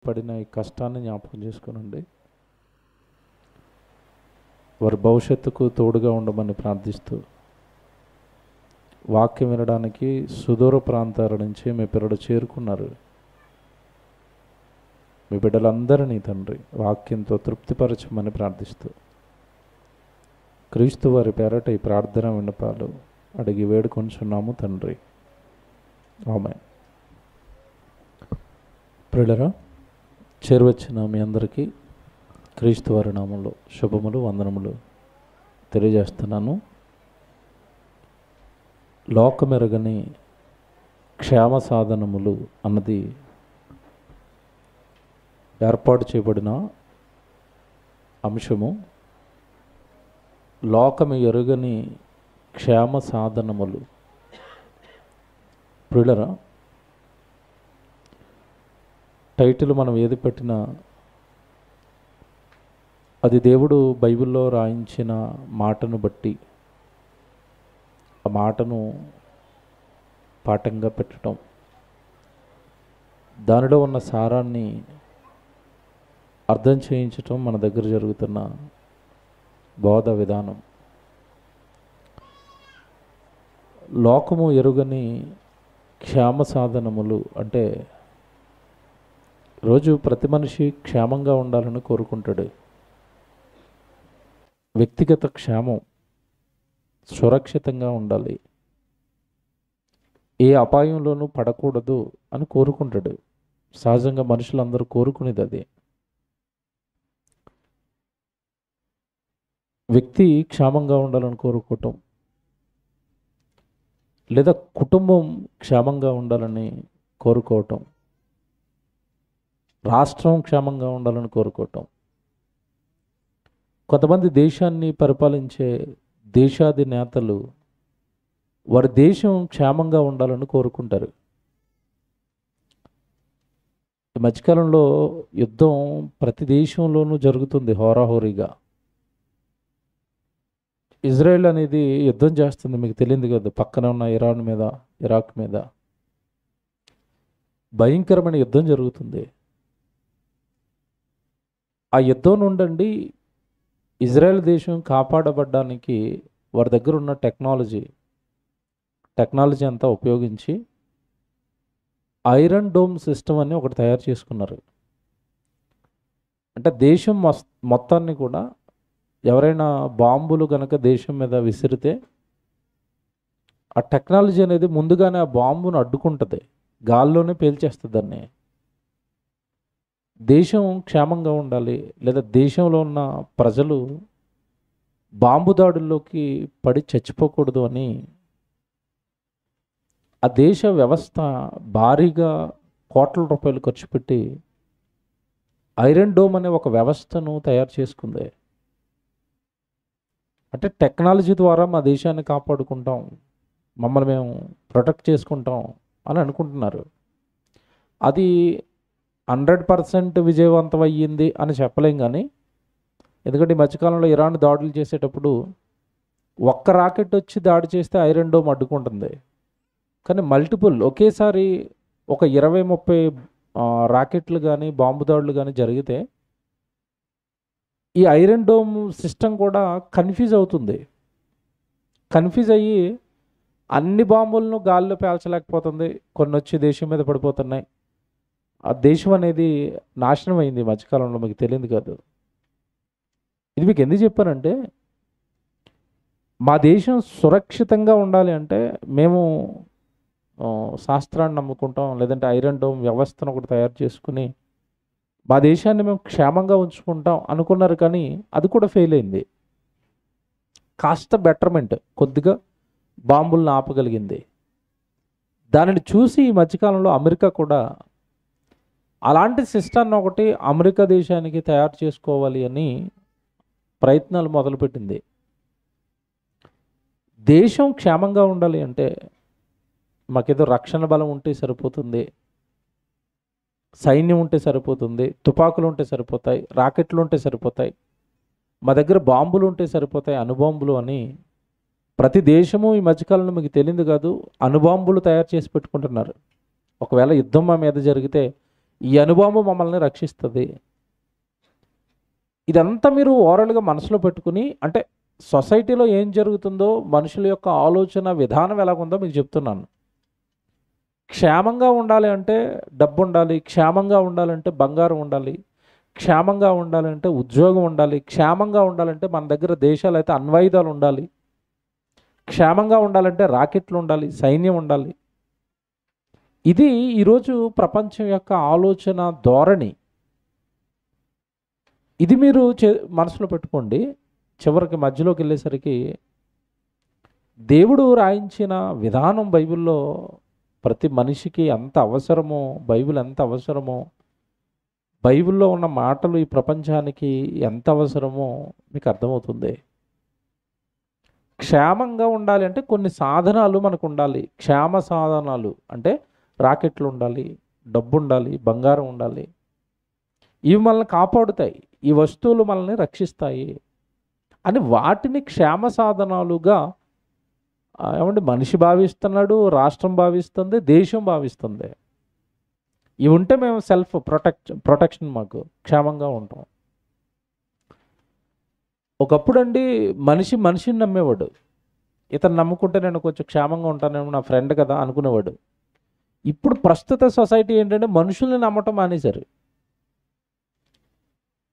పడిన ఈ కష్టాన్ని జ్ఞాపకం చేసుకోనండి. వారి భవిష్యత్తుకు తోడుగా ఉండమని ప్రార్థిస్తూ, వాక్యం వినడానికి సుదూర ప్రాంతాల నుంచి మీ పిల్లలు చేరుకున్నారు. మీ బిడ్డలందరినీ తండ్రి వాక్యంతో తృప్తిపరచమని ప్రార్థిస్తూ, క్రీస్తు వారి పేరట ఈ ప్రార్థన విన్నపాలు అడిగి వేడుకొంచున్నాము తండ్రి. ఆమేన్. ప్రియులారా, చేరువచ్చిన మీ అందరికీ క్రీస్తు వారి నామంలో శుభములు, వందనములు తెలియజేస్తున్నాను. లోకమెరగని క్షేమ సాధనములు అన్నది ఏర్పాటు చేయబడిన అంశము. లోకము ఎరుగని క్షేమ సాధనములు. ప్రియులారా, టైటిల్ మనం ఏది పెట్టినా అది దేవుడు బైబిల్లో రాయించిన మాటను బట్టి ఆ మాటను పాఠంగా పెట్టడం, దానిలో ఉన్న సారాన్ని అర్థం చేయించటం మన దగ్గర జరుగుతున్న బోధ విధానం. లోకము ఎరుగని క్షేమ సాధనములు అంటే రోజు ప్రతి మనిషి క్షేమంగా ఉండాలని కోరుకుంటాడు. వ్యక్తిగత క్షేమం, సురక్షితంగా ఉండాలి, ఏ అపాయంలోనూ పడకూడదు అని కోరుకుంటాడు. సహజంగా మనుషులందరూ కోరుకునేది అదే. వ్యక్తి క్షేమంగా ఉండాలని కోరుకోవటం, లేదా కుటుంబం క్షేమంగా ఉండాలని కోరుకోవటం, రాష్ట్రం క్షేమంగా ఉండాలని కోరుకోవటం, కొంతమంది దేశాన్ని పరిపాలించే దేశాధినేతలు వారి దేశం క్షేమంగా ఉండాలని కోరుకుంటారు. ఈ మధ్యకాలంలో యుద్ధం ప్రతి దేశంలోనూ జరుగుతుంది హోరాహోరీగా. ఇజ్రాయెల్ అనేది యుద్ధం చేస్తుంది, మీకు తెలియదు కదా. పక్కన ఉన్న ఇరాన్ మీద, ఇరాక్ మీద భయంకరమైన యుద్ధం జరుగుతుంది. ఆ యుద్ధం నుండి ఇజ్రాయెల్ దేశం కాపాడబడ్డానికి వారి దగ్గర ఉన్న టెక్నాలజీ అంతా ఉపయోగించి ఐరన్ డోమ్ సిస్టమ్ అని ఒకటి తయారు చేసుకున్నారు. అంటే దేశం మొత్తాన్ని కూడా ఎవరైనా బాంబులు కనుక దేశం మీద విసిరితే ఆ టెక్నాలజీ అనేది ముందుగానే ఆ బాంబును అడ్డుకుంటుంది, గాల్లోనే పేల్చేస్తుంది దాన్ని. దేశం క్షేమంగా ఉండాలి, లేదా దేశంలో ఉన్న ప్రజలు బాంబు దాడుల్లోకి పడి చచ్చిపోకూడదు అని ఆ దేశ వ్యవస్థ భారీగా కోట్ల రూపాయలు ఖర్చు పెట్టి ఐరన్ డోమ్ అనే ఒక వ్యవస్థను తయారు చేసుకుంది. అంటే టెక్నాలజీ ద్వారా మా దేశాన్ని కాపాడుకుంటాం, మమ్మల్ని మేము ప్రొటెక్ట్ చేసుకుంటాం అని అనుకుంటున్నారు. అది 100% విజయవంతం అయ్యింది అని చెప్పలేం. కానీ ఎందుకంటే ఈ మధ్యకాలంలో ఇరాన్ దాడులు చేసేటప్పుడు ఒక్క రాకెట్ వచ్చి దాడి చేస్తే ఐరన్ డోమ్ అడ్డుకుంటుంది. కానీ మల్టిపుల్ ఒకేసారి ఒక 20-30 రాకెట్లు కానీ బాంబు దాడులు కానీ జరిగితే ఈ ఐరన్ డోమ్ సిస్టమ్ కూడా కన్ఫ్యూజ్ అవుతుంది. కన్ఫ్యూజ్ అయ్యి అన్ని బాంబులను గాల్లో పేల్చలేకపోతుంది, కొన్ని వచ్చి దేశం మీద పడిపోతున్నాయి. ఆ దేశం అనేది నాశనం అయింది ఈ మధ్యకాలంలో, మీకు తెలియదు కాదు. ఇది మీకు ఎందుకు చెప్పానంటే, మా దేశం సురక్షితంగా ఉండాలి అంటే మేము శాస్త్రాన్ని నమ్ముకుంటాం, లేదంటే ఐరన్ డోమ్ వ్యవస్థను ఒకటి తయారు చేసుకుని మా దేశాన్ని మేము క్షేమంగా ఉంచుకుంటాం అనుకున్నారు. కానీ అది కూడా ఫెయిల్ అయింది. కాస్త బెటర్మెంట్, కొద్దిగా బాంబులను ఆపగలిగింది. దానిని చూసి ఈ మధ్యకాలంలో అమెరికా కూడా అలాంటి సిస్టాన్ని ఒకటి అమెరికా దేశానికి తయారు చేసుకోవాలి అని ప్రయత్నాలు మొదలుపెట్టింది. దేశం క్షేమంగా ఉండాలి అంటే మాకేదో రక్షణ బలం ఉంటే సరిపోతుంది, సైన్యం ఉంటే సరిపోతుంది, తుపాకులు ఉంటే సరిపోతాయి, రాకెట్లు ఉంటే సరిపోతాయి, మా దగ్గర బాంబులు ఉంటే సరిపోతాయి, అణుబాంబులు అని ప్రతి దేశము ఈ మధ్యకాలంలో మీకు తెలియదు కాదు అణుబాంబులు తయారు చేసి పెట్టుకుంటున్నారు. ఒకవేళ యుద్ధం మా మీద జరిగితే ఈ అనుభవం మమ్మల్ని రక్షిస్తుంది. ఇదంతా మీరు ఓవరాల్గా మనసులో పెట్టుకుని, అంటే సొసైటీలో ఏం జరుగుతుందో, మనుషుల యొక్క ఆలోచన విధానం ఎలాగుందో మీకు చెప్తున్నాను. క్షేమంగా ఉండాలి అంటే డబ్బు ఉండాలి, క్షేమంగా ఉండాలంటే బంగారం ఉండాలి, క్షేమంగా ఉండాలంటే ఉద్యోగం ఉండాలి, క్షేమంగా ఉండాలంటే మన దగ్గర దేశాలు అయితే అణ్వాయుధాలు ఉండాలి, క్షేమంగా ఉండాలంటే రాకెట్లు ఉండాలి, సైన్యం ఉండాలి. ఇది ఈరోజు ప్రపంచం యొక్క ఆలోచన ధోరణి. ఇది మీరు మనసులో పెట్టుకోండి. చివరికి మధ్యలోకి వెళ్ళేసరికి దేవుడు రాయించిన విధానం బైబిల్లో ప్రతి మనిషికి ఎంత అవసరమో, బైబిల్ ఎంత అవసరమో, బైబిల్లో ఉన్న మాటలు ఈ ప్రపంచానికి ఎంత అవసరమో మీకు అర్థమవుతుంది. క్షేమంగా ఉండాలి అంటే కొన్ని సాధనాలు మనకు ఉండాలి. క్షేమ సాధనాలు అంటే రాకెట్లు ఉండాలి, డబ్బు ఉండాలి, బంగారం ఉండాలి. ఇవి మనల్ని కాపాడుతాయి, ఈ వస్తువులు మనల్ని రక్షిస్తాయి అని వాటిని క్షేమ సాధనాలుగా ఏమంటే మనిషి భావిస్తున్నాడు, రాష్ట్రం భావిస్తుంది, దేశం భావిస్తుంది. ఇవి ఉంటే మేము సెల్ఫ్ ప్రొటెక్షన్ మాకు క్షేమంగా ఉంటాం. ఒకప్పుడు అండి మనిషిని నమ్మేవాడు. ఇతను నమ్ముకుంటే నేను కొంచెం క్షేమంగా ఉంటానేమో, నా ఫ్రెండ్ కదా అనుకునేవాడు. ఇప్పుడు ప్రస్తుత సొసైటీ ఏంటంటే మనుషుల్ని నమ్మటం మానేశారు.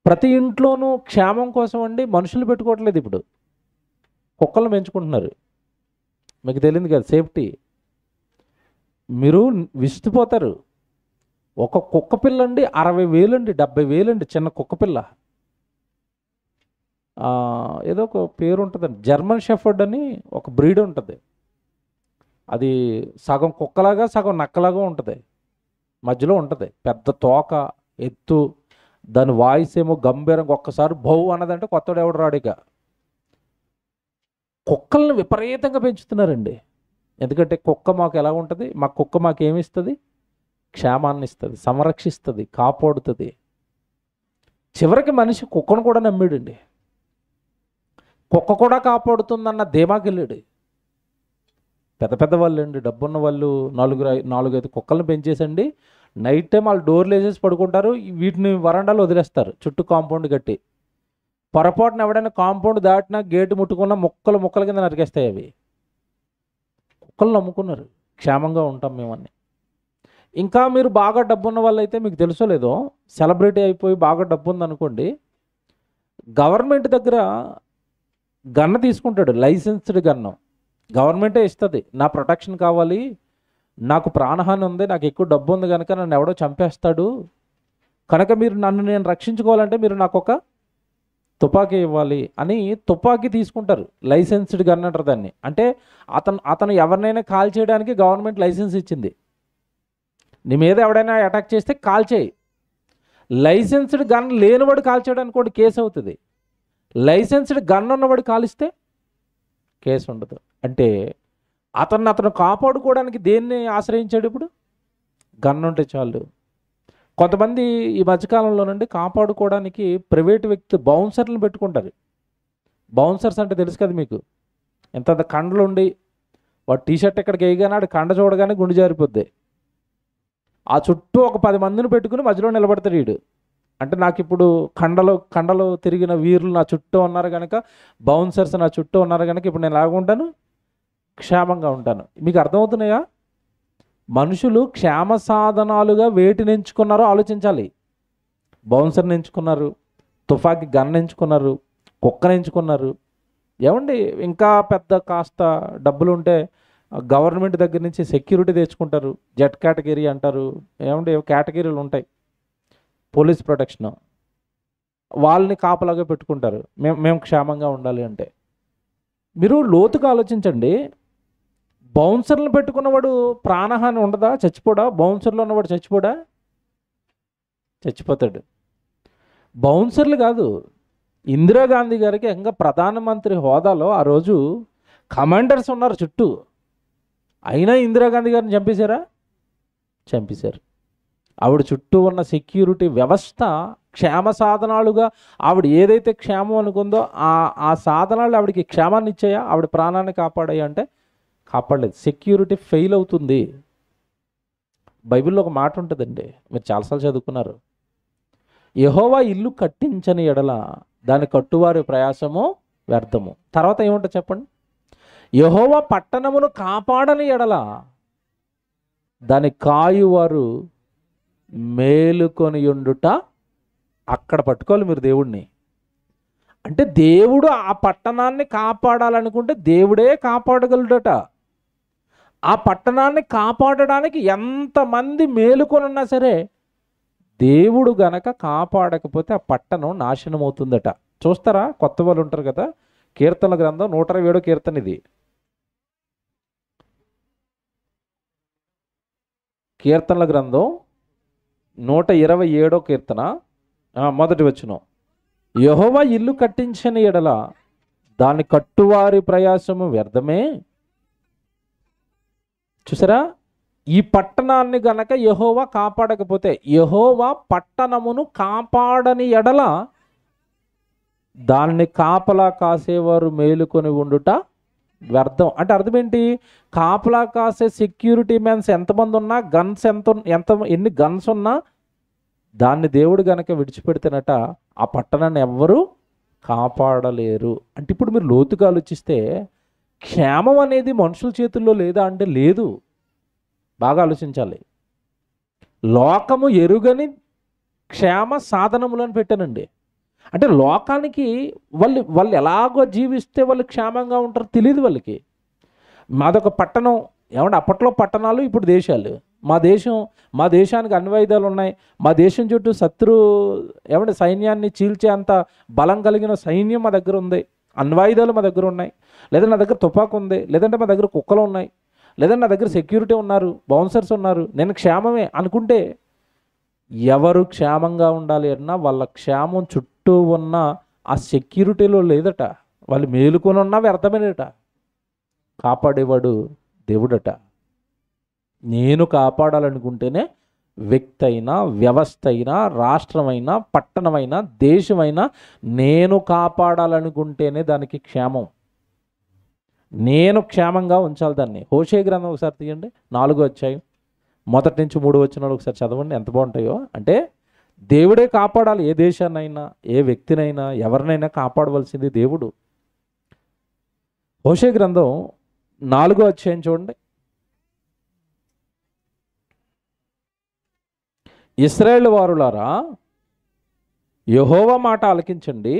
ప్రతి ఇంట్లోనూ క్షేమం కోసం అండి మనుషులు పెట్టుకోవట్లేదు. ఇప్పుడు కుక్కలను పెంచుకుంటున్నారు. మీకు తెలియదు కదా సేఫ్టీ. మీరు విసిపోతారు. ఒక కుక్క పిల్ల అండి 60,000 అండి, 70,000 అండి చిన్న కుక్క పిల్ల. ఏదో ఒక పేరు ఉంటుందండి, జర్మన్ షెఫర్డ్ అని ఒక బ్రీడ్ ఉంటుంది. అది సగం కుక్కలాగా సగం నక్కలాగా ఉంటుంది, మధ్యలో ఉంటుంది. పెద్ద తోక, ఎత్తు, దాని వాయిస్ ఏమో గంభీరంగా, ఒక్కసారి బౌ అన్నదంటే కొత్తడు ఎవడు రాడిగా. కుక్కల్ని విపరీతంగా పెంచుతున్నారండి. ఎందుకంటే కుక్క మాకు ఎలా ఉంటుంది, మా కుక్క మాకు ఏమిస్తుంది? క్షేమాన్ని ఇస్తుంది, సంరక్షిస్తుంది, కాపాడుతుంది. చివరికి మనిషి కుక్కను కూడా నమ్మాడండి. కుక్క కూడా కాపాడుతుందన్న ధీమాకి వెళ్ళాడు. పెద్ద పెద్ద వాళ్ళు అండి, డబ్బున్న వాళ్ళు 4-5 కుక్కలను పెంచేసండి. నైట్ టైం వాళ్ళు డోర్లు వేసేసి పడుకుంటారు. వీటిని వరండాలు వదిలేస్తారు చుట్టూ కాంపౌండ్ కట్టి. పొరపాటున ఎవడైనా కాంపౌండ్ దాటినా గేటు ముట్టుకున్న ముక్కల కింద నరికేస్తాయి అవి. కుక్కలు నమ్ముకున్నారు, క్షేమంగా ఉంటాం మేమని. ఇంకా మీరు బాగా డబ్బున్న వాళ్ళు అయితే మీకు తెలుసో లేదో, సెలబ్రిటీ అయిపోయి బాగా డబ్బు ఉందనుకోండి, గవర్నమెంట్ దగ్గర గన్ను తీసుకుంటాడు, లైసెన్స్డ్ గన్ను. గవర్నమెంటే ఇస్తుంది. నా ప్రొటెక్షన్ కావాలి, నాకు ప్రాణహాని ఉంది, నాకు ఎక్కువ డబ్బు ఉంది కనుక నన్ను ఎవడో చంపేస్తాడు కనుక మీరు నేను రక్షించుకోవాలంటే మీరు నాకు ఒక తుపాకీ ఇవ్వాలి అని తుపాకీ తీసుకుంటారు. లైసెన్స్డ్ గన్ అంటారు దాన్ని. అంటే అతను ఎవరినైనా కాల్ చేయడానికి గవర్నమెంట్ లైసెన్స్ ఇచ్చింది. నీ మీద ఎవడైనా అటాక్ చేస్తే కాల్ చేయి. లైసెన్స్డ్ గన్ లేనివాడు కాల్ చేయడానికి కూడా కేసు అవుతుంది. లైసెన్స్డ్ గన్ ఉన్నవాడు కాలిస్తే కేసు ఉండదు. అంటే అతను కాపాడుకోవడానికి దేన్ని ఆశ్రయించాడు? ఇప్పుడు గన్ ఉంటే చాలు. కొంతమంది ఈ మధ్యకాలంలో నుండి కాపాడుకోవడానికి ప్రైవేట్ వ్యక్తి బౌన్సర్లను పెట్టుకుంటారు. బౌన్సర్స్ అంటే తెలుసు కదా మీకు, ఎంత కండలు ఉండి వాడు టీషర్ట్ ఎక్కడికి వేయగానే ఆడు కండ చూడగానే గుండె జారిపోద్ది. ఆ చుట్టూ ఒక 10 మందిని పెట్టుకుని మధ్యలో నిలబడతాడు వీడు. అంటే నాకు ఇప్పుడు కండలో తిరిగిన వీరులు నా చుట్టూ ఉన్నారు కనుక, బౌన్సర్స్ నా చుట్టూ ఉన్నారు కనుక ఇప్పుడు నేను ఎలాగుంటాను? క్షేమంగా ఉంటాను. మీకు అర్థమవుతున్నాయా? మనుషులు క్షేమ సాధనాలుగా వేటిని ఎంచుకున్నారో ఆలోచించాలి. బౌన్సర్ని ఎంచుకున్నారు, తుపాకీ గన్ ఎంచుకున్నారు, కుక్కను ఎంచుకున్నారు. ఏమండి ఇంకా పెద్ద కాస్త డబ్బులు ఉంటే గవర్నమెంట్ దగ్గర నుంచి సెక్యూరిటీ తెచ్చుకుంటారు. జెడ్ కేటగిరీ అంటారు. ఏమంటే కేటగిరీలు ఉంటాయి, పోలీస్ ప్రొటెక్షన్. వాళ్ళని కాపలాగా పెట్టుకుంటారు మేము క్షేమంగా ఉండాలి అంటే. మీరు లోతుగా ఆలోచించండి. బౌన్సర్లను పెట్టుకున్నవాడు ప్రాణహాని ఉండదా? చచ్చిపోడా? బౌన్సర్లో ఉన్నవాడు చచ్చిపోడా? చచ్చిపోతాడు. బౌన్సర్లు కాదు, ఇందిరాగాంధీ గారికి ఇంకా ప్రధానమంత్రి హోదాలో ఆ రోజు కమాండర్స్ ఉన్నారు చుట్టూ. అయినా ఇందిరాగాంధీ గారిని చంపేశారా? చంపేశారు. ఆవిడ చుట్టూ ఉన్న సెక్యూరిటీ వ్యవస్థ క్షేమ సాధనాలుగా ఆవిడ ఏదైతే క్షేమం అనుకుందో ఆ సాధనాలు ఆవిడకి క్షేమాన్ని ఇచ్చాయా? ఆవిడ ప్రాణాన్ని కాపాడాయా అంటే కాపాడలేదు. సెక్యూరిటీ ఫెయిల్ అవుతుంది. బైబిల్లో ఒక మాట ఉంటుందండి, మీరు చాలాసార్లు చదువుకున్నారు. యెహోవా ఇల్లు కట్టించని ఎడల దాని కట్టువారి ప్రయాసము వ్యర్థము. తర్వాత ఏముంటుంది చెప్పండి? యెహోవా పట్టణమును కాపాడని ఎడల దాని కాయువారు మేలుకొని ఉండుట. అక్కడ పట్టుకోవాలి మీరు దేవుడిని. అంటే దేవుడు ఆ పట్టణాన్ని కాపాడాలనుకుంటే దేవుడే కాపాడగలడట. ఆ పట్టణాన్ని కాపాడడానికి ఎంతమంది మేలుకొని ఉన్నా సరే దేవుడు గనక కాపాడకపోతే ఆ పట్టణం నాశనం అవుతుందట. చూస్తారా, కొత్త వాళ్ళు ఉంటారు కదా, కీర్తనల గ్రంథం 127 కీర్తన ఇది. కీర్తనల గ్రంథం 127 కీర్తన మొదటి వచనం. యెహోవా ఇల్లు కట్టించని ఎడల దాని కట్టువారి ప్రయాసము వ్యర్థమే. చూసారా, ఈ పట్టణాన్ని గనక యెహోవా కాపాడకపోతే, యెహోవా పట్టణమును కాపాడని ఎడల దాన్ని కాపలా కాసేవారు మేలుకొని ఉండుట వ్యర్థం. అంటే అర్థం ఏంటి? కాపలా కాసే సెక్యూరిటీ మ్యాన్స్ ఎంతమంది ఉన్నా, గన్స్ ఎన్ని గన్స్ ఉన్నా దాన్ని దేవుడు గనక విడిచిపెడితేనట ఆ పట్టణాన్ని ఎవ్వరూ కాపాడలేరు. అంటే ఇప్పుడు మీరు లోతుగా ఆలోచిస్తే క్షేమం అనేది మనుషుల చేతుల్లో లేదా అంటే లేదు. బాగా ఆలోచించాలి. లోకము ఎరుగని క్షేమ సాధనములను పెట్టానండి. అంటే లోకానికి వాళ్ళు ఎలాగో జీవిస్తే వాళ్ళు క్షేమంగా ఉంటారో తెలియదు వాళ్ళకి. మాదొక పట్టణం ఏమంటే, అప్పట్లో పట్టణాలు, ఇప్పుడు దేశాలు. మా దేశానికి అణ్వాయుధాలు ఉన్నాయి. మా దేశం చుట్టూ ఏమంటే సైన్యాన్ని చీల్చే అంత బలం కలిగిన సైన్యం మా దగ్గర ఉంది. అణ్వాయుధాలు మా దగ్గర ఉన్నాయి. లేదంటే నా దగ్గర తుపాకు ఉంది. లేదంటే మా దగ్గర కుక్కలు ఉన్నాయి. లేదంటే నా దగ్గర సెక్యూరిటీ ఉన్నారు, బౌన్సర్స్ ఉన్నారు, నేను క్షేమమే అనుకుంటే, ఎవరు క్షేమంగా ఉండాలి అన్నా వాళ్ళ క్షేమం చుట్టూ ఉన్న ఆ సెక్యూరిటీలో లేదట. వాళ్ళు మేలుకొని ఉన్నా వ్యర్థమేనట. కాపాడేవాడు దేవుడట. నేను కాపాడాలనుకుంటేనే వ్యక్తి అయినా, వ్యవస్థ అయినా, రాష్ట్రమైనా, పట్టణమైనా, దేశమైనా నేను కాపాడాలనుకుంటేనే దానికి క్షేమం. నేను క్షేమంగా ఉంచాలి దాన్ని. హోషేయ గ్రంథం ఒకసారి తీయండి, 4వ అధ్యాయం 1 నుంచి 3 వచనాలు ఒకసారి చదవండి, ఎంత బాగుంటాయో. అంటే దేవుడే కాపాడాలి. ఏ దేశాన్నైనా, ఏ వ్యక్తినైనా, ఎవరినైనా కాపాడవలసింది దేవుడు. హోషేయ గ్రంథం 4వ అధ్యాయం చూడండి. ఇశ్రాయేలు వారులారా, యెహోవా మాట ఆలకించండి.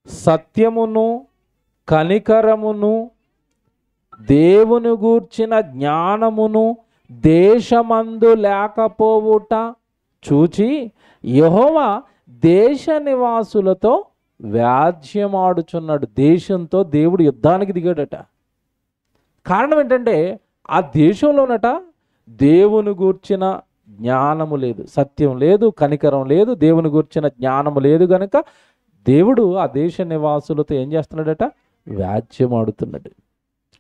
సత్యమును కనికరమును దేవుని గూర్చిన జ్ఞానమును దేశమందు లేకపోవుట చూచి యెహోవా దేశ నివాసులతో వ్యాజ్యమాడుచున్నాడు. దేశంతో దేవుడు యుద్ధానికి దిగాడట. కారణం ఏంటంటే ఆ దేశంలోనట దేవుని గూర్చిన జ్ఞానము లేదు, సత్యం లేదు, కనికరం లేదు, దేవుని గూర్చిన జ్ఞానము లేదు. గనుక దేవుడు ఆ దేశ నివాసులతో ఏం చేస్తున్నాడట? వ్యాజ్యమాడుతున్నాడు.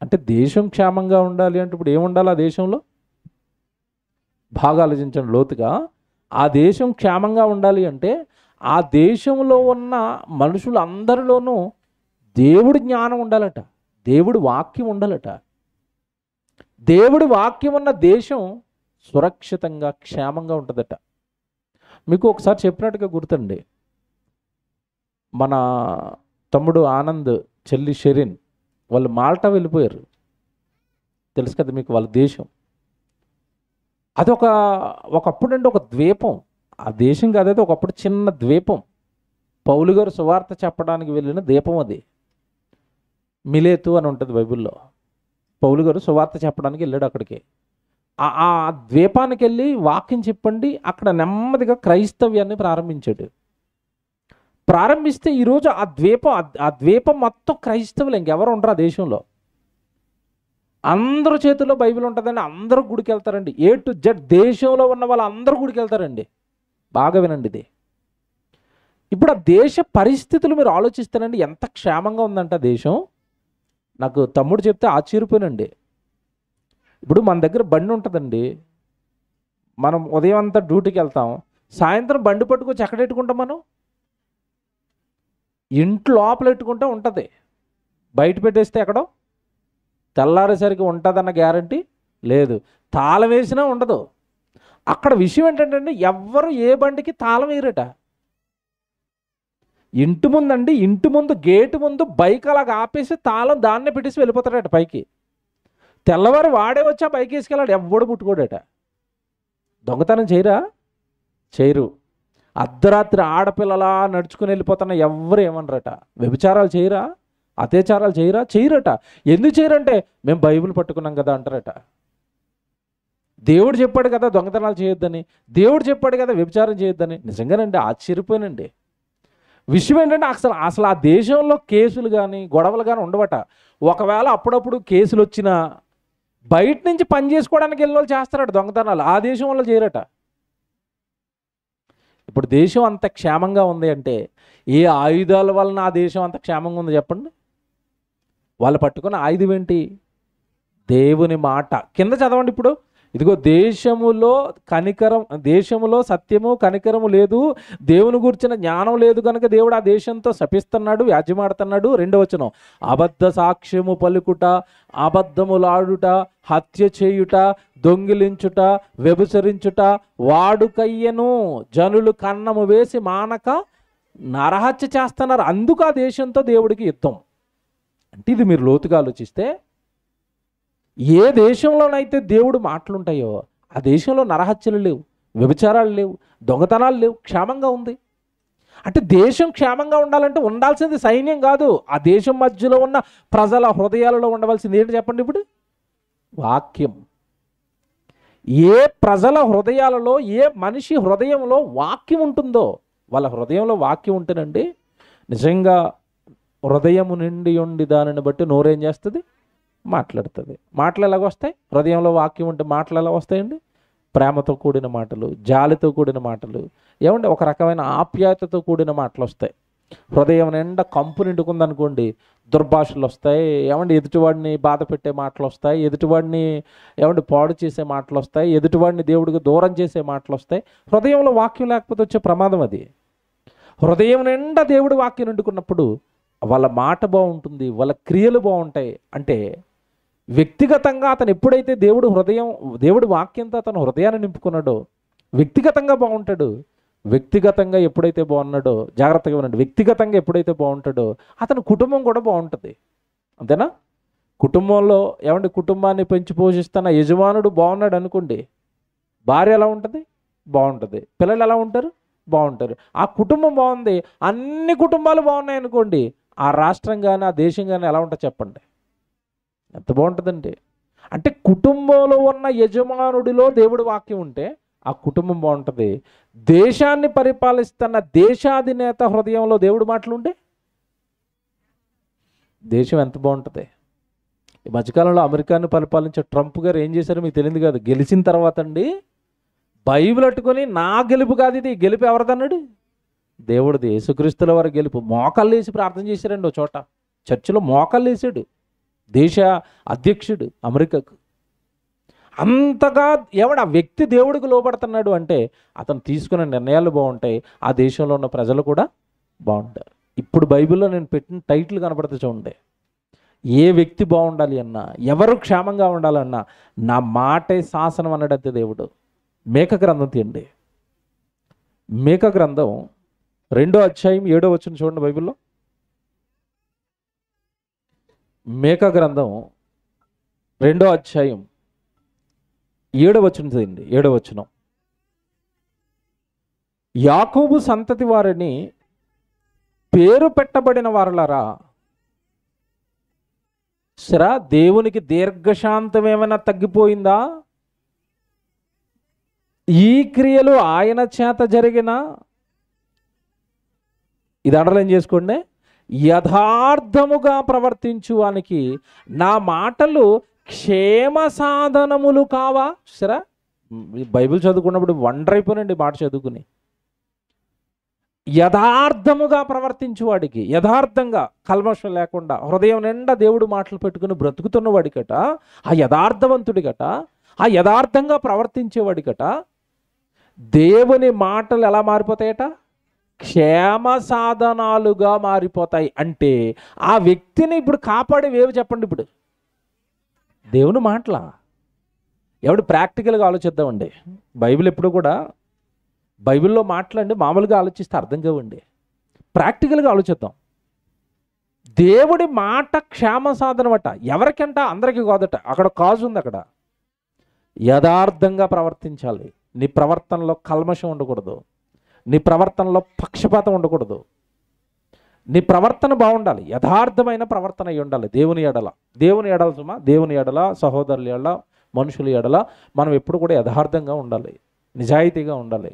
అంటే దేశం క్షేమంగా ఉండాలి అంటే ఇప్పుడు ఏముండాలి ఆ దేశంలో? బాగా ఆలోచించండి లోతుగా. ఆ దేశం క్షేమంగా ఉండాలి అంటే ఆ దేశంలో ఉన్న మనుషులందరిలోనూ దేవుడి జ్ఞానం ఉండాలట, దేవుడి వాక్యం ఉండాలట. దేవుడి వాక్యం ఉన్న దేశం సురక్షితంగా, క్షేమంగా ఉంటుందట. మీకు ఒకసారి చెప్పినట్టుగా గుర్తండి, మన తమ్ముడు ఆనంద్, చెల్లి షెరిన్ వాళ్ళు మాల్టా వెళ్ళిపోయారు. తెలుసు కదా మీకు వాళ్ళ దేశం. అది ఒకప్పుడు అంటే ఒక ద్వీపం. ఆ దేశం కాదైతే ఒకప్పుడు చిన్న ద్వీపం. పౌలు గారు సువార్త చెప్పడానికి వెళ్ళిన ద్వీపం అది. మిలేతు అని ఉంటుంది బైబిల్లో. పౌలు గారు సువార్త చెప్పడానికి వెళ్ళాడు అక్కడికి. ఆ ద్వీపానికి వెళ్ళి వాక్యం చెప్పండి, అక్కడ నెమ్మదిగా క్రైస్తవ్యాన్ని ప్రారంభించాడు. ప్రారంభిస్తే ఈరోజు ఆ ద్వీపం మొత్తం క్రైస్తవులు, ఇంకెవరు ఉండరు ఆ దేశంలో. అందరి చేతుల్లో బైబిల్ ఉంటుందండి, అందరూ గుడికి వెళ్తారండి. A to Z దేశంలో ఉన్న వాళ్ళు అందరూ గుడికి వెళ్తారండి. బాగా వినండి ఇది. ఇప్పుడు ఆ దేశ పరిస్థితులు మీరు ఆలోచిస్తానండి, ఎంత క్షేమంగా ఉందంట దేశం. నాకు తమ్ముడు చెప్తే ఆశ్చర్యపోయానండి. ఇప్పుడు మన దగ్గర బండి ఉంటుందండి, మనం ఉదయం అంతా డ్యూటీకి వెళ్తాం, సాయంత్రం బండి పట్టుకొచ్చి ఎక్కడ పెట్టుకుంటాం? మనం ఇంట్లో లోపల పెట్టుకుంటే ఉంటుంది, బయట పెట్టేస్తే ఎక్కడో తెల్లారేసరికి ఉంటుందన్న గ్యారంటీ లేదు. తాళం వేసినా ఉండదు. అక్కడ విషయం ఏంటంటే ఎవ్వరు ఏ బండికి తాళం వేయరట. ఇంటి ముందండి, ఇంటి ముందు గేటు ముందు బైక్ అలాగ ఆపేసి తాళం దాన్నే పెట్టేసి వెళ్ళిపోతాడట పైకి. తెల్లవారు వాడే వచ్చి ఆ బైక్ వేసుకెళ్ళాడు, ఎవ్వడు ముట్టుకోడట. దొంగతనం చేయరా? చేయరు. అర్ధరాత్రి ఆడపిల్లలా నడుచుకుని వెళ్ళిపోతున్నా ఎవ్వరు ఏమనరట. వ్యభిచారాలు చేయరా? అత్యాచారాలు చేయరా? చేయరట. ఎందుకు చేయరంటే మేము బైబిల్ పట్టుకున్నాం కదా అంటారట. దేవుడు చెప్పాడు కదా దొంగతనాలు చేయొద్దని, దేవుడు చెప్పాడు కదా వ్యభిచారం చేయొద్దని. నిజంగానండి ఆశ్చర్యపోయానండి. విషయం ఏంటంటే అసలు ఆ దేశంలో కేసులు కానీ గొడవలు కానీ ఉండవట. ఒకవేళ అప్పుడప్పుడు కేసులు వచ్చినా బయట నుంచి పని చేసుకోవడానికి వెళ్ళిన వాళ్ళు చేస్తారట దొంగతనాలు, ఆ దేశం వాళ్ళు చేయరట. ఇప్పుడు దేశం అంత క్షేమంగా ఉంది అంటే ఏ ఆయుధాల వలన ఆ దేశం అంత క్షేమంగా ఉంది చెప్పండి? వాళ్ళు పట్టుకున్న ఆయుధం ఏంటి? దేవుని మాట. కింద చదవండి ఇప్పుడు. ఇదిగో దేశములో సత్యము కనికరము లేదు, దేవుని గురించిన జ్ఞానం లేదు కనుక దేవుడు ఆ దేశంతో శపిస్తున్నాడు, వ్యాజ్యమాడుతున్నాడు. 2వ వచనం, అబద్ధ సాక్ష్యము పలుకుట, అబద్ధములాడుట, హత్య చేయుట, దొంగిలించుట, వ్యభిచరించుట వాడుకయ్యను. జనులు కన్నము వేసి మానక నరహత్య చేస్తున్నారు, అందుకు ఆ దేశంతో దేవుడికి యుద్ధం. అంటే ఇది మీరు లోతుగా ఆలోచిస్తే ఏ దేశంలోనైతే దేవుడు మాటలుంటాయో ఆ దేశంలో నరహత్యలు లేవు, వ్యభిచారాలు లేవు, దొంగతనాలు లేవు, క్షేమంగా ఉంది. అంటే దేశం క్షేమంగా ఉండాలంటే ఉండాల్సింది సైన్యం కాదు, ఆ దేశం మధ్యలో ఉన్న ప్రజల హృదయాలలో ఉండవలసింది ఏంటి చెప్పండి ఇప్పుడు? వాక్యం. ఏ ప్రజల హృదయాలలో, ఏ మనిషి హృదయంలో వాక్యం ఉంటుందో, వాళ్ళ హృదయంలో వాక్యం ఉంటేనండి నిజంగా హృదయము నిండి ఉండి దానిని బట్టి నోరేం చేస్తుంది? మాట్లాడుతుంది. మాటలు ఎలాగ వస్తాయి? హృదయంలో వాక్యం ఉంటే మాటలు ఎలా వస్తాయండి? ప్రేమతో కూడిన మాటలు, జాలితో కూడిన మాటలు, ఏమంటే ఒక రకమైన ఆప్యాయతతో కూడిన మాటలు వస్తాయి. హృదయం నిండా కంపు నిండుకుందనుకోండి, దుర్భాషలు వస్తాయి, ఏమంటే ఎదుటివాడిని బాధ పెట్టే మాటలు వస్తాయి, ఎదుటివాడిని ఏమంటే పాడు చేసే మాటలు వస్తాయి, ఎదుటివాడిని దేవుడికి దూరం చేసే మాటలు వస్తాయి. హృదయంలో వాక్యం లేకపోతే వచ్చే ప్రమాదం అది. హృదయం నిండా దేవుడి వాక్యం నిండుకున్నప్పుడు వాళ్ళ మాట బాగుంటుంది, వాళ్ళ క్రియలు బాగుంటాయి. అంటే వ్యక్తిగతంగా అతను ఎప్పుడైతే దేవుడి వాక్యంతో అతను హృదయాన్ని నింపుకున్నాడో వ్యక్తిగతంగా బాగుంటాడు. వ్యక్తిగతంగా ఎప్పుడైతే బాగున్నాడో, జాగ్రత్తగా వినండి, వ్యక్తిగతంగా ఎప్పుడైతే బాగుంటాడో అతని కుటుంబం కూడా బాగుంటుంది. అంతేనా? కుటుంబంలో ఏమంటే కుటుంబాన్ని పెంచి పోషిస్తున్న యజమానుడు బాగున్నాడు అనుకోండి, భార్య ఎలా ఉంటుంది? బాగుంటుంది. పిల్లలు ఎలా ఉంటారు? బాగుంటారు. ఆ కుటుంబం బాగుంది, అన్ని కుటుంబాలు బాగున్నాయి అనుకోండి, ఆ రాష్ట్రం కానీ ఆ దేశం కానీ ఎలా ఉంటుంది చెప్పండి? ఎంత బాగుంటుందండి. అంటే కుటుంబంలో ఉన్న యజమానుడిలో దేవుడి వాక్యం ఉంటే ఆ కుటుంబం బాగుంటుంది. దేశాన్ని పరిపాలిస్తున్న దేశాధినేత హృదయంలో దేవుడి మాటలు ఉంటే దేశం ఎంత బాగుంటుంది. ఈ మధ్యకాలంలో అమెరికాను పరిపాలించే ట్రంప్ గారు ఏం చేశారో మీకు తెలియదు కాదు. గెలిచిన తర్వాత అండి బైబిల్ అట్టుకొని నా గెలుపు కాదు ఇది, గెలుపు ఎవరిదన్నాడు? దేవుడిది, యేసుక్రీస్తుల వారి గెలుపు. మోకాళ్ళు వేసి ప్రార్థన చేశారండి ఓ చోట, చర్చిలో మోకాళ్ళు వేసాడు దేశ అధ్యక్షుడు అమెరికాకు. అంతగా ఆ వ్యక్తి దేవుడికి లోపడుతున్నాడు అంటే అతను తీసుకునే నిర్ణయాలు బాగుంటాయి, ఆ దేశంలో ఉన్న ప్రజలు కూడా బాగుంటారు. ఇప్పుడు బైబిల్లో నేను పెట్టిన టైటిల్ కనపడితే చూడండి, ఏ వ్యక్తి బాగుండాలి అన్నా, ఎవరు క్షేమంగా ఉండాలన్నా నా మాటే శాసనం అన్నాడంతే దేవుడు. మేక గ్రంథం తీయండి. మేక గ్రంథం 2వ అధ్యాయం 7వ వచనం చూడండి బైబిల్లో. మేక గ్రంథం 2వ అధ్యాయం 7వ వచనం తీయండి. 7వ వచనం, యాకోబు సంతతి వారిని పేరు పెట్టబడిన వారలారా, సరా దేవునికి దీర్ఘశాంతం ఏమైనా తగ్గిపోయిందా? ఈ క్రియలు ఆయన చేత జరిగిన, ఇది అండర్లైన్ చేసుకోండి, యథార్థముగా ప్రవర్తించువానికి నా మాటలు క్షేమ సాధనములు కావా? సరే, బైబిల్ చదువుకున్నప్పుడు వండర్ అయిపోయినండి మాట చదువుకుని. యథార్థముగా ప్రవర్తించువాడికి, యథార్థంగా కల్మషం లేకుండా హృదయం నిండా దేవుడు మాటలు పెట్టుకుని బ్రతుకుతున్నవాడికట, ఆ యథార్థవంతుడికట, ఆ యథార్థంగా ప్రవర్తించేవాడికట దేవుని మాటలు ఎలా మారిపోతాయట? క్షేమ సాధనాలుగా మారిపోతాయి. అంటే ఆ వ్యక్తిని ఇప్పుడు కాపాడేవేవి చెప్పండి? ఇప్పుడు దేవుని మాటల, ఎవడు ప్రాక్టికల్గా ఆలోచిద్దామండి. బైబిల్ ఎప్పుడు కూడా బైబిల్లో మాటలండి మామూలుగా ఆలోచిస్తే అర్థం కావండి. ప్రాక్టికల్గా ఆలోచిద్దాం. దేవుడి మాట క్షేమ సాధనం అట. ఎవరికంట? అందరికీ కాదట. అక్కడ కాజు ఉంది. అక్కడ యథార్థంగా ప్రవర్తించాలి. నీ ప్రవర్తనలో కల్మషం ఉండకూడదు. నీ ప్రవర్తనలో పక్షపాతం ఉండకూడదు. నీ ప్రవర్తన బాగుండాలి. యథార్థమైన ప్రవర్తన అయి ఉండాలి. దేవుని ఎడల సుమా, దేవుని ఎడల, సహోదరుల ఎడల, మనుషుల ఎడల మనం ఎప్పుడు కూడా యథార్థంగా ఉండాలి, నిజాయితీగా ఉండాలి.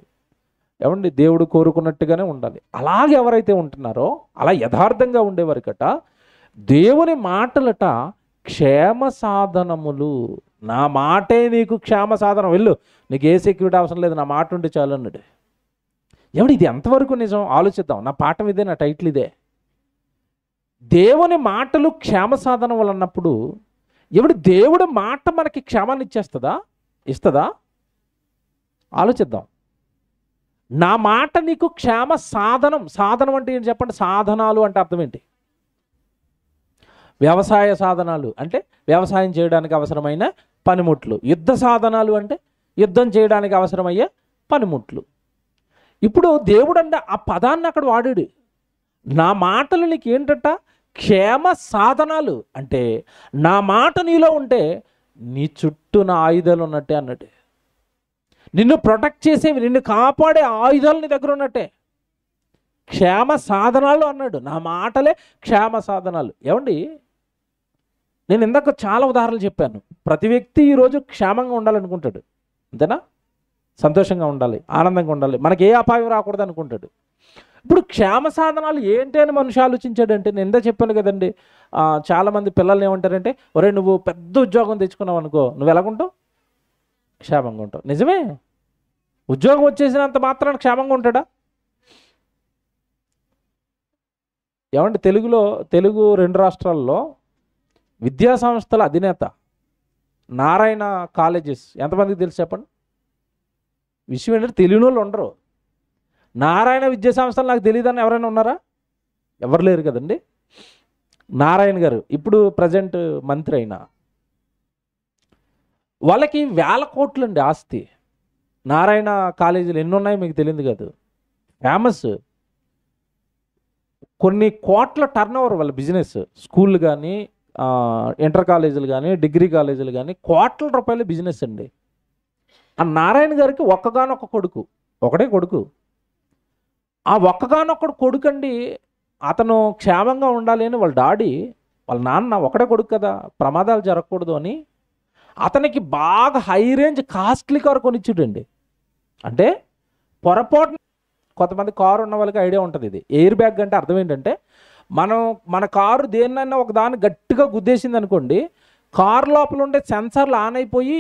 ఏమండి, దేవుడు కోరుకున్నట్టుగానే ఉండాలి. అలాగే ఎవరైతే ఉంటున్నారో అలా యథార్థంగా ఉండేవారికట దేవుని మాటలట క్షేమ సాధనములు. నా మాటే నీకు క్షేమ సాధనం, వెళ్ళు, నీకు ఏ సెక్యూరిటీ అవసరం లేదు, నా మాట ఉంటే చాలు అన్నాడు. ఏమండి, ఇది ఎంతవరకు నిజం ఆలోచిద్దాం. నా పాఠం ఇదే, నా టైటిల్ ఇదే. దేవుని మాటలు క్షేమ సాధనములు అన్నప్పుడు దేవుడి మాట మనకి క్షేమాన్ని ఇస్తుందా? ఆలోచిద్దాం. నా మాట నీకు క్షేమ సాధనం. సాధనం అంటే ఏంటి చెప్పండి? సాధనాలు అంటే అర్థం ఏంటి? వ్యవసాయ సాధనాలు అంటే వ్యవసాయం చేయడానికి అవసరమైన పనిముట్లు. యుద్ధ సాధనాలు అంటే యుద్ధం చేయడానికి అవసరమయ్యే పనిముట్లు. ఇప్పుడు దేవుడు అంటే ఆ పదాన్ని అక్కడ వాడాడు. నా మాటలు నీకు ఏంటంట? క్షేమ సాధనాలు. అంటే నా మాట నీలో ఉంటే నీ చుట్టూ నా ఆయుధాలు ఉన్నట్టే అన్నట్టు. నిన్ను ప్రొటెక్ట్ చేసేవి, నిన్ను కాపాడే ఆయుధాలు నీ దగ్గర ఉన్నట్టే. క్షేమ సాధనాలు అన్నాడు. నా మాటలే క్షేమ సాధనాలు. ఏమండి, నేను ఇందాక చాలా ఉదాహరణలు చెప్పాను. ప్రతి వ్యక్తి ఈరోజు క్షేమంగా ఉండాలనుకుంటాడు, అంతేనా? సంతోషంగా ఉండాలి, ఆనందంగా ఉండాలి, మనకి ఏ అపాయం రాకూడదు అనుకుంటాడు. ఇప్పుడు క్షేమ సాధనాలు ఏంటి అని మనిషి ఆలోచించాడంటే, నేను ఎందా చెప్పాను కదండి, చాలామంది పిల్లల్ని ఏమంటారంటే, ఒరే నువ్వు పెద్ద ఉద్యోగం తెచ్చుకున్నావు అనుకో, నువ్వు ఎలాగుంటావు? క్షేమంగా ఉంటావు. నిజమే. ఉద్యోగం వచ్చేసినంత మాత్రాన క్షేమంగా ఉంటాడా? ఏమంటే తెలుగు 2 రాష్ట్రాల్లో విద్యా సంస్థల అధినేత నారాయణ కాలేజెస్ ఎంతమందికి తెలుసు చెప్పండి? విషయం ఏంటంటే తెలియని వాళ్ళు ఉండరు. నారాయణ విద్యా సంస్థలు నాకు తెలియదని ఎవరైనా ఉన్నారా? ఎవరు లేరు కదండి. నారాయణ గారు ఇప్పుడు ప్రజెంట్ మంత్రి అయినా, వాళ్ళకి వేల కోట్లండి ఆస్తి. నారాయణ కాలేజీలు ఎన్ని ఉన్నాయో మీకు తెలియదు కాదు, ఫేమస్. కొన్ని కోట్ల టర్నోవర్ వాళ్ళ బిజినెస్. స్కూళ్ళు కానీ, ఇంటర్ కాలేజీలు కానీ, డిగ్రీ కాలేజీలు కానీ కోట్ల రూపాయల బిజినెస్ అండి. ఆ నారాయణ గారికి ఒక్కగానొక్క కొడుకు, ఒకటే కొడుకు. ఆ ఒక్కగానొక్కడు కొడుకు అండి, అతను క్షేమంగా ఉండాలి అని వాళ్ళ డాడీ, వాళ్ళ నాన్న, ఒకటే కొడుకు కదా, ప్రమాదాలు జరగకూడదు అని అతనికి బాగా హై రేంజ్ కాస్ట్లీ కారు కొనిచ్చాడండి. అంటే పొరపాటు, కొంతమంది కారు ఉన్న వాళ్ళకి ఐడియా ఉంటుంది ఇది. ఎయిర్ బ్యాగ్ అంటే అర్థం ఏంటంటే, మన కారు దేన్నైనా ఒక దాన్ని గట్టిగా గుద్దేసింది అనుకోండి, కారు లోపల ఉండే సెన్సార్లు ఆన్ అయిపోయి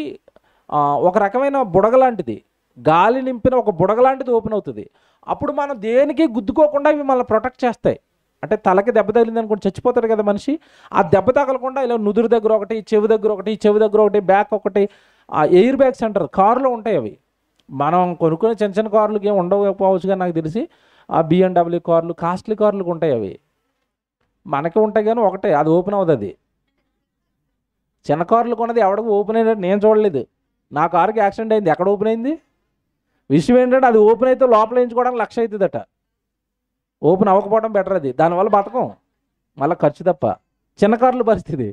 ఒక రకమైన బుడగలాంటిది, గాలి నింపిన ఒక బుడగలాంటిది ఓపెన్ అవుతుంది. అప్పుడు మనం దేనికి గుద్దుకోకుండా ఇవి మనల్ని ప్రొటెక్ట్ చేస్తాయి. అంటే తలకి దెబ్బ తగిలింది అనుకోండి, చచ్చిపోతాడు కదా మనిషి. ఆ దెబ్బ తగలకుండా ఇలా నుదురు దగ్గర ఒకటి, చెవి దగ్గర ఒకటి, బ్యాక్ ఒకటి, ఆ ఎయిర్ బ్యాగ్స్ అంటారు, కారులో ఉంటాయి అవి. మనం కొనుక్కునే చిన్న చిన్న కార్లకి ఏమి ఉండకపోవచ్చుగా నాకు తెలిసి. ఆ BMW కార్లు, కాస్ట్లీ కార్లకు ఉంటాయి అవి. మనకి ఉంటాయి కానీ ఒకటే, అది ఓపెన్ అవుతుంది. అది చిన్న కార్లు కొన్నది ఎవరికి ఓపెన్ అయినట్టు నేను చూడలేదు. నా కారుకి యాక్సిడెంట్ అయింది, ఎక్కడ ఓపెన్ అయింది? విషయం ఏంటంటే అది ఓపెన్ అయితే లోపల వేయించుకోవడానికి 1,00,000 అవుతుందట. ఓపెన్ అవ్వకపోవడం బెటర్. అది దానివల్ల బతకం, మళ్ళీ ఖర్చు తప్ప. చిన్న కార్ల పరిస్థితి.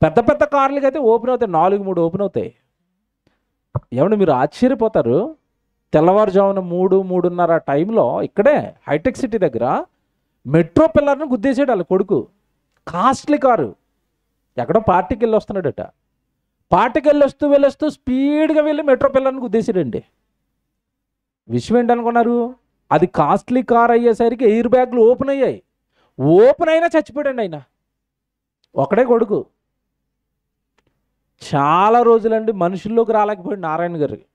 పెద్ద పెద్ద కార్లకి అయితే ఓపెన్ అవుతాయి, 4-3 ఓపెన్ అవుతాయి. ఏమంటే మీరు ఆశ్చర్యపోతారు, తెల్లవారుజామున 3-3:30 టైంలో ఇక్కడే హైటెక్ సిటీ దగ్గర మెట్రో పిల్లర్ని గుద్దేసాడు వాళ్ళ కొడుకు. కాస్ట్లీ కారు, ఎక్కడో పార్టీకి వెళ్ళి వస్తున్నాడట. పార్టీకి వెళ్ళొస్తూ స్పీడ్గా వెళ్ళి మెట్రో పిల్లర్ని గుద్దేసాడండి. విషయం ఏంటనుకున్నారు? అది కాస్ట్లీ కార్ అయ్యేసరికి ఎయిర్ బ్యాగ్లు ఓపెన్ అయ్యాయి. ఓపెన్ అయినా చచ్చిపోయాడండి ఆయన, ఒకడే కొడుకు. చాలా రోజులండి మనుషుల్లోకి రాలేకపోయాడు నారాయణ గారికి.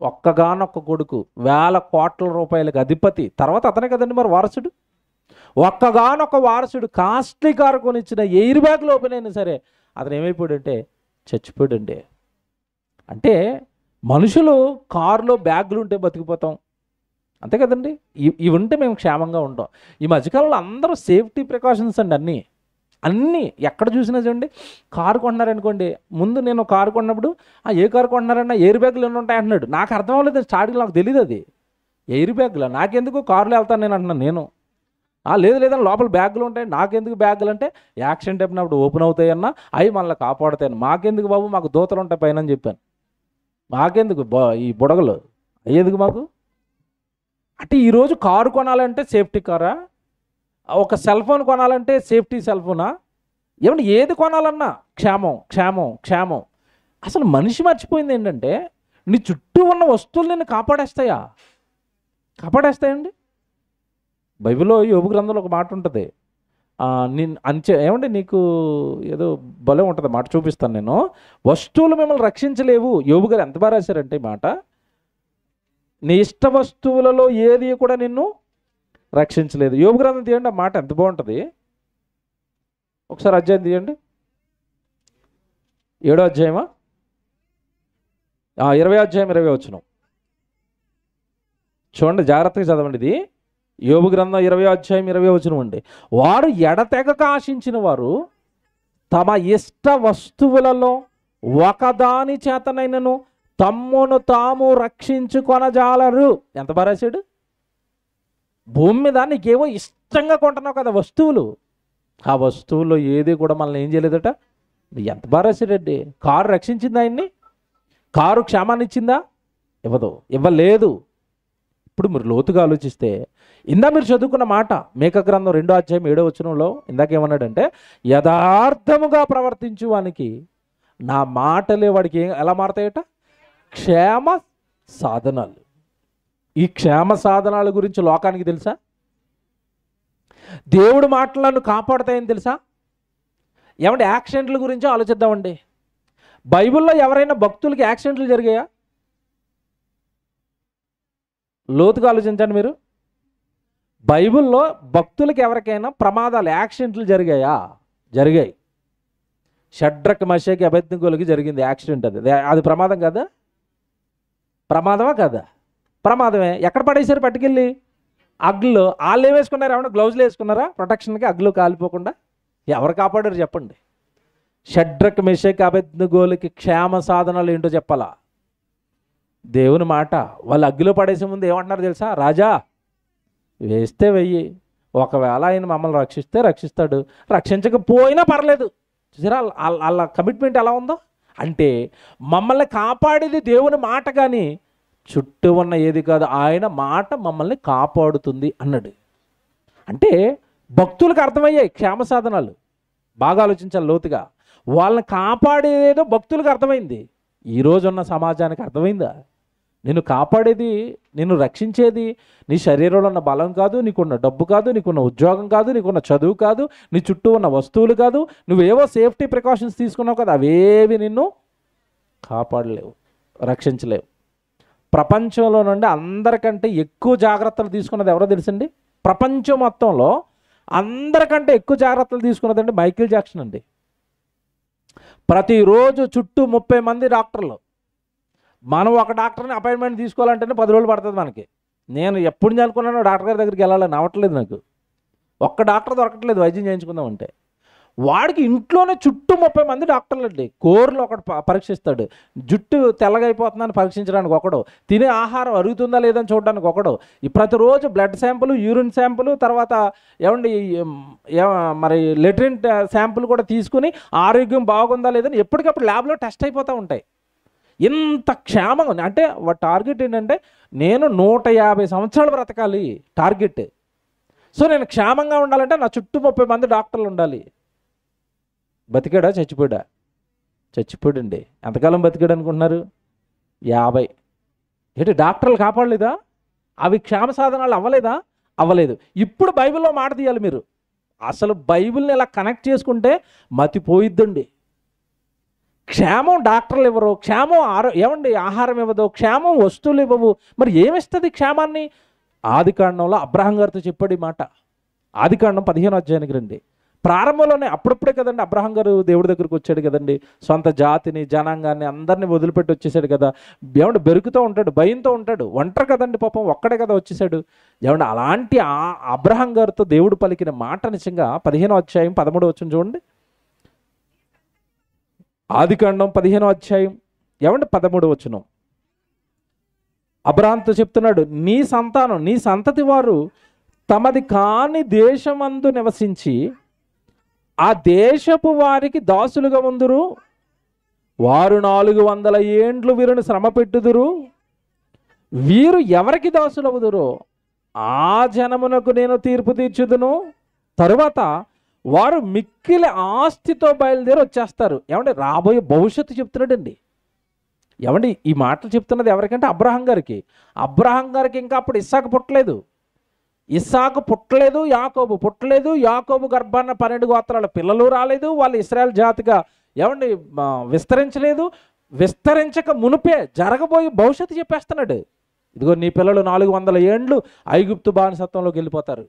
ఒక్కగానొక్క కొడుకు, వేల కోట్ల రూపాయలకు అధిపతి. తర్వాత అతనే కదండి మరి వారసుడు. ఒక్కగానొక్క వారసుడు, కాస్ట్లీ కారు కొనిచ్చిన ఎయిర్ బ్యాగ్లు ఓపెన్ అయినా సరే అతను ఏమైపోయాడంటే చచ్చిపోయాడండి. అంటే మనుషులు కారులో బ్యాగులు ఉంటే బతికిపోతాం, అంతే కదండి. ఇవి ఉంటే మేము క్షేమంగా ఉంటాం. ఈ మధ్యకాలంలో అందరూ సేఫ్టీ ప్రికాషన్స్ అండి, అన్నీ ఎక్కడ చూసినా చూడండి. కారు కొంటున్నారనుకోండి, ముందు నేను కారు కొన్నప్పుడు ఏ కారు కొంటున్నారన్నా ఎయిర్ బ్యాగులు ఎన్ని ఉంటాయి అంటున్నాడు. నాకు అర్థం అవ్వలేదు స్టార్టింగ్, నాకు తెలియదు అది ఎయిర్ బ్యాగులు. నాకెందుకు కారులో వెళ్తాను నేను అంటున్నాను నేను. లేదు లేదని లోపల బ్యాగులు ఉంటాయి, నాకెందుకు బ్యాగులు అంటే యాక్సిడెంట్ అయినప్పుడు ఓపెన్ అవుతాయన్నా, అవి మనల్ని కాపాడుతాయని. మాకెందుకు బాబు, మాకు దూతలు ఉంటాయి పైన అని చెప్పాను. మాకెందుకు ఈ బుడగలు అయ్యేందుకు మాకు. అంటే ఈరోజు కారు కొనాలంటే సేఫ్టీ కారా, ఒక సెల్ ఫోన్ కొనాలంటే సేఫ్టీ సెల్ ఫోనా, ఏమంటే ఏది కొనాలన్నా క్షేమం క్షేమం క్షేమం. అసలు మనిషి మర్చిపోయింది ఏంటంటే, నీ చుట్టూ ఉన్న వస్తువులు నిన్ను కాపాడేస్తాయండి. బైబిల్లో యోబు గ్రంథంలో ఒక మాట ఉంటుంది, ఏమంటే నీకు ఏదో భలే ఉంటుంది మాట, చూపిస్తాను నేను. వస్తువులు మిమ్మల్ని రక్షించలేవు. యోబు గారు ఎంత బాగా రాశారంటే ఈ మాట, నీ ఇష్ట వస్తువులలో ఏది కూడా నిన్ను రక్షించలేదు. యోబు గ్రంథం తీయండి, ఆ మాట ఎంత బాగుంటుంది. ఒకసారి అధ్యాయం తీయండి, 7వ అధ్యాయమా 20వ అధ్యాయం 20వ వచనం చూడండి, జాగ్రత్తగా చదవండి. ఇది యోబు గ్రంథం 20వ అధ్యాయం 20వ వచనం అండి. వారు ఎడతెగక ఆశించిన వారు తమ ఇష్ట వస్తువులలో ఒకదాని చేతనైనను తమ్మును తాము రక్షించుకొనజాలరు. ఎంత బాగా రాశాడు. భూమి మీద నీకేవో ఇష్టంగా కొంటున్నావు కదా వస్తువులు, ఆ వస్తువుల్లో ఏది కూడా మనల్ని ఏం చేయలేదట. ఎంత బాగా రాశాడండి. కారు రక్షించిందా ఆయన్ని? కారు క్షేమాన్ని ఇచ్చిందా? ఇవ్వలేదు. ఇప్పుడు మీరు లోతుగా ఆలోచిస్తే, మీరు చదువుకున్న మాట మేక గ్రంథం 2వ అధ్యాయం 7వ వచనంలో ఇందాకేమన్నాడంటే, యథార్థముగా ప్రవర్తించు వానికి నా మాటలే వాడికి ఎలా మారతాయట, క్షేమ సాధనాలు. ఈ క్షేమ సాధనాల గురించి లోకానికి తెలుసా? దేవుడు మాటలను కాపాడుతాయని తెలుసా? ఏమంటే యాక్సిడెంట్ల గురించి ఆలోచిద్దామండి. బైబిల్లో ఎవరైనా భక్తులకి యాక్సిడెంట్లు జరిగాయా? లోతుగా ఆలోచించండి మీరు. బైబిల్లో భక్తులకి ఎవరికైనా ప్రమాదాలు, యాక్సిడెంట్లు జరిగాయా? జరిగాయి. షడ్రక్ మెషక్ అబేద్నెగోలకి జరిగింది యాక్సిడెంట్. అది ప్రమాదం కదా? ప్రమాదమా కదా? ప్రమాదమే. ఎక్కడ పడేశారు పట్టుకెళ్ళి? అగ్లో. వాళ్ళు ఏం వేసుకున్నారు? ఏమన్నా గ్లౌజులు వేసుకున్నారా ప్రొటెక్షన్కి, అగ్లో కాలిపోకుండా? ఎవరు కాపాడారు చెప్పండి? షడ్రక్ మెషక్ అబేద్నెగోలకి క్షేమ సాధనాలు ఏంటో చెప్పాలా? దేవుని మాట. వాళ్ళు అగ్గిలో పడేసే ముందు ఏమంటున్నారు తెలుసా? రాజా వేస్తే వెయ్యి, ఒకవేళ ఆయన మమ్మల్ని రక్షిస్తే రక్షిస్తాడు, రక్షించకపోయినా పర్లేదు. చూసారా వాళ్ళ కమిట్మెంట్ ఎలా ఉందో. అంటే మమ్మల్ని కాపాడేది దేవుని మాట కానీ చుట్టూ ఉన్న ఏది కాదు, ఆయన మాట మమ్మల్ని కాపాడుతుంది అన్నాడు. అంటే భక్తులకు అర్థమయ్యాయి క్షేమ సాధనాలు. బాగా ఆలోచించాలి లోతుగా. వాళ్ళని కాపాడేదేదో భక్తులకు అర్థమైంది. ఈరోజున్న సమాజానికి అర్థమైందా? నిన్ను కాపాడేది, నిన్ను రక్షించేది నీ శరీరంలో ఉన్న బలం కాదు, నీకున్న డబ్బు కాదు, నీకున్న ఉద్యోగం కాదు, నీకున్న చదువు కాదు, నీ చుట్టూ ఉన్న వస్తువులు కాదు. నువ్వేవో సేఫ్టీ ప్రికాషన్స్ తీసుకున్నావు కదా, అవేవి నిన్ను కాపాడలేవు, రక్షించలేవు. ప్రపంచంలో నుండి అందరికంటే ఎక్కువ జాగ్రత్తలు తీసుకున్నది ఎవరో తెలుసండి? ప్రపంచం మొత్తంలో అందరికంటే ఎక్కువ జాగ్రత్తలు తీసుకున్నదండి మైకేల్ జాక్సన్ అండి. ప్రతిరోజు చుట్టూ 30 మంది డాక్టర్లు. మనం ఒక డాక్టర్ని అపాయింట్మెంట్ తీసుకోవాలంటేనే 10 రోజులు పడుతుంది మనకి. నేను ఎప్పుడు నుంచి అనుకున్నాను డాక్టర్ గారి దగ్గరికి వెళ్ళాలని, అవ్వట్లేదు నాకు. ఒక్క డాక్టర్ దొరకట్లేదు వైద్యం చేయించుకుందామంటే. వాడికి ఇంట్లోనే చుట్టూ 30 మంది డాక్టర్లు అండి. కోర్లు ఒకటి పరీక్షిస్తాడు, జుట్టు తెల్లగైపోతుందని పరీక్షించడానికి ఒకడు, తినే ఆహారం అరుగుతుందా లేదని చూడడానికి ఒకడు, ప్రతిరోజు బ్లడ్ శాంపుల్, యూరిన్ శాంపుల్, తర్వాత ఏమండి మరి లెట్రిన్ శాంపుల్ కూడా తీసుకుని ఆరోగ్యం బాగుందా లేదని ఎప్పటికప్పుడు ల్యాబ్లో టెస్ట్ అయిపోతూ ఉంటాయి. ఇంత క్షేమంగా అంటే వాటి టార్గెట్ ఏంటంటే, నేను 150 సంవత్సరాలు బ్రతకాలి టార్గెట్. సో నేను క్షేమంగా ఉండాలంటే నా చుట్టూ 30 మంది డాక్టర్లు ఉండాలి. బతికాడా చచ్చిపోయాడా? చచ్చిపోయాడండి. ఎంతకాలం బతికాడు అనుకుంటున్నారు? 50. ఏంటి డాక్టర్లు కాపాడలేదా? అవి క్షేమ సాధనాలు అవ్వలేదా? అవ్వలేదు. ఇప్పుడు బైబిల్లో మాట తీయాలి మీరు. అసలు బైబిల్ని ఇలా కనెక్ట్ చేసుకుంటే మతిపోయిద్దండి. క్షేమం డాక్టర్లు ఇవ్వరు, క్షేమం ఏమండి ఆహారం ఇవ్వదు, క్షేమం వస్తువులు ఇవ్వవు. మరి ఏమిస్తుంది క్షేమాన్ని? ఆదికాండంలో అబ్రహాం గారితో చెప్పాడు ఈ మాట. ఆదికాండం 15వ అధ్యాయానికి రండి. ప్రారంభంలోనే అప్పుడప్పుడే కదండి అబ్రహాం గారు దేవుడి దగ్గరికి వచ్చాడు కదండి. సొంత జాతిని జనాంగాన్ని అందరినీ వదిలిపెట్టి వచ్చేసాడు కదా. ఏమంటే బెరుకుతూ ఉంటాడు, భయంతో ఉంటాడు, ఒంటరి కదండి పాపం, ఒక్కడే కదా వచ్చేసాడు. ఏమంటే అలాంటి ఆ అబ్రహాం గారితో దేవుడు పలికిన మాట నిజంగా 15వ అధ్యాయం 13వ వచనం చూడండి. ఆదికాండం 15వ అధ్యాయం ఏమంటే 13వ వచనం. అబ్రహాంతో చెప్తున్నాడు, నీ సంతానం, నీ సంతతి వారు తమది కాని దేశమందు నివసించి ఆ దేశపు వారికి దాసులుగా ఉందురు. వారు 400 ఏండ్లు వీరిని శ్రమ పెట్టుదురు. వీరు ఎవరికి దాసులవుదురో ఆ జనమునకు నేను తీర్పు తీర్చుదును. తరువాత వారు మిక్కిలి ఆస్తితో బయలుదేరి వచ్చేస్తారు. ఏమంటే రాబోయే భవిష్యత్తు చెప్తున్నాడండి. ఏమండి ఈ మాటలు చెప్తున్నది ఎవరికంటే అబ్రహాం గారికి. అబ్రహాం గారికి ఇంకా అప్పుడు ఇస్సాకు పుట్టలేదు. ఇస్సాకు పుట్టలేదు, యాకోబు పుట్టలేదు. యాకోబు గర్భాన 12 గోత్రాల పిల్లలు రాలేదు. వాళ్ళు ఇశ్రాయేల్ జాతిగా ఏమండి విస్తరించలేదు. విస్తరించక మునిపే జరగబోయే భవిష్యత్తు చెప్పేస్తున్నాడు. ఇదిగో నీ పిల్లలు 400 ఏండ్లు ఐగుప్తు బానిసత్వంలోకి వెళ్ళిపోతారు.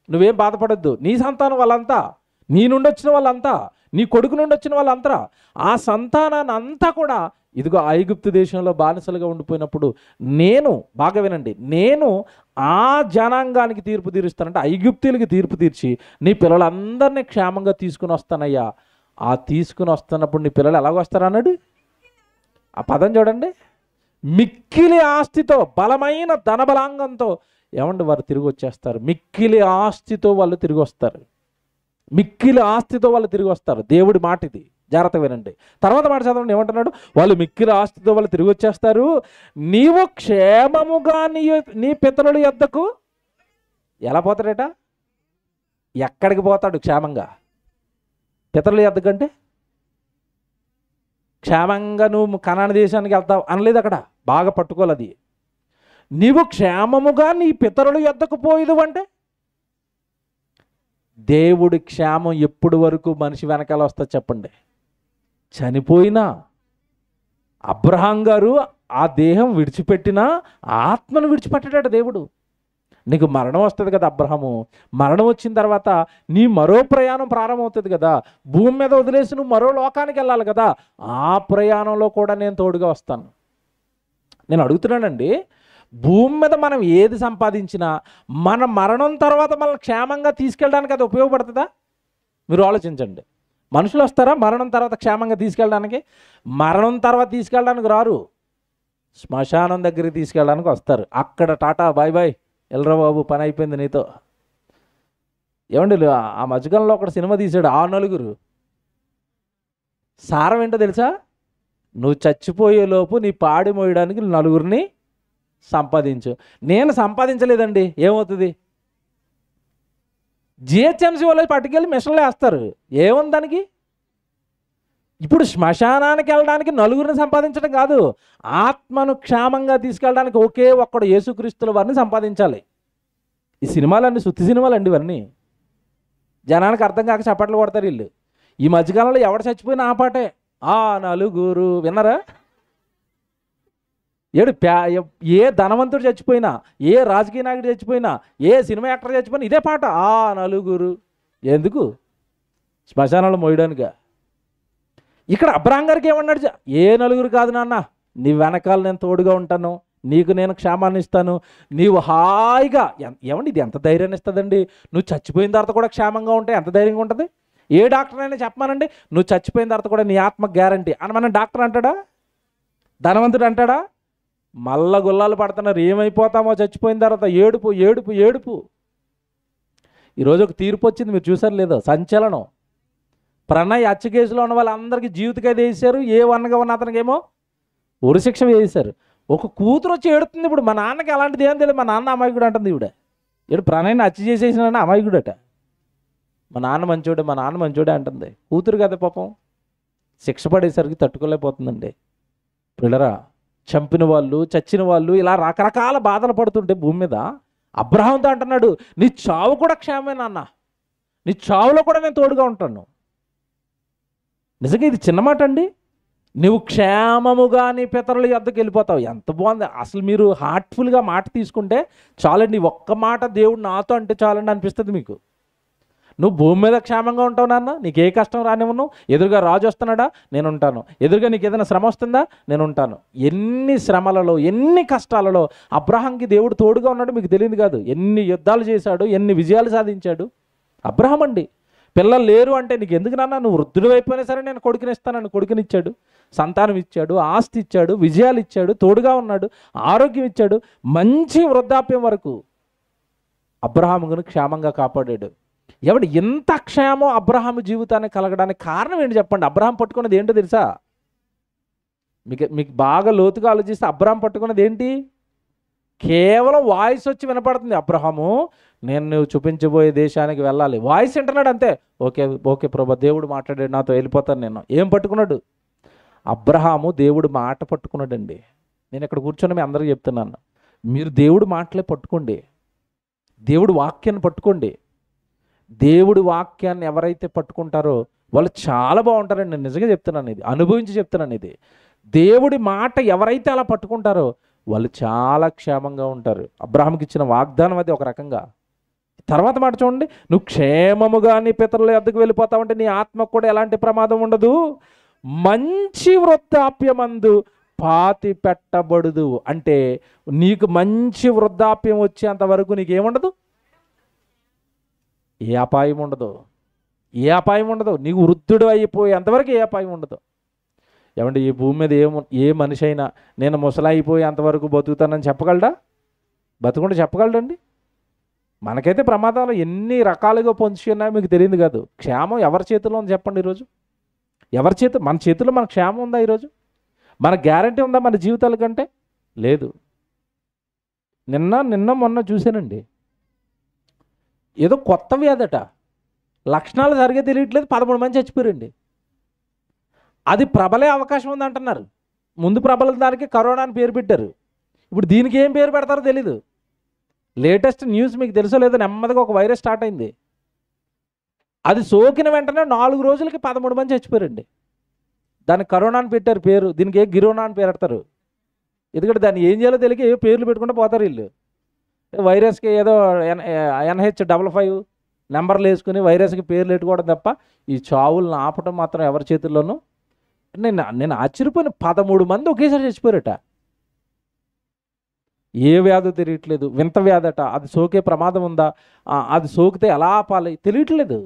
నువ్వేం బాధపడద్దు. నీ సంతానం వాళ్ళంతా, నీ నుండి వచ్చిన వాళ్ళంతా, నీ కొడుకు నుండి వచ్చిన వాళ్ళంతా, ఆ సంతానాన్ని అంతా కూడా ఇదిగో ఐగుప్తు దేశంలో బానిసలుగా ఉండిపోయినప్పుడు నేను, బాగా వినండి, నేను ఆ జనాంగానికి తీర్పు తీరుస్తానంటే ఐగుప్తులకి తీర్పు తీర్చి నీ పిల్లలందరినీ క్షేమంగా తీసుకుని వస్తానయ్యా. ఆ తీసుకుని వస్తున్నప్పుడు నీ పిల్లలు ఎలాగొస్తారు అన్నాడు. ఆ పదం చూడండి, మిక్కిలి ఆస్తితో, బలమైన ధనబలాంగంతో ఏమండి వారు తిరిగి వచ్చేస్తారు. మిక్కిలి ఆస్తితో వాళ్ళు తిరిగి వస్తారు. మిక్కిలి ఆస్తితో వాళ్ళు తిరిగి వస్తారు. దేవుడి మాట ఇది, జాగ్రత్త వినండి. తర్వాత మాట చదవండి, ఏమంటున్నాడు? వాళ్ళు మిక్కిలి ఆస్తితో వాళ్ళు తిరిగి వచ్చేస్తారు. నీవు క్షేమముగా నీ పితరుల యొద్దకు ఎలా పోతాడట? ఎక్కడికి పోతాడు క్షేమంగా? పితరుల యొద్దకంటే క్షేమంగా నువ్వు కనాన దేశానికి వెళ్తావు అనలేదు అక్కడ, బాగా పట్టుకోవాలి అది. నీవు క్షేమముగా నీ పితరుల యొద్దకు పోయేదు అంటే దేవుడి క్షేమం ఎప్పుడు వరకు మనిషి వెనకాల వస్తా చెప్పండి? చనిపోయినా అబ్రహాం గారు ఆ దేహం విడిచిపెట్టినా ఆత్మను విడిచిపెట్టాడు దేవుడు. నీకు మరణం వస్తుంది కదా అబ్రహాము, మరణం వచ్చిన తర్వాత నీ మరో ప్రయాణం ప్రారంభమవుతుంది కదా. భూమి మీద వదిలేసి నువ్వు మరో లోకానికి వెళ్ళాలి కదా. ఆ ప్రయాణంలో కూడా నేను తోడుగా వస్తాను. నేను అడుగుతున్నానండి, భూమి మీద మనం ఏది సంపాదించినా మన మరణం తర్వాత మనల్ని క్షేమంగా తీసుకెళ్ళడానికి అది ఉపయోగపడుతుందా? మీరు ఆలోచించండి. మనుషులు వస్తారా మరణం తర్వాత క్షేమంగా తీసుకెళ్ళడానికి? మరణం తర్వాత తీసుకెళ్ళడానికి రారు, శ్మశానం దగ్గరికి తీసుకెళ్ళడానికి వస్తారు. అక్కడ టాటా బాయ్ బాయ్, ఎల్రా బాబు పని అయిపోయింది నీతో. ఏమండి ఆ మధ్యకాలంలో ఒకటి సినిమా తీశాడు, ఆ నలుగురు. సారం ఏంటో తెలుసా? నువ్వు చచ్చిపోయేలోపు నీ పాడి మోయడానికి నలుగురిని సంపాదించు. నేను సంపాదించలేదండి, ఏమవుతుంది? జిహెచ్ఎంసీ వాళ్ళు పట్టుకెళ్ళి మిషన్లు వేస్తారు, ఏముంది దానికి? ఇప్పుడు శ్మశానానికి వెళ్ళడానికి నలుగురిని సంపాదించడం కాదు, ఆత్మను క్షేమంగా తీసుకెళ్ళడానికి ఒకే ఒక్కడు యేసుక్రీస్తుల వారిని సంపాదించాలి. ఈ సినిమాలన్నీ సుత్తి సినిమాలండి ఇవన్నీ. జనానికి అర్థం కాక చప్పట్లు కొడతారు వీళ్ళు. ఈ మధ్యకాలంలో ఎవడు చచ్చిపోయినా ఆ పాటే, ఆ నలుగురు. విన్నారా? ఏ ధనవంతుడు చచ్చిపోయినా, ఏ రాజకీయ నాయకుడు చచ్చిపోయినా, ఏ సినిమా యాక్టర్ చచ్చిపోయినా ఇదే పాట, ఆ నలుగురు. ఎందుకు? శ్మశానంలో మోయడానిగా. ఇక్కడ అబ్రహాం గారికి ఏమన్నాడు? ఏ నలుగురు కాదు నాన్న, నీ వెనకాల నేను తోడుగా ఉంటాను, నీకు నేను క్షేమాన్ని ఇస్తాను, నీవు హాయిగా. ఏమండి ఇది ఎంత ధైర్యాన్ని ఇస్తుందండి? నువ్వు చచ్చిపోయిన తర్వాత కూడా క్షేమంగా ఉంటే ఎంత ధైర్యంగా ఉంటుంది? ఏ డాక్టర్ అయినా చెప్పమానండి, నువ్వు చచ్చిపోయిన తర్వాత కూడా నీ ఆత్మ గ్యారంటీ అని మన డాక్టర్ అంటాడా? ధనవంతుడు అంటాడా? మల్ల గుల్లాలు పడుతున్నారు, ఏమైపోతామో చచ్చిపోయిన తర్వాత. ఏడుపు ఏడుపు ఏడుపు. ఈరోజు ఒక తీర్పు వచ్చింది, మీరు చూసారు లేదో, సంచలనం. ప్రణయ్ హత్య కేసులో ఉన్న వాళ్ళందరికీ జీవితకైతే వేసారు, ఏ వన్గా ఉన్న అతనికి ఏమో ఉరిశిక్ష వేశారు. ఒక కూతురు వచ్చి ఏడుతుంది. ఇప్పుడు మా నాన్నకి అలాంటిది ఏం తెలియదు, మా నాన్న అమాయకుడు అంటుంది ఈవిడ. ఏడు ప్రణయ్ని హత్య చేసేసిన అమాయకుడట. మా నాన్న మంచోడే, మా నాన్న మంచోడే అంటుంది. కూతురు కదా పాపం, శిక్ష పడేసరికి తట్టుకోలేకపోతుందండి. పిల్లరా, చంపిన వాళ్ళు, చచ్చిన వాళ్ళు, ఇలా రకరకాల బాధలు పడుతుంటే భూమి మీద అబ్రహాంతో అంటున్నాడు, నీ చావు కూడా క్షేమే నాన్న, నీ చావులో కూడా నేను తోడుగా ఉంటాను. నిజంగా ఇది చిన్న మాట అండి. నువ్వు క్షేమముగా నీ పితరుల యొద్దకు వెళ్ళిపోతావు. ఎంత బాగుంది అసలు. మీరు హార్ట్ఫుల్గా మాట తీసుకుంటే చాలండి. ఒక్క మాట దేవుడు నాతో అంటే చాలండి అనిపిస్తుంది మీకు. నువ్వు భూమి మీద క్షేమంగా ఉంటావు నాన్న, నీకు ఏ కష్టం రానివ్వను, ఎదురుగా రాజు వస్తున్నాడా నేను ఉంటాను, ఎదురుగా నీకు ఏదైనా శ్రమ వస్తుందా నేను ఉంటాను. ఎన్ని శ్రమలలో ఎన్ని కష్టాలలో అబ్రహాంకి దేవుడు తోడుగా ఉన్నాడు మీకు తెలియదు కాదు. ఎన్ని యుద్ధాలు చేశాడు, ఎన్ని విజయాలు సాధించాడు అబ్రహాం అండి. పిల్లలు లేరు అంటే నీకు ఎందుకు నాన్న, నువ్వు వృద్ధుడు అయిపోయినా సరే నేను కొడుకునిస్తానని కొడుకునిచ్చాడు, సంతానం ఇచ్చాడు, ఆస్తి ఇచ్చాడు, విజయాలు ఇచ్చాడు, తోడుగా ఉన్నాడు, ఆరోగ్యం ఇచ్చాడు, మంచి వృద్ధాప్యం వరకు అబ్రహామును క్షేమంగా కాపాడాడు. ఎవడు ఎంత క్షేమం అబ్రహాము జీవితానికి కలగడానికి కారణం ఏంటి చెప్పండి? అబ్రహాం పట్టుకున్నది ఏంటో తెలుసా? మీకు బాగా లోతుగా ఆలోచిస్తే అబ్రహాం పట్టుకున్నది ఏంటి? కేవలం వాయిస్ వచ్చి వినపడుతుంది, అబ్రహాము నేను నువ్వు చూపించబోయే దేశానికి వెళ్ళాలి. వాయిస్ వింటున్నాడు అంతే. ఓకే ఓకే ప్రభా, దేవుడు మాట్లాడాడు నాతో, వెళ్ళిపోతాను నేను. ఏం పట్టుకున్నాడు? అబ్రహాము దేవుడు మాట పట్టుకున్నాడండి. నేను ఇక్కడ కూర్చొని మీ అందరికీ చెప్తున్నాను, మీరు దేవుడు మాటలే పట్టుకోండి, దేవుడు వాక్యాన్ని పట్టుకోండి. దేవుడి వాక్యాన్ని ఎవరైతే పట్టుకుంటారో వాళ్ళు చాలా బాగుంటారండి. నేను నిజంగా చెప్తున్నాను, ఇది అనుభవించి చెప్తున్నాను. ఇది దేవుడి మాట ఎవరైతే అలా పట్టుకుంటారో వాళ్ళు చాలా క్షేమంగా ఉంటారు. అబ్రహాంకి ఇచ్చిన వాగ్దానం అది ఒక రకంగా. తర్వాత మాట చూడండి, నువ్వు క్షేమముగా నీ పితరుల వద్దకు వెళ్ళిపోతావంటే నీ ఆత్మకు కూడా ఎలాంటి ప్రమాదం ఉండదు, మంచి వృద్ధాప్యమందు పాతి పెట్టబడదు. అంటే నీకు మంచి వృద్ధాప్యం వచ్చేంత వరకు నీకేముండదు, ఏ అపాయం ఉండదు, ఏ అపాయం ఉండదు. నీకు వృద్ధుడు అయిపోయేంతవరకు ఏ అపాయం ఉండదు. ఏమంటే ఈ భూమి మీద ఏ మనిషి అయినా నేను ముసలైపోయేంతవరకు బతుకుతానని చెప్పగలడా? బతుకుంటే చెప్పగలడండి? మనకైతే ప్రమాదాలు ఎన్ని రకాలుగా పొంచి ఉన్నాయో మీకు తెలియదు కాదు. క్షేమం ఎవరి చేతిలో ఉంది చెప్పండి ఈరోజు? ఎవరి చేతి? మన చేతిలో మన క్షేమం ఉందా ఈరోజు? మన గ్యారంటీ ఉందా మన జీవితాల కంటే? లేదు. నిన్న మొన్న చూశానండి, ఏదో కొత్త వ్యాధట, లక్షణాలు సరిగ్గా తెలియట్లేదు, 13 మంది చచ్చిపోయారండి. అది ప్రబలే అవకాశం ఉంది అంటున్నారు. ముందు ప్రబల దానికి కరోనా అని పేరు పెట్టారు, ఇప్పుడు దీనికి ఏం పేరు పెడతారో తెలీదు. లేటెస్ట్ న్యూస్ మీకు తెలుసో లేదో, నెమ్మదిగా ఒక వైరస్ స్టార్ట్ అయింది. అది సోకిన వెంటనే 4 రోజులకి 13 మంది చచ్చిపోయారండి. దానికి కరోనా అని పెట్టారు పేరు, దీనికి ఏ గిరోనా అని పేరు పెడతారు. ఎందుకంటే దాన్ని ఏం చేయాలో తెలియక ఏ పేర్లు పెట్టుకుంటూ పోతారు వీళ్ళు. వైరస్కి ఏదో NH55 నెంబర్లు వేసుకుని వైరస్కి పేర్లు పెట్టుకోవడం తప్ప ఈ చావులను ఆపటం మాత్రం ఎవరి చేతుల్లోనూ. నేను ఆశ్చర్యపోయిన, 13 మంది ఒకేసారి చచ్చిపోయారట. ఏ వ్యాధో తెలియట్లేదు, వింత వ్యాధట, అది సోకే ప్రమాదం ఉందా, అది సోకితే ఎలా ఆపాలి తెలియట్లేదు.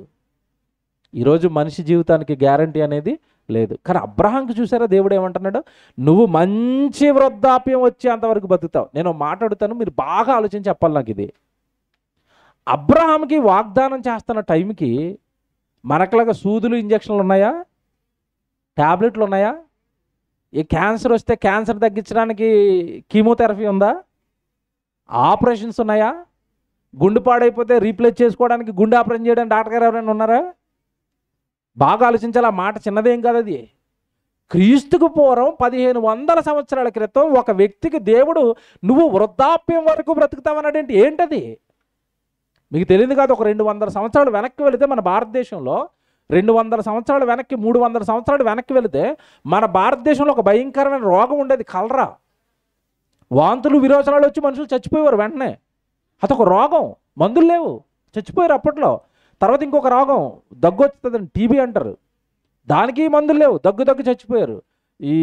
ఈరోజు మనిషి జీవితానికి గ్యారంటీ అనేది లేదు. కానీ అబ్రహాంకి చూసారా దేవుడు ఏమంటున్నాడు? నువ్వు మంచి వృద్ధాప్యం వచ్చేంతవరకు బతుకుతావు. నేను మాట్లాడుతాను, మీరు బాగా ఆలోచించి చెప్పాలి నాకు ఇది. అబ్రహాంకి వాగ్దానం చేస్తున్న టైంకి మనకులాగా సూదులు ఇంజక్షన్లు ఉన్నాయా, ట్యాబ్లెట్లు ఉన్నాయా? ఈ క్యాన్సర్ వస్తే క్యాన్సర్ తగ్గించడానికి కీమోథెరపీ ఉందా? ఆపరేషన్స్ ఉన్నాయా? గుండె పాడైపోతే రీప్లేస్ చేసుకోవడానికి గుండె ఆపరేషన్ చేయడానికి డాక్టర్ గారు ఎవరైనా ఉన్నారా? బాగా ఆలోచించాలి, ఆ మాట చిన్నదేం కాదు. అది క్రీస్తుకు పూర్వం 1500 సంవత్సరాల క్రితం ఒక వ్యక్తికి దేవుడు నువ్వు వృద్ధాప్యం వరకు బ్రతుకుతావన్నాడేంటి? ఏంటది మీకు తెలియదు కాదు. ఒక 200 సంవత్సరాలు వెనక్కి వెళితే మన భారతదేశంలో 200 సంవత్సరాలు వెనక్కి, 300 సంవత్సరాలు వెనక్కి వెళితే మన భారతదేశంలో ఒక భయంకరమైన రోగం ఉండేది, కలరా. వాంతులు విరోచనాలు వచ్చి మనుషులు చచ్చిపోయేవారు వెంటనే. అదొక రోగం, మందులు లేవు, చచ్చిపోయారు అప్పట్లో. తర్వాత ఇంకొక రోగం దగ్గు వస్తుందని టీబీ అంటారు, దానికి మందులు లేవు, దగ్గు చచ్చిపోయారు. ఈ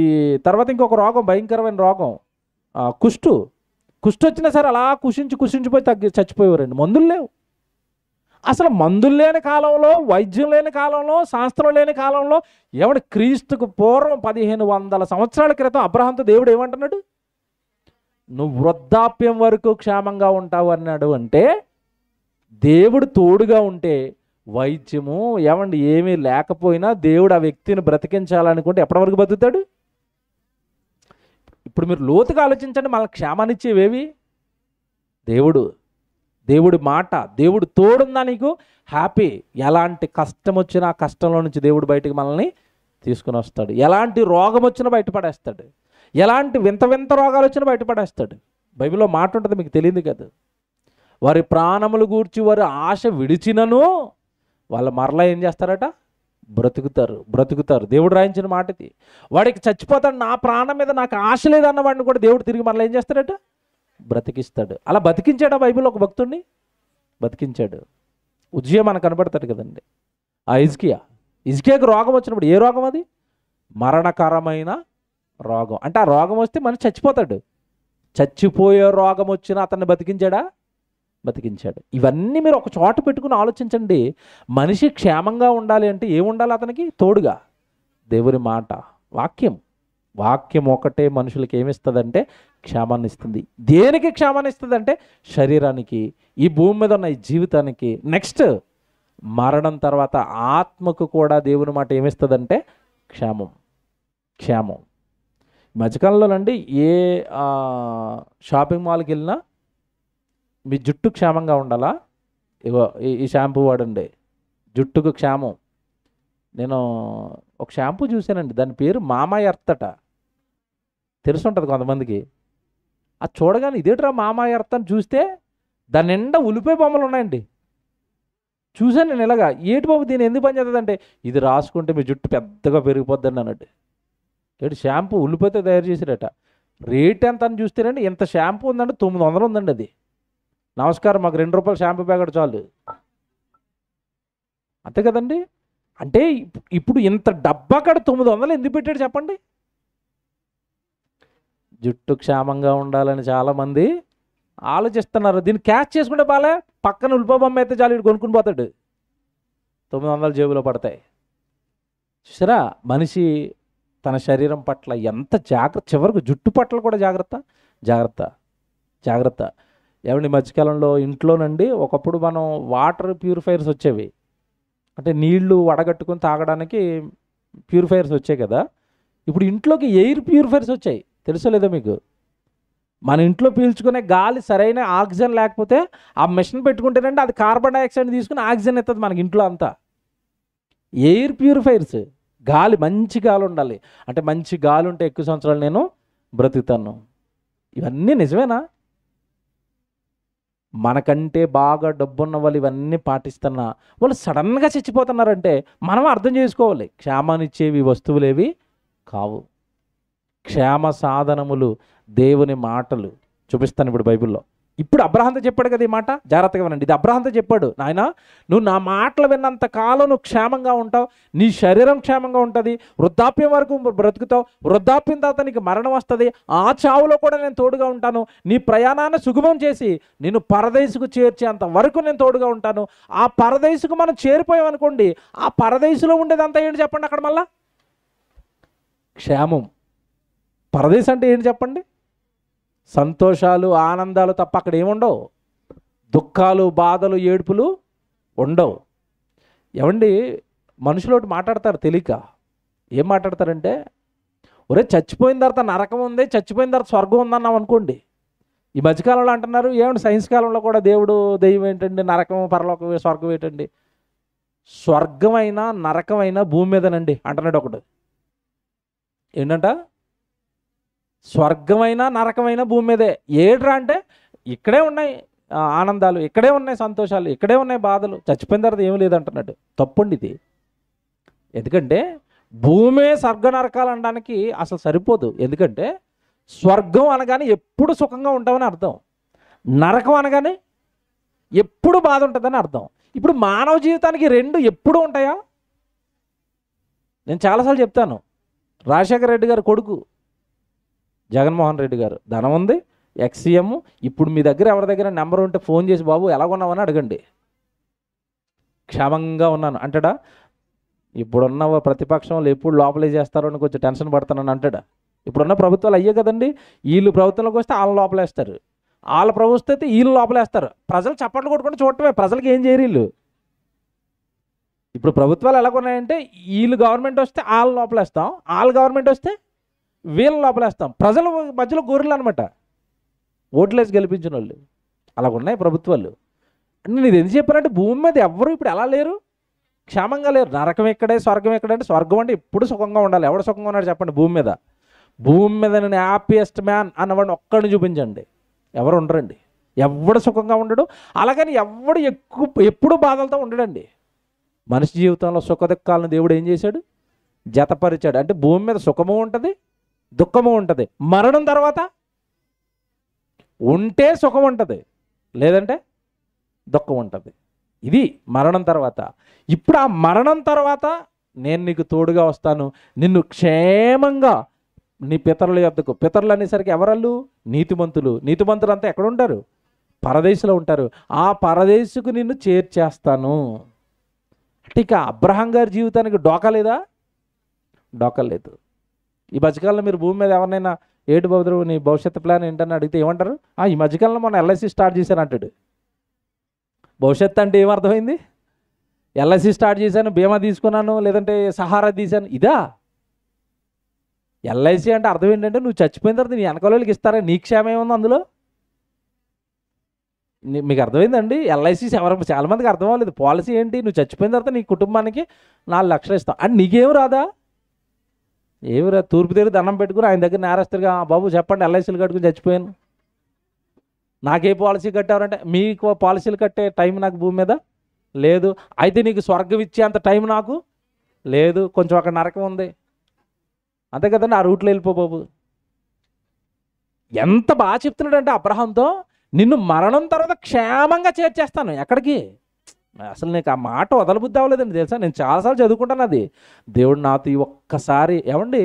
తర్వాత ఇంకొక రోగం, భయంకరమైన రోగం కుష్టు వచ్చినా సరే అలా కుషించిపోయి చచ్చిపోయేవారండి, మందులు లేవు. అసలు మందులు లేని కాలంలో, వైద్యం లేని కాలంలో, శాస్త్రం లేని కాలంలో ఎవడు క్రీస్తుకు పూర్వం 1500 సంవత్సరాల క్రితం అబ్రహాంతో దేవుడు ఏమంటున్నాడు? నువ్వు వృద్ధాప్యం వరకు క్షేమంగా ఉంటావు అన్నాడు. అంటే దేవుడు తోడుగా ఉంటే వైద్యము ఏమండి ఏమీ లేకపోయినా దేవుడు ఆ వ్యక్తిని బ్రతికించాలనుకుంటే ఎప్పటి వరకు బతుకుతాడు? ఇప్పుడు మీరు లోతుగా ఆలోచించండి, మనకు క్షేమాన్ని ఇచ్చేవేవి? దేవుడి మాట, దేవుడు తోడుందా నీకు హ్యాపీ. ఎలాంటి కష్టం వచ్చినా ఆ కష్టంలో నుంచి దేవుడు బయటికి మనల్ని తీసుకుని వస్తాడు. ఎలాంటి రోగం వచ్చినా బయటపడేస్తాడు, ఎలాంటి వింత రోగాలు వచ్చినా బయటపడేస్తాడు. బైబిల్లో మాట ఉంటుంది, మీకు తెలియదు కదా. వారి ప్రాణములు గూర్చి వారి ఆశ విడిచినను వాళ్ళు మరలా ఏం చేస్తారట? బ్రతుకుతారు. దేవుడు రాయించిన మాట ఇది. వాడికి చచ్చిపోతాడు, నా ప్రాణం మీద నాకు ఆశ లేదన్న వాడిని కూడా దేవుడు తిరిగి మరలా ఏం చేస్తాడట? బ్రతికిస్తాడు. అలా బతికించాడా బైబిల్ ఒక భక్తుడిని? బతికించాడు. ఉజ్జియా మనకు కనబడతాడు కదండి. ఆ హిజ్కియాకు రోగం వచ్చినప్పుడు ఏ రోగం అది? మరణకరమైన రోగం. అంటే ఆ రోగం వస్తే మనిషి చచ్చిపోతాడు. చచ్చిపోయే రోగం వచ్చినా అతన్ని బతికించాడా? బతికించాడు. ఇవన్నీ మీరు ఒక చోట పెట్టుకుని ఆలోచించండి. మనిషి క్షేమంగా ఉండాలి అంటే ఏముండాలి అతనికి తోడుగా? దేవుని మాట, వాక్యం ఒకటే మనుషులకి ఏమిస్తుందంటే క్షేమాన్ని ఇస్తుంది. దేనికి క్షేమాన్ని ఇస్తుందంటే శరీరానికి, ఈ భూమి మీద ఉన్న ఈ జీవితానికి. నెక్స్ట్ మరణం తర్వాత ఆత్మకు కూడా దేవుని మాట ఏమిస్తుందంటే క్షేమం. మధ్యకాలంలోనండి ఏ షాపింగ్ మాల్కి వెళ్ళినా మీ జుట్టు క్షేమంగా ఉండాలా, ఇగో ఈ షాంపూ వాడండి, జుట్టుకు క్షేమం. నేను ఒక షాంపూ చూశానండి, దాని పేరు మామా ఎర్త్ అట. తెలుసుంటుంది కొంతమందికి. అది చూడగానే ఇదేట్రా మామా ఎర్త్ అని చూస్తే దాని నిండా ఉల్లిపాయ బొమ్మలు ఉన్నాయండి. చూశాను నేను ఇలాగా, ఏటి బాబు దీన్ని ఎందుకు పని చేస్తుందంటే ఇది రాసుకుంటే మీ జుట్టు పెద్దగా పెరిగిపోద్దండి అన్నట్టు. ఏడు షాంపూ ఉల్లిపాయతో తయారు చేసారట. రేట్ ఎంత అని చూస్తేనండి, ఇంత షాంపూ ఉందండి, 900 ఉందండి. అది నమస్కారం, మాకు 2 రూపాయలు షాంపూ ప్యాకెట్ చాలు. అంతే కదండి. అంటే ఇప్పుడు ఇంత డబ్బా కాడ 900 ఎందుకు పెట్టాడు చెప్పండి? జుట్టు క్షేమంగా ఉండాలని చాలామంది ఆలోచిస్తున్నారు. దీన్ని క్యాచ్ చేసుకుంటే బాలే, పక్కన ఉల్లిపాయ బొమ్మ అయితే చాలు, ఇటు కొనుక్కుని పోతాడు, 900 జేబులో పడతాయి. చూసారా, మనిషి తన శరీరం పట్ల ఎంత జాగ్రత్త, చివరికి జుట్టు పట్ల కూడా జాగ్రత్త. ఏమండి, మధ్యకాలంలో ఇంట్లోనండి ఒకప్పుడు మనం వాటర్ ప్యూరిఫైయర్స్ వచ్చేవి, అంటే నీళ్లు వడగట్టుకుని తాగడానికి ప్యూరిఫైయర్స్ వచ్చాయి కదా. ఇప్పుడు ఇంట్లోకి ఎయిర్ ప్యూరిఫైయర్స్ వచ్చాయి, తెలుసో లేదో మీకు? మన ఇంట్లో పీల్చుకునే గాలి సరైన ఆక్సిజన్ లేకపోతే ఆ మెషిన్ పెట్టుకుంటేనండి అది కార్బన్ డైఆక్సైడ్ తీసుకుని ఆక్సిజన్ ఇస్తుంది మనకి ఇంట్లో అంతా. ఎయిర్ ప్యూరిఫైయర్స్, గాలి, మంచి గాలి ఉండాలి. అంటే మంచి గాలి ఉంటే ఎక్కువ సంవత్సరాలు నేను బ్రతుకుతాను. ఇవన్నీ నిజమేనా? మనకంటే బాగా డబ్బున్న వాళ్ళు ఇవన్నీ పాటిస్తున్నా వాళ్ళు సడన్గా చచ్చిపోతున్నారంటే మనం అర్థం చేసుకోవాలి, క్షేమాన్నిచ్చేవి వస్తువులేవి కావు. క్షేమ సాధనములు దేవుని మాటలు. చూపిస్తాను ఇప్పుడు బైబిల్లో. ఇప్పుడు అబ్రహాంతో చెప్పాడు కదా ఈ మాట, జాగ్రత్తగా వినండి. ఇది అబ్రహాంతో చెప్పాడు, నాయన నువ్వు నా మాటలు విన్నంత కాలం నువ్వు క్షేమంగా ఉంటావు, నీ శరీరం క్షేమంగా ఉంటుంది, వృద్ధాప్యం వరకు బ్రతుకుతావు, వృద్ధాప్యం తర్వాత నీకు మరణం వస్తుంది, ఆ చావులో కూడా నేను తోడుగా ఉంటాను, నీ ప్రయాణాన్ని సుగమం చేసి నిన్ను పరదేశుకు చేర్చేంత వరకు నేను తోడుగా ఉంటాను. ఆ పరదేశుకు మనం చేరిపోయాం అనుకోండి, ఆ పరదేశులో ఉండేదంతా ఏంటి చెప్పండి? అక్కడ మళ్ళా క్షేమం. పరదేశం అంటే ఏంటి చెప్పండి? సంతోషాలు, ఆనందాలు తప్ప అక్కడ ఏముండవు. దుఃఖాలు, బాధలు, ఏడుపులు ఉండవు. ఏమండి, మనుషులు ఒకటి మాట్లాడతారు తెలియక. ఏం మాట్లాడతారంటే, ఒరే చచ్చిపోయిన తర్వాత నరకం ఉంది, చచ్చిపోయిన తర్వాత స్వర్గం ఉందన్నాం అనుకోండి. ఈ మధ్యకాలంలో అంటున్నారు, ఏమండి సైన్స్ కాలంలో కూడా దేవుడు దెయ్యం ఏంటండి, నరకం పరలోకం స్వర్గం ఏంటండి? స్వర్గమైనా నరకమైనా భూమి మీదనండి అంటున్నాడు ఒకడు. ఏంటంట? స్వర్గమైన నరకమైన భూమి మీదే. ఏడ్రా అంటే ఇక్కడే ఉన్నాయి ఆనందాలు, ఇక్కడే ఉన్నాయి సంతోషాలు, ఇక్కడే ఉన్నాయి బాధలు, చచ్చిపోయిన తర్వాత ఏమీ లేదంటున్నాడు. తప్పండి ఇది. ఎందుకంటే భూమే స్వర్గ నరకాలు అనడానికి అసలు సరిపోదు. ఎందుకంటే స్వర్గం అనగానే ఎప్పుడు సుఖంగా ఉంటామని అర్థం, నరకం అనగానే ఎప్పుడు బాధ ఉంటుందని అర్థం. ఇప్పుడు మానవ జీవితానికి రెండు ఎప్పుడు ఉంటాయా? నేను చాలాసార్లు చెప్తాను, రాజశేఖర రెడ్డి గారు కొడుకు జగన్మోహన్ రెడ్డి గారు, ధనం ఉంది, ఎక్స్సీఎం. ఇప్పుడు మీ దగ్గర ఎవరి దగ్గర నెంబర్ ఉంటే ఫోన్ చేసి బాబు ఎలాగొన్నామని అడగండి, క్షేమంగా ఉన్నాను అంటాడా? ఇప్పుడున్న ప్రతిపక్షంలో ఎప్పుడు లోపలే చేస్తారో అని కొంచెం టెన్షన్ పడతానని అంటాడా? ఇప్పుడున్న ప్రభుత్వాలు అయ్యే కదండి, వీళ్ళు ప్రభుత్వంలోకి వస్తే వాళ్ళని లోపలేస్తారు, వాళ్ళ ప్రభుత్వం అయితే వీళ్ళు లోపలేస్తారు. ప్రజలు చప్పట్లు కొట్టుకుంటూ చూడటమే, ప్రజలకు ఏం చేయరు వీళ్ళు. ఇప్పుడు ప్రభుత్వాలు ఎలాగున్నాయంటే, వీళ్ళు గవర్నమెంట్ వస్తే వాళ్ళ లోపలేస్తాం, వాళ్ళ గవర్నమెంట్ వస్తే వీళ్ళ లోపలేస్తాం. ప్రజల మధ్యలో గొర్రెలు అనమాట, ఓట్లేసి గెలిపించిన వాళ్ళు. అలాగున్నాయి ప్రభుత్వాలు. నేను ఇది ఎందుకు చెప్పానంటే, భూమి మీద ఎవ్వరు ఇప్పుడు ఎలా లేరు, క్షేమంగా లేరు. నరకం ఎక్కడే, స్వర్గం ఎక్కడే అంటే, స్వర్గం అంటే ఎప్పుడు సుఖంగా ఉండాలి. ఎవడు సుఖంగా ఉన్నాడు చెప్పండి భూమి మీద? భూమి మీద నేను హ్యాపీయెస్ట్ మ్యాన్ అన్నవాడిని ఒక్కడిని చూపించండి, ఎవరు ఉండరండి. ఎవడు సుఖంగా ఉండడు. అలాగని ఎవడు ఎప్పుడు బాధలతో ఉండడండి. మనిషి జీవితంలో సుఖ దుఃఖాలను దేవుడు ఏం చేశాడు? జతపరిచాడు. అంటే భూమి మీద సుఖము ఉంటుంది, దుఃఖము ఉంటుంది. మరణం తర్వాత ఉంటే సుఖం ఉంటుంది, లేదంటే దుఃఖం ఉంటుంది. ఇది మరణం తర్వాత. ఇప్పుడు ఆ మరణం తర్వాత నేను నీకు తోడుగా వస్తాను, నిన్ను క్షేమంగా నీ పితరుల యొద్దకు. పితరులు అనేసరికి ఎవరళ్ళు? నీతిమంతులు. నీతిమంతులు అంతా ఎక్కడ ఉంటారు? పరదేశంలో ఉంటారు. ఆ పరదేశకు నిన్ను చేర్చేస్తాను. అంటే ఇక అబ్రహాం గారి జీవితానికి డోకా లేదా? డోకా లేదు. ఈ మధ్యకాలంలో మీరు భూమి మీద ఎవరినైనా ఏడు బాబు నీ భవిష్యత్తు ప్లాన్ ఏంటని అడిగితే ఏమంటారు? ఈ మధ్యకాలంలో మొన్న ఎల్ఐసి స్టార్ట్ చేశాను అంటాడు. భవిష్యత్తు అంటే ఏమర్థమైంది? ఎల్ఐసి స్టార్ట్ చేశాను, బీమా తీసుకున్నాను, లేదంటే సహారా తీశాను, ఇదా? ఎల్ఐసి అంటే అర్థం ఏంటంటే నువ్వు చచ్చిపోయిన తర్వాత నీ వెనకాలకి ఇస్తారా, నీ క్షేమం ఏముంది అందులో? మీకు అర్థమైందండి? ఎల్ఐసి చాలామందికి అర్థం అవ్వలేదు. పాలసీ ఏంటి? నువ్వు చచ్చిపోయిన తర్వాత నీ కుటుంబానికి 4 లక్షలు ఇస్తాం అంటే నీకేం రాదా? ఏమి రా? తూర్పు దగ్గర దండం పెట్టుకుని ఆయన దగ్గర నేరస్తుగా, బాబు చెప్పండి ఎల్ఐసీలు కట్టుకుని చచ్చిపోయాను, నాకే పాలసీ కట్టారంటే, మీకు పాలసీలు కట్టే టైం నాకు భూమి మీద లేదు. అయితే నీకు స్వర్గం ఇచ్చే అంత టైం నాకు లేదు, కొంచెం అక్కడ నరకం ఉంది, అంతే కదండి, ఆ రూట్లో వెళ్ళిపో బాబు. ఎంత బాగా చెప్తున్నాడంటే అబ్రహాంతో, నిన్ను మరణం తర్వాత క్షేమంగా చేర్చేస్తాను. ఎక్కడికి? అసలు నీకు ఆ మాట వదలబుద్ధి అవ్వలేదండి తెలుసా. నేను చాలాసార్లు చదువుకుంటాను అది. దేవుడు నాతో ఈ ఒక్కసారి, ఏమండి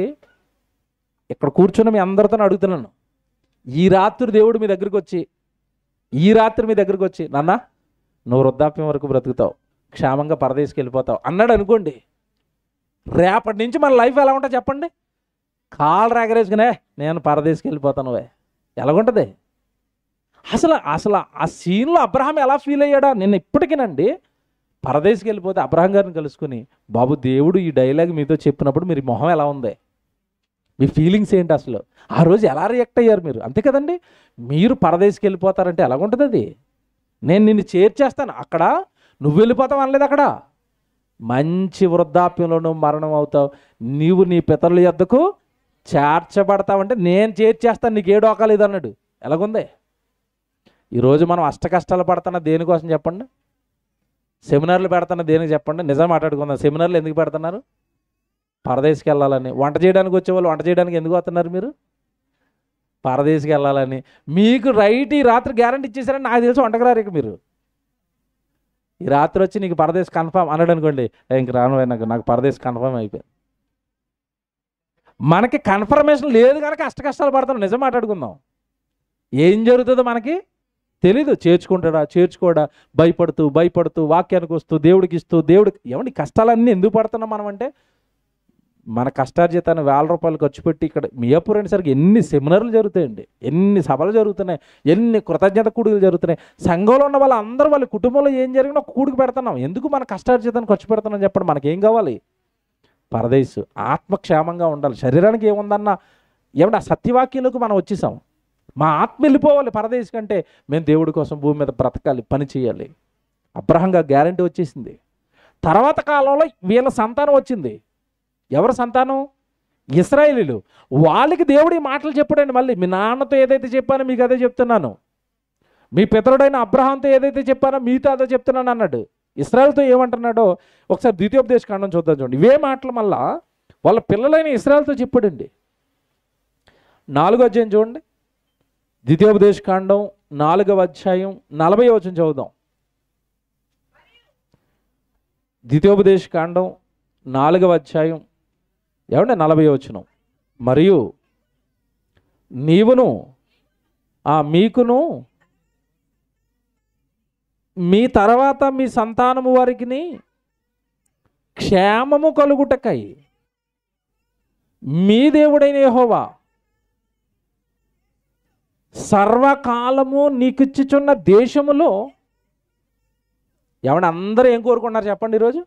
ఇక్కడ కూర్చున్న మీ అందరితో అడుగుతున్నాను, ఈ రాత్రి దేవుడు మీ దగ్గరికి వచ్చి నాన్న నువ్వు వృద్ధాప్యం వరకు బ్రతుకుతావు, క్షేమంగా పరదేశికి వెళ్ళిపోతావు అన్నాడు అనుకోండి, రేపటి నుంచి మన లైఫ్ ఎలా ఉంటుంది చెప్పండి? కాళ్ళు ఎగరేసుకునే నేను పరదేశికి వెళ్ళిపోతాను, ఎలాగుంటుంది అసలు? ఆ సీన్లో అబ్రహాం ఎలా ఫీల్ అయ్యాడా? నేను ఇప్పటికేనండి పరదేశికి వెళ్ళిపోతే అబ్రహాం గారిని కలుసుకుని, బాబు దేవుడు ఈ డైలాగ్ మీతో చెప్పినప్పుడు మీరు మొహం ఎలా ఉంది, మీ ఫీలింగ్స్ ఏంటి, అసలు ఆ రోజు ఎలా రియాక్ట్ అయ్యారు మీరు? అంతే కదండి. మీరు పరదేశికి వెళ్ళిపోతారంటే ఎలాగుంటుంది అది? నేను నిన్ను చేర్చేస్తాను, అక్కడ నువ్వు వెళ్ళిపోతావు అనలేదు, అక్కడ మంచి వృద్ధాప్యంలో మరణం అవుతావు, నీవు నీ పితరుల యొద్దకు చేర్చబడతావంటే నేను చేర్చేస్తాను, నీకు ఏ డోకాలేదు అన్నాడు. ఎలాగుంది? ఈరోజు మనం అష్ట కష్టాలు పడుతున్నా దేనికోసం చెప్పండి? సెమినార్లు పెడుతున్నా దేనికి చెప్పండి? నిజం మాట్లాడుకుందాం. సెమినార్లు ఎందుకు పెడుతున్నారు? పరదేశికి వెళ్ళాలని. వంట చేయడానికి వచ్చేవాళ్ళు వంట చేయడానికి ఎందుకు వస్తున్నారు మీరు? పరదేశికి వెళ్ళాలని. మీకు రైట్ ఈ రాత్రి గ్యారంటీ ఇచ్చేసారని నాకు తెలిసి వంటకు రారు. ఇక మీరు ఈ రాత్రి వచ్చి నీకు పరదేశ్ కన్ఫర్మ్ అన్నాడు అనుకోండి, ఇంక రాను, నాకు పరదేశ్ కన్ఫర్మ్ అయిపోయింది. మనకి కన్ఫర్మేషన్ లేదు కనుక అష్ట కష్టాలు పడతాం. నిజం మాట్లాడుకుందాం. ఏం జరుగుతుందో మనకి తెలీదు. చేర్చుకుంటాడా చేర్చుకోడా, భయపడుతూ వాక్యానికి వస్తూ దేవుడికి ఏమండి కష్టాలన్నీ ఎందుకు పడుతున్నాం మనం అంటే, మన కష్టార్జితాన్ని ₹1000 ఖర్చు పెట్టి ఇక్కడ మియాపూర్ అనేసరికి ఎన్ని సెమినార్లు జరుగుతాయండి, ఎన్ని సభలు జరుగుతున్నాయి, ఎన్ని కృతజ్ఞత కూడుకులు జరుగుతున్నాయి. సంఘంలో ఉన్న వాళ్ళందరూ వాళ్ళ కుటుంబంలో ఏం జరిగినా ఒక కూడికి పెడుతున్నాం. ఎందుకు మన కష్టార్జితాన్ని ఖర్చు పెడుతున్నాం చెప్పండి? మనకేం కావాలి? పరదేశు. ఆత్మక్షేమంగా ఉండాలి. శరీరానికి ఏముందన్నా ఏమంటే ఆ సత్యవాక్యంలోకి మనం వచ్చేసాం. మా ఆత్మ వెళ్ళిపోవాలి పరదేశ్ కంటే, మేము దేవుడి కోసం భూమి మీద బ్రతకాలి, పని చేయాలి. అబ్రహంగా గ్యారంటీ వచ్చేసింది. తర్వాత కాలంలో వీళ్ళ సంతానం వచ్చింది. ఎవరి సంతానం? ఇశ్రాయేలీలు. వాళ్ళకి దేవుడు ఈ మాటలు చెప్పాడండి. మళ్ళీ మీ నాన్నతో ఏదైతే చెప్పానో మీకు అదే చెప్తున్నాను, మీ పితరుడైన అబ్రహాంతో ఏదైతే చెప్పానో మీతో అదే చెప్తున్నాను అన్నాడు. ఇశ్రాయేలుతో ఏమంటున్నాడో ఒకసారి ద్వితీయోపదేశకాండం చూద్దాం. చూడండి, ఇవే మాటలు మళ్ళా వాళ్ళ పిల్లలైన ఇశ్రాయేలుతో చెప్పాడండి. 4వ అధ్యాయం చూడండి, ద్వితీయోపదేశకాండం 4వ అధ్యాయం 40వ వచనం చదువుదాం. ద్వితీయోపదేశకాండం 4వ అధ్యాయం ఏమంటే 40వ వచనం, మరియు నీవును మీకును మీ తర్వాత మీ సంతానము వారికి క్షేమము కలుగుటకై మీ దేవుడైన యెహోవా సర్వకాలము నీకిచ్చుచున్న దేశములో, ఏమన్నా అందరూ ఏం కోరుకున్నారు చెప్పండి? ఈరోజు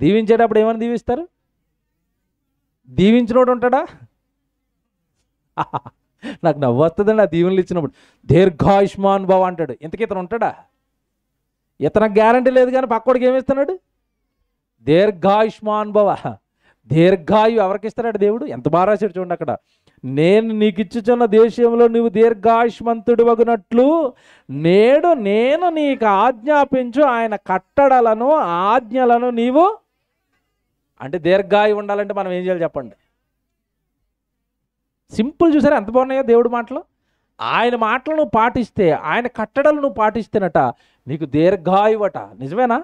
దీవించేటప్పుడు ఏమని దీవిస్తారు? దీవించినోడు ఉంటాడా? నాకు నవ్వు వస్తుందండి ఆ దీవెనలు ఇచ్చినప్పుడు. దీర్ఘాయుష్మాన్ భవ అంటాడు. ఇంతకీ ఇతను ఉంటాడా? ఇతనికి గ్యారంటీ లేదు కానీ పక్కోడికి ఏమిస్తున్నాడు? దీర్ఘాయుష్మాన్ భవ. దీర్ఘాయు ఎవరికి ఇస్తున్నాడు దేవుడు? ఎంత బాగా రాశాడు చూడండి అక్కడ. నేను నీకు ఇచ్చుచున్న దేశంలో నువ్వు దీర్ఘాయుష్మంతుడు వగునట్లు నేడు నేను నీకు ఆజ్ఞాపించు ఆయన కట్టడలను ఆజ్ఞలను నీవు. అంటే దీర్ఘాయు ఉండాలంటే మనం ఏం చేయాలి చెప్పండి? సింపుల్. చూసారా ఎంత బాగున్నాయో దేవుడు మాటలు? ఆయన మాటలు నువ్వు పాటిస్తే, ఆయన కట్టడలు నువ్వు పాటిస్తేనట నీకు దీర్ఘాయువట. నిజమేనా?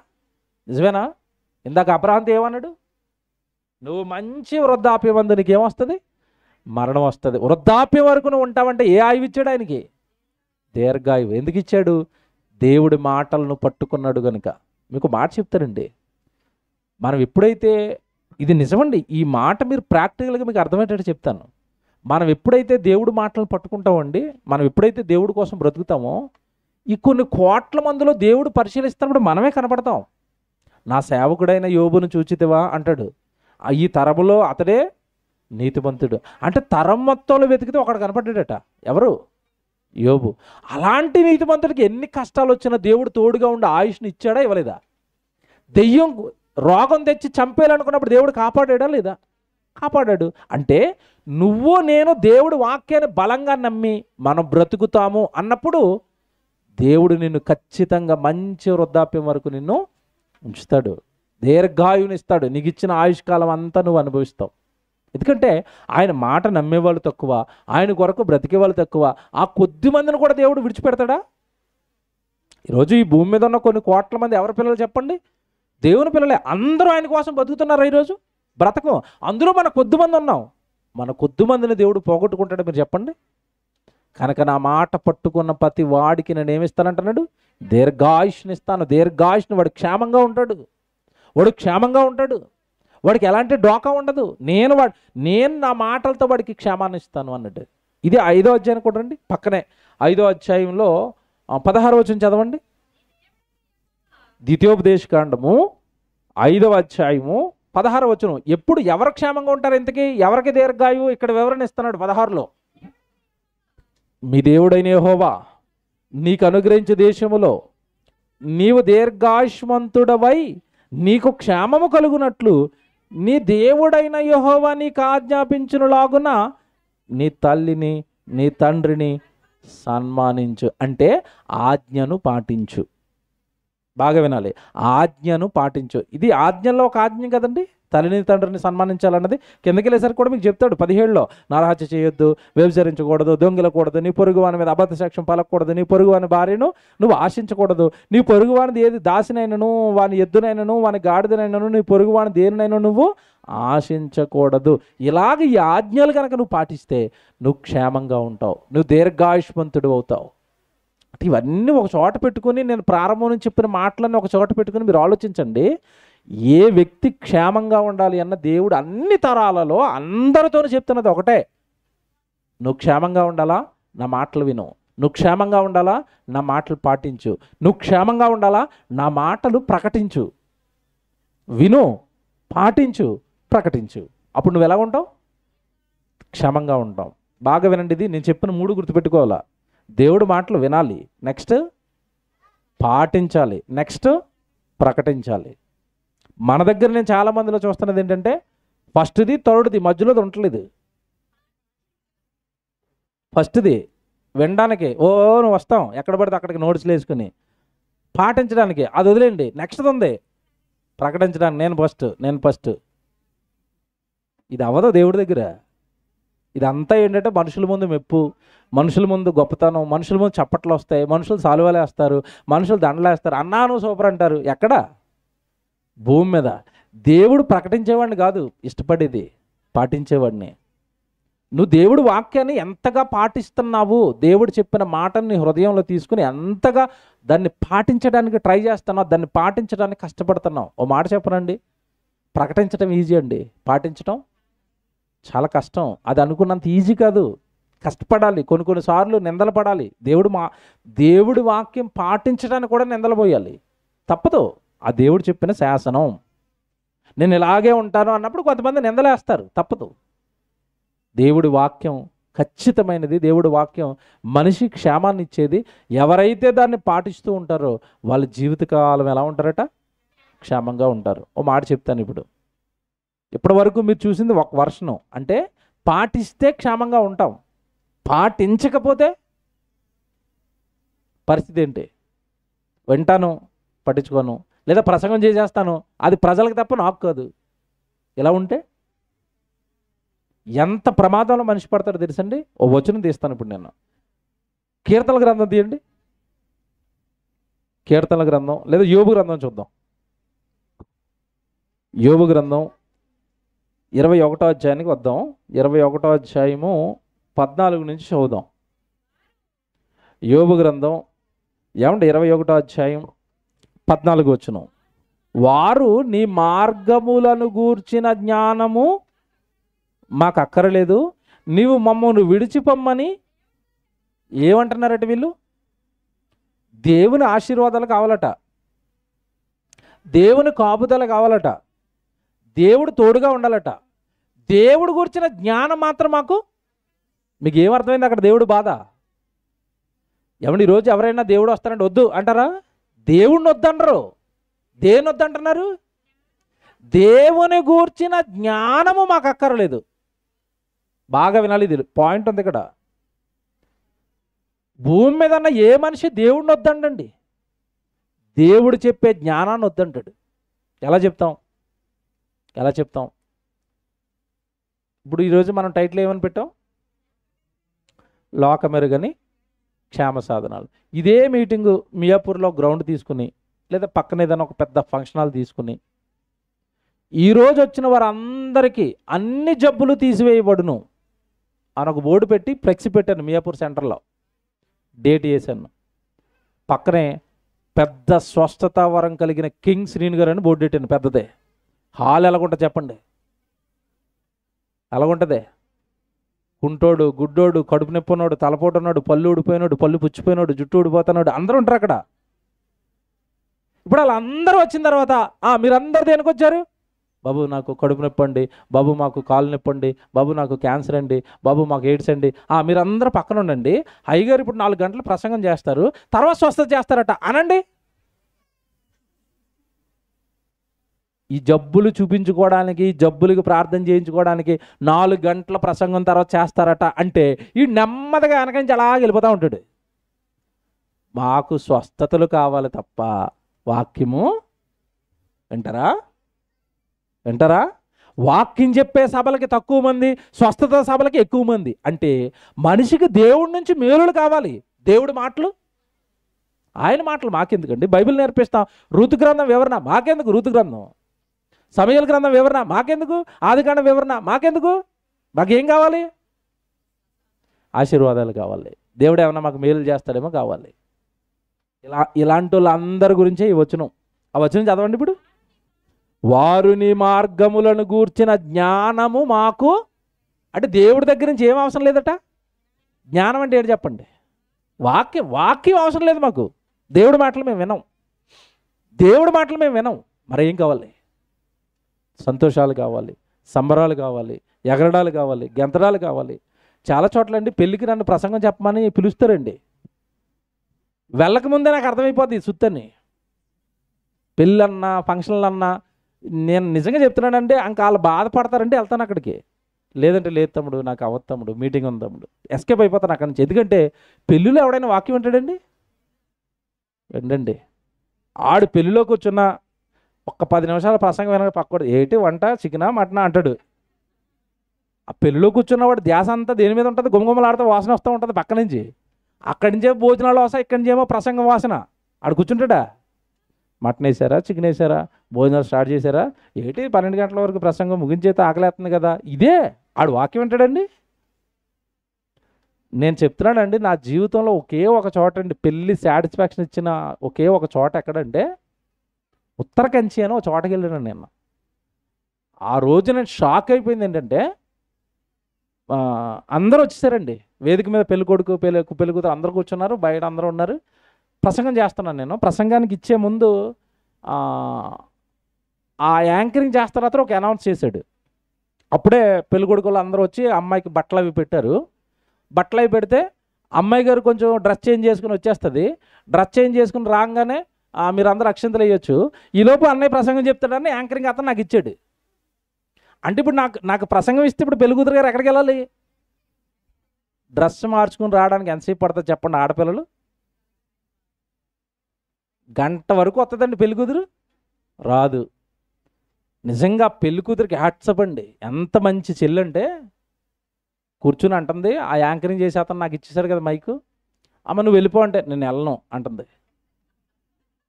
నిజమేనా? ఇందాక అబ్రహాంతో ఏమన్నాడు? నువ్వు మంచి వృద్ధాప్యం అందు నీకేమొస్తుంది? మరణం వస్తుంది. వృద్ధాప్యం వరకు నువ్వు ఉంటావంటే ఏ ఆయువు ఇచ్చాడు ఆయనకి? దీర్ఘాయువు. ఎందుకు ఇచ్చాడు? దేవుడి మాటలను పట్టుకున్నాడు గనుక. మీకు మాట చెప్తానండి, మనం ఎప్పుడైతే, ఇది నిజమండి, ఈ మాట మీరు ప్రాక్టికల్గా మీకు అర్థమయ్యేటట్టు చెప్తాను. మనం ఎప్పుడైతే దేవుడి మాటలను పట్టుకుంటామండి, మనం ఎప్పుడైతే దేవుడి కోసం బ్రతుకుతామో, ఈ కొన్ని కోట్ల మందిలో దేవుడు పరిశీలిస్తున్నప్పుడు మనమే కనపడతాం. నా సేవకుడైన యోబును చూచితివా అంటాడు. ఈ తరములో అతడే నీతిమంతుడు అంటే తరం మొత్తంలో వెతికితే ఒకడు కనపడ్డాడట. ఎవరు? యోబు. అలాంటి నీతిమంతుడికి ఎన్ని కష్టాలు వచ్చినా దేవుడు తోడుగా ఉండి ఆయుష్ని ఇచ్చాడా ఇవ్వలేదా? దెయ్యం రోగం తెచ్చి చంపేయాలనుకున్నప్పుడు దేవుడు కాపాడాడా లేదా? కాపాడాడు. అంటే నువ్వు నేను దేవుడి వాక్యాన్ని బలంగా నమ్మి మనం బ్రతుకుతాము అన్నప్పుడు దేవుడు నిన్ను ఖచ్చితంగా మంచి వృద్ధాప్యం వరకు నిన్ను ఉంచుతాడు, దీర్ఘాయునిస్తాడు. నీకు ఇచ్చిన ఆయుష్కాలం అంతా నువ్వు అనుభవిస్తావు. ఎందుకంటే ఆయన మాట నమ్మేవాళ్ళు తక్కువ, ఆయన కొరకు బ్రతికే వాళ్ళు తక్కువ. ఆ కొద్ది మందిని కూడా దేవుడు విడిచిపెడతాడా? ఈరోజు ఈ భూమి మీద ఉన్న కొన్ని కోట్ల మంది ఎవరి పిల్లలు చెప్పండి? దేవుని పిల్లలే. అందరూ ఆయన కోసం బతుకుతున్నారా ఈరోజు? బ్రతకం. అందులో మన కొద్ది మంది ఉన్నాం. మన కొద్ది మందిని దేవుడు పోగొట్టుకుంటాడు మీరు చెప్పండి. కనుక నా మాట పట్టుకున్న ప్రతి వాడికి నేను ఏమిస్తానంటున్నాడు? దీర్ఘాయుష్నిస్తాను. దీర్ఘాయుష్ని. వాడు క్షేమంగా ఉంటాడు. వాడు క్షేమంగా ఉంటాడు. వాడికి ఎలాంటి డోకా ఉండదు. నేను నా మాటలతో వాడికి క్షేమాన్ని ఇస్తాను అన్నట్టు. ఇది 5వ అధ్యాయం కూడా రండి, పక్కనే 5వ అధ్యాయంలో 16వ వచనం చదవండి. ద్వితీయోపదేశకాండము 5వ అధ్యాయము 16వ వచనం. ఎప్పుడు ఎవరు క్షేమంగా ఉంటారు? ఇంతకీ ఎవరికి దీర్ఘాయువు? ఇక్కడ వివరణ ఇస్తున్నాడు 16లో. మీ దేవుడైన యెహోవా నీకు అనుగ్రహించే దేశములో నీవు దీర్ఘాయుష్మంతుడవై నీకు క్షేమము కలుగునట్లు నీ దేవుడైన యెహోవా నీకు ఆజ్ఞాపించునులాగున నీ తల్లిని నీ తండ్రిని సన్మానించు. అంటే ఆజ్ఞను పాటించు. బాగా వినాలి, ఆజ్ఞను పాటించు. ఇది ఆజ్ఞల్లో ఒక ఆజ్ఞ కదండి, తల్లిని తండ్రిని సన్మానించాలన్నది. కిందకి వెళ్ళేసరికి కూడా మీకు చెప్తాడు 17లో, నరహత్య చేయొద్దు, వ్యభిచరించకూడదు, దొంగిలకూడదు, నీ పొరుగువాని మీద అబద్ధ సాక్ష్యం పలకూడదు, నీ పొరుగువాని భార్యను నువ్వు ఆశించకూడదు, నీ పొరుగువానిది ఏది దాసినైనను వాని ఎద్దునైనను వాని గాడిదనైనను నీ పొరుగువాని దేనినైనా నువ్వు ఆశించకూడదు. ఇలాగ ఈ ఆజ్ఞలు కనుక నువ్వు పాటిస్తే నువ్వు క్షేమంగా ఉంటావు, నువ్వు దీర్ఘాయుష్మంతుడు అవుతావు. ఇవన్నీ ఒక చోట పెట్టుకుని, నేను ప్రారంభం నుంచి చెప్పిన మాటలన్నీ ఒక చోట పెట్టుకుని మీరు ఆలోచించండి. ఏ వ్యక్తి క్షేమంగా ఉండాలి అన్న దేవుడు అన్ని తరాలలో అందరితోనూ చెప్తున్నది ఒకటే. నువ్వు క్షేమంగా ఉండాలా? నా మాటలు విను. నువ్వు క్షేమంగా ఉండాలా? నా మాటలు పాటించు. నువ్వు క్షేమంగా ఉండాలా? నా మాటలు ప్రకటించు. విను, పాటించు, ప్రకటించు. అప్పుడు నువ్వు ఎలా ఉంటావు? క్షేమంగా ఉంటావు. బాగా వినండి, ఇది నేను చెప్పిన 3 గుర్తుపెట్టుకోవాలా. దేవుడు మాటలు వినాలి, నెక్స్ట్ పాటించాలి, నెక్స్ట్ ప్రకటించాలి. మన దగ్గర నేను చాలా మందిలో చూస్తున్నది ఏంటంటే ఫస్ట్ది థర్డ్ది మధ్యలోది ఉండలేదు. ఫస్ట్ది వినడానికి నువ్వు వస్తాం ఎక్కడ పడితే అక్కడికి నోట్స్లు వేసుకుని, పాటించడానికి అది వదిలేండి, నెక్స్ట్ ఉంది ప్రకటించడానికి నేను ఫస్ట్. ఇది అవ్వదు దేవుడి దగ్గర. ఇదంతా ఏంటంటే మనుషుల ముందు మెప్పు, మనుషుల ముందు గొప్పతనం, మనుషుల ముందు చప్పట్లు వస్తాయి, మనుషులు సాలువలు వేస్తారు, మనుషులు దండలు వేస్తారు, అన్నాను సూపర్ అంటారు. ఎక్కడ? భూమి మీద. దేవుడు ప్రకటించేవాడిని కాదు ఇష్టపడేది, పాటించేవాడిని. నువ్వు దేవుడు వాక్యాన్ని ఎంతగా పాటిస్తున్నావు, దేవుడు చెప్పిన మాటని హృదయంలో తీసుకుని ఎంతగా దాన్ని పాటించడానికి ట్రై చేస్తున్నావు, దాన్ని పాటించడానికి కష్టపడుతున్నావు. ఓ మాట చెప్పనండి, ప్రకటించడం ఈజీ అండి, పాటించడం చాలా కష్టం. అది అనుకున్నంత ఈజీ కాదు, కష్టపడాలి, కొన్నిసార్లు నిందలు పడాలి. దేవుడి వాక్యం పాటించడానికి కూడా నిందలు పోయాలి, తప్పదు. ఆ దేవుడు చెప్పిన శాసనం. నేను ఇలాగే ఉంటాను అన్నప్పుడు కొంతమంది నిందలేస్తారు, తప్పదు. దేవుడి వాక్యం ఖచ్చితమైనది. దేవుడి వాక్యం మనిషి క్షేమాన్ని ఇచ్చేది. ఎవరైతే దాన్ని పాటిస్తూ ఉంటారో వాళ్ళ జీవితకాలం ఎలా ఉంటారట? క్షేమంగా ఉంటారు. ఓ మాట చెప్తాను ఇప్పుడు. ఇప్పటి వరకు మీరు చూసింది ఒక వర్షను, అంటే పాటిస్తే క్షేమంగా ఉంటాం, పాటించకపోతే పరిస్థితి ఏంటి? వింటాను, పట్టించుకోను, లేదా ప్రసంగం చేసేస్తాను, అది ప్రజలకు తప్ప నాకు కాదు. ఇలా ఉంటే ఎంత ప్రమాదంలో మనిషి పడతారో తెలుసండి. ఓ వచనం తీస్తాను ఇప్పుడు నేను. కీర్తనల గ్రంథం తీయండి, కీర్తనల గ్రంథం లేదా యోబు గ్రంథం చూద్దాం. యోబు గ్రంథం 21వ అధ్యాయానికి వద్దాం. 21వ అధ్యాయము 14 నుంచి చదువుదాం. యోబు గ్రంథం ఏమంటే 21వ అధ్యాయం 14 వచనం. వారు నీ మార్గములను గూర్చిన జ్ఞానము మాకు అక్కరలేదు, నీవు మమ్మల్ని విడిచిపొమ్మని ఏమంటున్నారట వీళ్ళు? దేవుని ఆశీర్వాదాలు కావాలట, దేవుని కాపుదల కావాలట, దేవుడు తోడుగా ఉండాలట, దేవుడు గురించిన జ్ఞానం మాత్రం మాకు. మీకు ఏమర్థమైంది అక్కడ దేవుడు బాధ? ఏమండి ఈరోజు ఎవరైనా దేవుడు వస్తారంటే వద్దు అంటారా? దేవుడిని వద్దనరు. దేని వద్దంటున్నారు? దేవుని గూర్చిన జ్ఞానము మాకు అక్కర్లేదు. బాగా వినాలి, ఇది పాయింట్ ఉంది ఇక్కడ. భూమి మీద ఉన్న ఏ మనిషి దేవుడిని వద్దండి, దేవుడు చెప్పే జ్ఞానాన్ని వద్దంటాడు. ఎలా చెప్తాం? ఎలా చెప్తాం? ఇప్పుడు ఈరోజు మనం టైటిల్ ఏమని పెట్టాం? లోకమెరుగని క్షేమ సాధనాలు. ఇదే మీటింగు మియాపూర్లో గ్రౌండ్ తీసుకుని లేదా పక్కన ఏదైనా ఒక పెద్ద ఫంక్షన్ హాల్ తీసుకుని ఈరోజు వచ్చిన వారందరికీ అన్ని జబ్బులు తీసివేయబడును అని ఒక బోర్డు పెట్టి ఫ్లెక్సీ పెట్టాను మియాపూర్ సెంటర్లో. డేట్ వేసాను. పక్కనే పెద్ద స్వస్థత వరం కలిగిన కింగ్ శ్రీని గారు అని బోర్డు పెట్టాను పెద్దదే. హాల్ ఎలాగుంటుంది చెప్పండి? ఎలాగుంటుంది? కుంటోడు, గుడ్డోడు, కడుపు నొప్పి ఉన్నాడు, తలపోటు ఉన్నాడు, పళ్ళు ఊడిపోయినాడు, పళ్ళు పుచ్చిపోయినాడు, జుట్టు ఊడిపోతున్నాడు, అందరూ ఉంటారు అక్కడ. ఇప్పుడు వాళ్ళందరూ వచ్చిన తర్వాత మీరందరూ దేనికి వచ్చారు? బాబు నాకు కడుపు నొప్పి అండి, బాబు మాకు కాలు నొప్పి అండి, బాబు నాకు క్యాన్సర్ అండి, బాబు మాకు ఎయిడ్స్ అండి. మీరందరూ పక్కన ఉండండి, అయ్యగారు ఇప్పుడు 4 గంటలు ప్రసంగం చేస్తారు, తర్వాత స్వస్థత చేస్తారట అనండి. ఈ జబ్బులు చూపించుకోవడానికి, జబ్బులకి ప్రార్థన చేయించుకోవడానికి 4 గంటల ప్రసంగం తర్వాత చేస్తారట అంటే ఈ నెమ్మదిగా వెనక నుంచి అలా వెళ్ళిపోతూ ఉంటాడు. మాకు స్వస్థతలు కావాలి తప్ప వాక్యము వింటారా? వింటారా? వాక్యం చెప్పే సభలకి తక్కువ మంది, స్వస్థత సభలకి ఎక్కువ మంది. అంటే మనిషికి దేవుడి నుంచి మేలులు కావాలి. దేవుడి మాటలు, ఆయన మాటలు మాకెందుకండి? బైబిల్ నేర్పిస్తాం. ఋతు గ్రంథం వివరణ మాకెందుకు? ఋతు గ్రంథం, సమయల గ్రంథం వివరణ మాకెందుకు? ఆదికాండం వివరణ మాకెందుకు? మాకేం కావాలి? ఆశీర్వాదాలు కావాలి. దేవుడు ఏమన్నా మాకు మేలు చేస్తాడేమో కావాలి. ఇలాంటి వాళ్ళందరి గురించే ఈ వచనం. ఆ వచనం చదవండి ఇప్పుడు. వారు నీ మార్గములను గూర్చిన జ్ఞానము మాకు, అంటే దేవుడి దగ్గర నుంచి ఏం అవసరం లేదట. జ్ఞానం అంటే ఏంటి చెప్పండి? వాక్యం అవసరం లేదు మాకు. దేవుడి మాటలు మేము వినం, దేవుడి మాటలు మేము వినం. మరేం కావాలి? సంతోషాలు కావాలి, సంబరాలు కావాలి, ఎగరడాలు కావాలి, గెంతడాలు కావాలి. చాలా చోట్ల అండి పెళ్ళికి నన్ను ప్రసంగం చెప్పమని పిలుస్తారండి. వెళ్ళక ముందే నాకు అర్థమైపోద్ది సుత్తని. పెళ్ళన్నా ఫంక్షన్లు అన్నా నేను నిజంగా చెప్తున్నానంటే ఇంకా వాళ్ళు బాధపడతారంటే వెళ్తాను అక్కడికి. లేదంటే లేదు తమ్ముడు నాకు అవ్వదు తమ్ముడు, మీటింగ్ ఉంది తమ్ముడు, ఎస్కేప్ అయిపోతాను అక్కడి నుంచి. ఎందుకంటే పెళ్ళిలో ఎవడైనా వాక్యం వింటాడండి? వినండి. ఆడు పెళ్ళిలో కూర్చున్న ఒక్క 10 నిమిషాల ప్రసంగం వినక పక్కడు ఏంటి వంట చికెనా మటనా అంటాడు. ఆ పెళ్ళిలో కూర్చున్నవాడు ధ్యాస అంతా దేని మీద ఉంటుంది? గుమగుమలాడితే వాసన వస్తూ ఉంటుంది పక్క నుంచి. అక్కడి నుంచే భోజనాలు వస్తాయి, ఇక్కడి నుంచి ఏమో ప్రసంగం వాసన. ఆడు కూర్చుంటాడా? మటన్ వేసారా, చికెన్ వేసారా, భోజనాలు స్టార్ట్ చేశారా, ఏంటి 12 గంటల వరకు ప్రసంగం ముగించేస్తే ఆకలేస్తుంది కదా, ఇదే ఆడు వాక్యం వింటాడండి. నేను చెప్తున్నానండి, నా జీవితంలో ఒకే ఒక చోట అండి పెళ్ళి సాటిస్ఫాక్షన్ ఇచ్చిన ఒకే ఒక చోట ఎక్కడంటే ఉత్తర కంచి అని ఒక చోటకి వెళ్ళాను నేను. ఆ రోజు నేను షాక్ అయిపోయింది. ఏంటంటే అందరూ వచ్చేసారండి వేదిక మీద, పెళ్లి కొడుకు పెళ్లి కూతురు అందరూ కూర్చున్నారు, బయట అందరూ ఉన్నారు. ప్రసంగం చేస్తున్నాను నేను. ప్రసంగానికి ఇచ్చే ముందు ఆ యాంకరింగ్ చేస్తున్న తర్వాత ఒక అనౌన్స్ చేశాడు. అప్పుడే పెళ్లి కొడుకులు అందరూ వచ్చి అమ్మాయికి బట్టలు అవి పెట్టారు. బట్టలు అవి పెడితే అమ్మాయి గారు కొంచెం డ్రెస్ చేంజ్ చేసుకుని వచ్చేస్తుంది. డ్రెస్ చేంజ్ చేసుకుని రాగానే మీరు అందరూ అక్షంతలు వేయొచ్చు. ఈలోపు అన్నయ్య ప్రసంగం చెప్తాడని యాంకరింగ్ అతను నాకు ఇచ్చాడు. అంటే ఇప్పుడు నాకు ప్రసంగం ఇస్తే ఇప్పుడు పెళ్లి కూతురు గారు ఎక్కడికి వెళ్ళాలి? డ్రెస్ మార్చుకుని రావడానికి ఎంతసేపు పడుతుంది చెప్పండి? ఆడపిల్లలు గంట వరకు వస్తుందండి పెళ్లి కూతురు, రాదు. నిజంగా పెళ్లి కూతురికి హ్యాట్సప్ అండి. ఎంత మంచి చెల్లి అంటే కూర్చుని అంటుంది, ఆ యాంకరింగ్ చేసి అతను నాకు ఇచ్చేసారు కదా మైకు, అమ్మ నువ్వు వెళ్ళిపో అంటే నేను వెళ్ళను అంటుంది.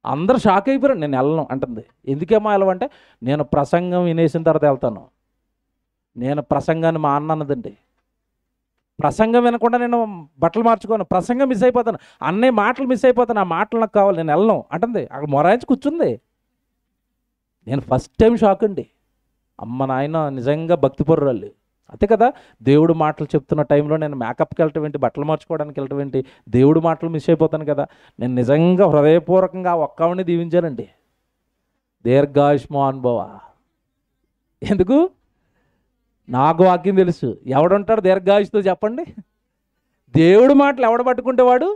అందరు షాక్ అయిపోయారు, నేను వెళ్ళను అంటుంది. ఎందుకేమో వెళ్ళవంటే నేను ప్రసంగం వినేసిన తర్వాత వెళ్తాను. నేను ప్రసంగాన్ని మా అన్న అన్నదండి. ప్రసంగం వినకుండా నేను బట్టలు మార్చుకోను, ప్రసంగం మిస్ అయిపోతాను, అన్నీ మాటలు మిస్ అయిపోతాను, ఆ మాటలు నాకు కావాలి, నేను వెళ్ళను అంటుంది. అక్కడ మొరాయించి కూర్చుంది. నేను ఫస్ట్ టైం షాక్ అండి. అమ్మ నాయన నిజంగా భక్తిపరురాళ్ళు. అంతే కదా, దేవుడు మాటలు చెప్తున్న టైంలో నేను మేకప్కి వెళ్ళటం ఏంటి, బట్టలు మార్చుకోవడానికి వెళ్ళటం ఏంటి, దేవుడు మాటలు మిస్ అయిపోతాను కదా. నేను నిజంగా హృదయపూర్వకంగా ఒక్కడిని దీవించానండి, దీర్ఘాయుష్మానుభవ. ఎందుకు? నాకు వాక్యం తెలుసు. ఎవడుంటాడు దీర్ఘాయుష్తో చెప్పండి? దేవుడు మాటలు ఎవడ పట్టుకుంటే వాడు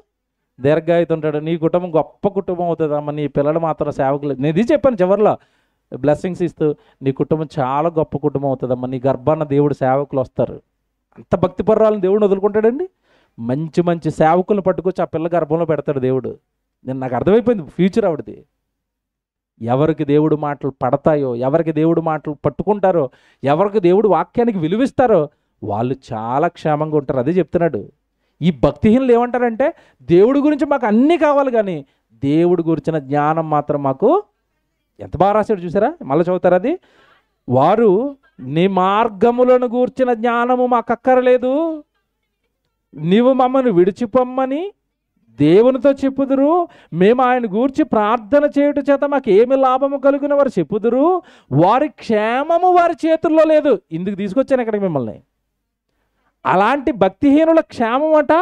దీర్ఘాయుత ఉంటాడు. నీ కుటుంబం గొప్ప కుటుంబం అవుతుంది అమ్మ, నీ పిల్లలు మాత్రం సేవకులు. నేను ఇది చెప్పాను చివరిలో బ్లెస్సింగ్స్ ఇస్తూ, నీ కుటుంబం చాలా గొప్ప కుటుంబం అవుతుందమ్మా, నీ గర్భాన దేవుడు సేవకులు వస్తారు. అంత భక్తిపరురాలను దేవుడిని వదులుకుంటాడండి? మంచి మంచి సేవకులను పట్టుకొచ్చి ఆ పిల్ల గర్భంలో పెడతాడు దేవుడు. నాకు అర్థమైపోయింది ఫ్యూచర్ ఆవిడది. ఎవరికి దేవుడు మాటలు పడతాయో, ఎవరికి దేవుడు మాటలు పట్టుకుంటారో, ఎవరికి దేవుడు వాక్యానికి విలువిస్తారో వాళ్ళు చాలా క్షేమంగా ఉంటారు. అదే చెప్తున్నాడు. ఈ భక్తిహీనులు ఏమంటారంటే దేవుడి గురించి మాకు అన్నీ కావాలి కానీ దేవుడి గురించిన జ్ఞానం మాత్రం మాకు, ఎంత బాగా రాశాడు చూసారా, మళ్ళీ చదువుతారు అది, వారు నీ మార్గములను గూర్చిన జ్ఞానము మాకు అక్కరలేదు, నీవు మమ్మల్ని విడిచిపోమ్మని దేవునితో చెప్పుదురు, మేము ఆయన గూర్చి ప్రార్థన చేయుట చేత మాకు ఏమి లాభము కలుగున వారు చెప్పుదురు, వారి క్షేమము వారి చేతుల్లో లేదు. ఇందుకు తీసుకొచ్చాను ఇక్కడికి మిమ్మల్ని. అలాంటి భక్తిహీనుల క్షేమం అట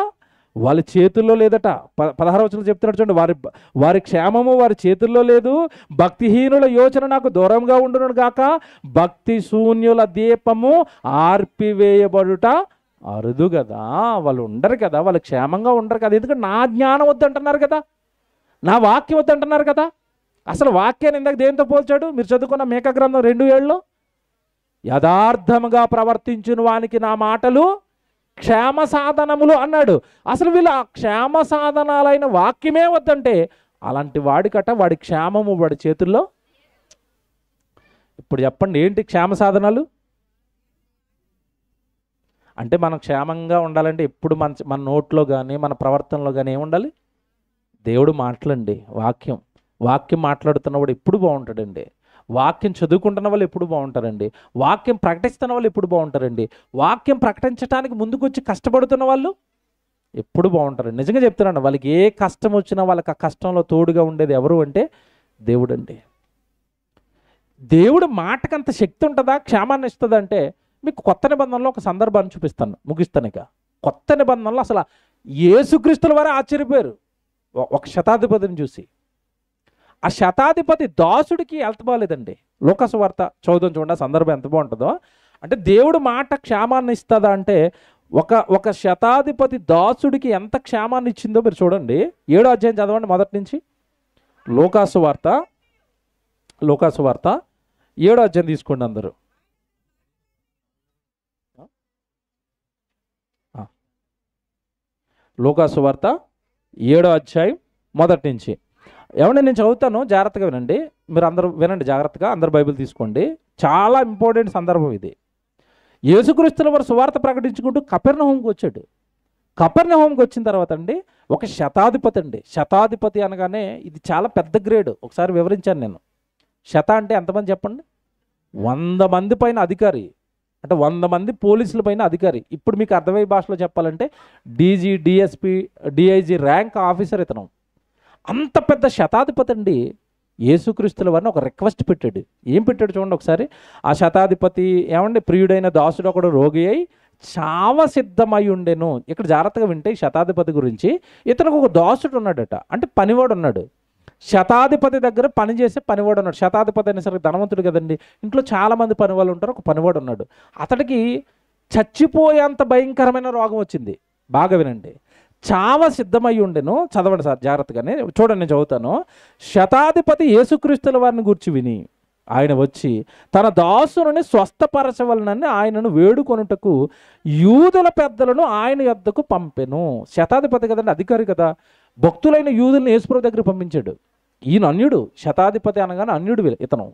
వాళ్ళ చేతుల్లో లేదట. 16వ వచనంలో చెప్తున్నాడు చూడండి, వారి క్షేమము వారి చేతుల్లో లేదు, భక్తిహీనుల యోచన నాకు దూరంగా ఉండును గాక, భక్తి శూన్యుల దీపము ఆర్పివేయబడుట అరుదు కదా. వాళ్ళు ఉండరు కదా, వాళ్ళు క్షేమంగా ఉండరు కదా. ఎందుకంటే నా జ్ఞానం వద్దంటున్నారు కదా, నా వాక్యం వద్దంటున్నారు కదా. అసలు వాక్యాన్ని ఇందాక దేంతో పోల్చాడు? మీరు చదువుకున్న మీకా గ్రంథం 2:7లో, యథార్థముగా ప్రవర్తించిన వానికి నా మాటలు క్షేమ సాధనములు అన్నాడు. అసలు వీళ్ళు ఆ క్షేమ సాధనాలైన వాక్యమే వద్దంటే అలాంటి వాడికట వాడి క్షేమము వాడి చేతుల్లో. ఇప్పుడు చెప్పండి, ఏంటి క్షేమ సాధనాలు అంటే? మనం క్షేమంగా ఉండాలంటే ఎప్పుడు మన నోట్లో కానీ మన ప్రవర్తనలో కానీ ఏముండాలి? దేవుడు మాటలండి, వాక్యం మాట్లాడుతున్నవాడు ఎప్పుడు బాగుంటాడండి. వాక్యం చదువుకుంటున్న వాళ్ళు ఎప్పుడు బాగుంటారండి. వాక్యం ప్రకటిస్తున్న వాళ్ళు ఎప్పుడు బాగుంటారండి. వాక్యం ప్రకటించడానికి ముందుకొచ్చి కష్టపడుతున్న వాళ్ళు ఎప్పుడు బాగుంటారండి. నిజంగా చెప్తున్నాను, వాళ్ళకి ఏ కష్టం వచ్చినా వాళ్ళకి ఆ కష్టంలో తోడుగా ఉండేది ఎవరు అంటే దేవుడు అండి. దేవుడు మాటకంత శక్తి ఉంటుందా, క్షేమాన్ని ఇస్తుందా అంటే మీకు కొత్త నిబంధనలో ఒక సందర్భాన్ని చూపిస్తాను, ముగిస్తాను ఇక. కొత్త నిబంధనలో అసలు యేసుక్రీస్తుల వారే ఆశ్చర్యపోయారు ఒక శతాధిపతిని చూసి. ఆ శతాధిపతి దాసుడికి హెల్త్ బాగాలేదండి. లోకాసు వార్త చదువుతాం చూడండి, ఆ సందర్భం ఎంత బాగుంటుందో. అంటే దేవుడు మాట క్షేమాన్ని ఇస్తుందా అంటే ఒక శతాధిపతి దాసుడికి ఎంత క్షేమాన్ని ఇచ్చిందో మీరు చూడండి. 7వ అధ్యాయం చదవండి మొదటి నుంచి. లోకాసు వార్త 7వ అధ్యాయం తీసుకోండి అందరూ. లోకాసు వార్త 7వ అధ్యాయం మొదటి నుంచి. ఏమంటే నేను చదువుతాను, జాగ్రత్తగా వినండి. మీరు అందరూ వినండి జాగ్రత్తగా, అందరు బైబిల్ తీసుకోండి. చాలా ఇంపార్టెంట్ సందర్భం ఇది. యేసుక్రీస్తుల వారు సువార్త ప్రకటించుకుంటూ కపెర్నహూముకు వచ్చాడు. కపెర్నహూముకు వచ్చిన తర్వాత అండి ఒక శతాధిపతి అండి. శతాధిపతి అనగానే ఇది చాలా పెద్ద గ్రేడ్. ఒకసారి వివరించాను నేను. శత అంటే ఎంతమంది చెప్పండి? 100 మంది పైన అధికారి, అంటే 100 మంది పోలీసుల పైన అధికారి. ఇప్పుడు మీకు అర్థమయ్యే భాషలో చెప్పాలంటే DG, DSP, DIG rank officer ఇతను. అంత పెద్ద శతాధిపతి అండి యేసుక్రీస్తుల వారిని ఒక రిక్వెస్ట్ పెట్టాడు. ఏం పెట్టాడు చూడండి ఒకసారి. ఆ శతాధిపతి ఏమండి, ప్రియుడైన దాసుడు ఒకడు రోగి అయి చావ సిద్ధమై ఉండెను. ఇక్కడ జాగ్రత్తగా వింటే ఈ శతాధిపతి గురించి, ఇతనికి ఒక దాసుడు ఉన్నాడట, అంటే పనివాడు ఉన్నాడు. శతాధిపతి దగ్గర పనిచేసే పనివాడు ఉన్నాడు. శతాధిపతి అనేసరికి ధనవంతుడు కదండి, ఇంట్లో చాలామంది పనివాళ్ళు ఉంటారు. ఒక పనివాడు ఉన్నాడు. అతడికి చచ్చిపోయేంత భయంకరమైన రోగం వచ్చింది. బాగా వినండి, చావ సిద్ధమై ఉండెను. చదవండి సార్ జాగ్రత్తగానే చూడండి, నేను చదువుతాను. శతాధిపతి యేసుక్రీస్తుల వారిని గూర్చి విని ఆయన వచ్చి తన దాసుని స్వస్థపరచవలనని ఆయనను వేడుకొనుటకు యూదుల పెద్దలను ఆయన యొద్దకు పంపెను. శతాధిపతి కదండి, అధికారి కదా. భక్తులైన యూదులను యేసుప్రభు దగ్గర పంపించాడు. ఈయన అన్యుడు, శతాధిపతి అనగానే అన్యుడు ఇతను.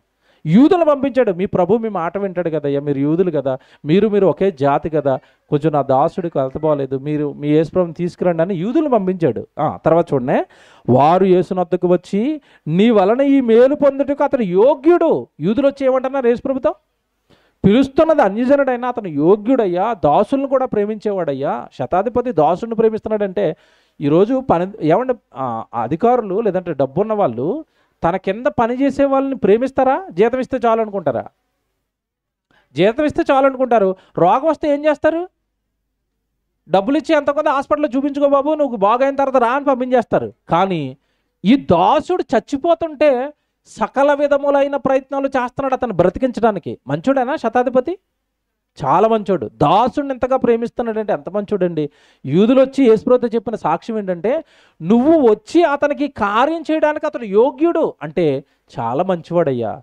యూదులు పంపించాడు. మీ ప్రభు మీ మాట వింటాడు కదయ్యా, మీరు యూదులు కదా, మీరు ఒకే జాతి కదా, కొంచెం నా దాసుడికి వెళ్తపోలేదు, మీరు మీ యేసుప్రభుని తీసుకురండి అని యూదులు పంపించాడు. తర్వాత చూడండి, వారు యేసునొద్దకు వచ్చి నీ వలన ఈ మేలు పొందుటకు అతను యోగ్యుడు. యూదులు వచ్చి ఏమంటున్నారు యేసుప్రభుతో? పిలుస్తున్నది అన్యజనుడైనా అతను యోగ్యుడయ్యా, దాసులను కూడా ప్రేమించేవాడయ్యా. శతాధిపతి దాసుని ప్రేమిస్తున్నాడంటే ఈరోజు ఏమంటే అధికారులు లేదంటే డబ్బున్న వాళ్ళు తన కింద పని చేసే వాళ్ళని ప్రేమిస్తారా? జీతం ఇస్తే చాలు అనుకుంటారా? జీతం ఇస్తే చాలు అనుకుంటారు. రోగం వస్తే ఏం చేస్తారు? డబ్బులు ఇచ్చి ఎంత కొంత హాస్పిటల్లో చూపించుకో బాబు, నువ్వు బాగైన తర్వాత రా అని పంపించేస్తారు. కానీ ఈ దాసుడు చచ్చిపోతుంటే సకల విధములైన ప్రయత్నాలు చేస్తున్నాడు అతను బ్రతికించడానికి. మంచోడేనా శతాధిపతి? చాలా మంచోడు. దాసుడిని ఎంతగా ప్రేమిస్తున్నాడంటే ఎంత మంచోడండి. యూదులు వచ్చి యేసుప్రభుతో చెప్పిన సాక్ష్యం ఏంటంటే, నువ్వు వచ్చి అతనికి కార్యం చేయడానికి అతను యోగ్యుడు అంటే చాలా మంచివాడయ్యా,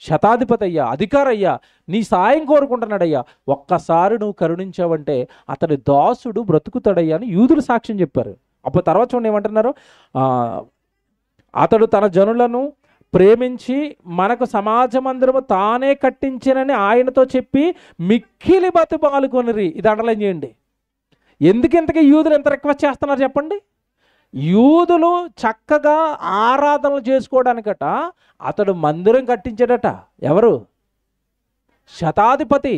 శతాధిపతి అయ్యా, అధికారయ్యా, నీ సాయం కోరుకుంటున్నాడయ్యా, ఒక్కసారి నువ్వు కరుణించావంటే అతని దాసుడు బ్రతుకుతాడయ్యా అని యూదులు సాక్ష్యం చెప్పారు. అప్పుడు తర్వాత చూడండి ఏమంటున్నారు, అతడు తన జనులను ప్రేమించి మనకు సమాజ మందిరము తానే కట్టించినని ఆయనతో చెప్పి మిక్కిలి బతిమాలుకొనిరి. ఇది అండర్లైన్ చేయండి. ఎందుకింతకీ యూదులు ఎంత రిక్వెస్ట్ చేస్తున్నారు చెప్పండి? యూదులు చక్కగా ఆరాధనలు చేసుకోవడానికట అతడు మందిరం కట్టించాడట. ఎవరు? శతాధిపతి.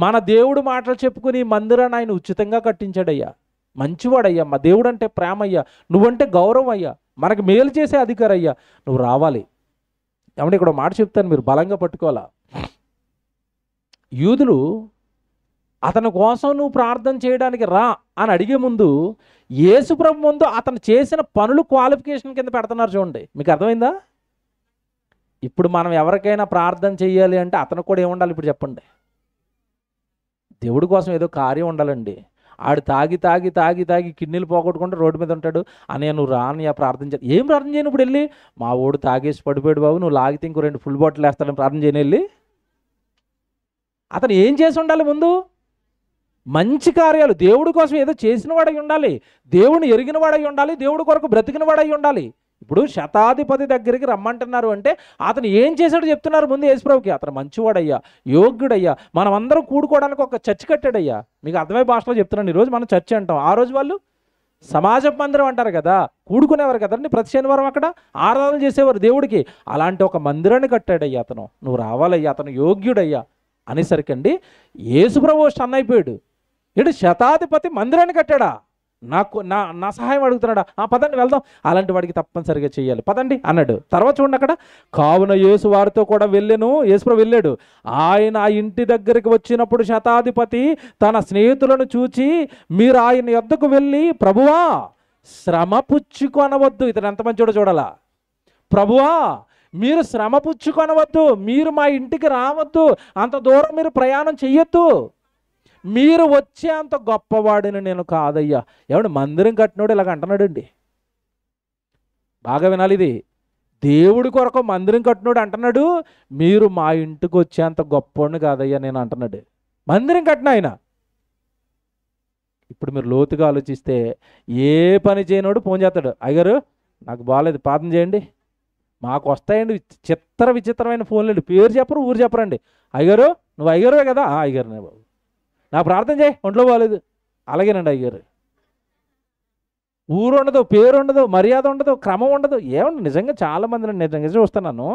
మన దేవుడు మాటలు చెప్పుకుని మందిరాన్ని ఆయన ఉచితంగా కట్టించాడయ్యా. మంచివాడయ్యా, మా దేవుడు అంటే ప్రేమ అయ్యా, నువ్వంటే గౌరవం అయ్యా, మనకు మేలు చేసే అధికారయ్యా, నువ్వు రావాలి. ఏమంటే ఇక్కడ మాట చెప్తాను, మీరు బలంగా పట్టుకోవాలా. యూదులు అతని కోసం నువ్వు ప్రార్థన చేయడానికి రా అని అడిగే ముందు యేసుప్రభు ముందు అతను చేసిన పనులు క్వాలిఫికేషన్ కింద పెడుతున్నారు. చూడండి, మీకు అర్థమైందా? ఇప్పుడు మనం ఎవరికైనా ప్రార్థన చేయాలి అంటే అతను కూడా ఏముండాలి ఇప్పుడు చెప్పండి? దేవుడి కోసం ఏదో కార్యం ఉండాలండి. ఆడు తాగి తాగి తాగి తాగి కిడ్నీలు పోగొట్టుకుంటూ రోడ్డు మీద ఉంటాడు. అని నువ్వు రాని ప్రార్థన చేయాలి. ఏం ప్రార్థన చేయను ఇప్పుడు వెళ్ళి? మా ఓడు తాగేసి పడిపోయాడు బాబు, నువ్వు లాగితే ఇంకో 2 ఫుల్ బాటిల్ వేస్తాడని ప్రార్థన చేయను వెళ్ళి? అతను ఏం చేసి ఉండాలి? ముందు మంచి కార్యాలు, దేవుడి కోసం ఏదో చేసిన వాడై ఉండాలి, దేవుడిని ఎరిగిన వాడై ఉండాలి, దేవుడి కొరకు బ్రతికిన వాడై ఉండాలి. ఇప్పుడు శతాధిపతి దగ్గరికి రమ్మంటున్నారు అంటే అతను ఏం చేశాడో చెప్తున్నారు ముందు యేసుప్రభుకి. అతను మంచివాడయ్యా, యోగ్యుడయ్యా, మనం అందరం కూడుకోవడానికి ఒక చర్చ్ కట్టాడయ్యా. మీకు అర్థమయ్యే భాషలో చెప్తున్నాను. ఈరోజు మనం చర్చ్ అంటాం, ఆ రోజు వాళ్ళు సమాజ మందిరం అంటారు కదా, కూడుకునేవారు కదండి ప్రతి శనివారం అక్కడ ఆరాధన చేసేవారు దేవుడికి. అలాంటి ఒక మందిరాన్ని కట్టాడయ్యా అతను, నువ్వు రావాలయ్యా, అతను యోగ్యుడయ్యా అనేసరికండి యేసుప్రభు స్టన్ అయిపోయాడు. ఇటు శతాధిపతి మందిరాన్ని కట్టాడా? నా సహాయం అడుగుతున్నాడా? పదండి వెళ్దాం, అలాంటి వాడికి తప్పనిసరిగా చేయాలి, పదండి అన్నాడు. తర్వాత చూడండి అక్కడ, కావున యేసు వారితో కూడా వెళ్ళాను, యేసుప్రభు వెళ్ళాడు. ఆయన ఆ ఇంటి దగ్గరికి వచ్చినప్పుడు శతాధిపతి తన స్నేహితులను చూచి, మీరు ఆయన యొద్దకు వెళ్ళి, ప్రభువా శ్రమ పుచ్చుకొనవద్దు. ఇతను ఎంత మంచోడో చూడాలా. ప్రభువా మీరు శ్రమ పుచ్చుకొనవద్దు, మీరు మా ఇంటికి రావద్దు, అంత దూరం మీరు ప్రయాణం చెయ్యొద్దు, మీరు వచ్చే అంత గొప్పవాడిని నేను కాదయ్యా. ఏమంటే మందిరం కట్టినోడు ఇలాగ అంటున్నాడండి. బాగా వినాలి ఇది. దేవుడి కొరకు మందిరం కట్టినోడు అంటున్నాడు, మీరు మా ఇంటికి వచ్చేంత గొప్పవాడిని కాదయ్యా నేను అంటున్నాడు. మందిరం కట్టిన ఆయన. ఇప్పుడు మీరు లోతుగా ఆలోచిస్తే ఏ పని చేయనోడు ఫోన్ చేస్తాడు, అయ్యగారు నాకు బాగాలేదు ప్రార్థన చేయండి. మాకు వస్తాయండి విచిత్రమైన ఫోన్లు, పేరు చెప్పరు ఊరు చెప్పరండి. అయ్యగారు నువ్వు అయ్యగారువే కదా? అయ్యగారునే బాబు, నా ప్రార్థన చేయి, ఒంట్లో బాగాలేదు. అలాగేనండి అయ్యారు. ఊరు ఉండదు, పేరు ఉండదు, మర్యాద ఉండదు, క్రమం ఉండదు. ఏమండి నిజంగా చాలామంది నిజంగా చూస్తున్నాను.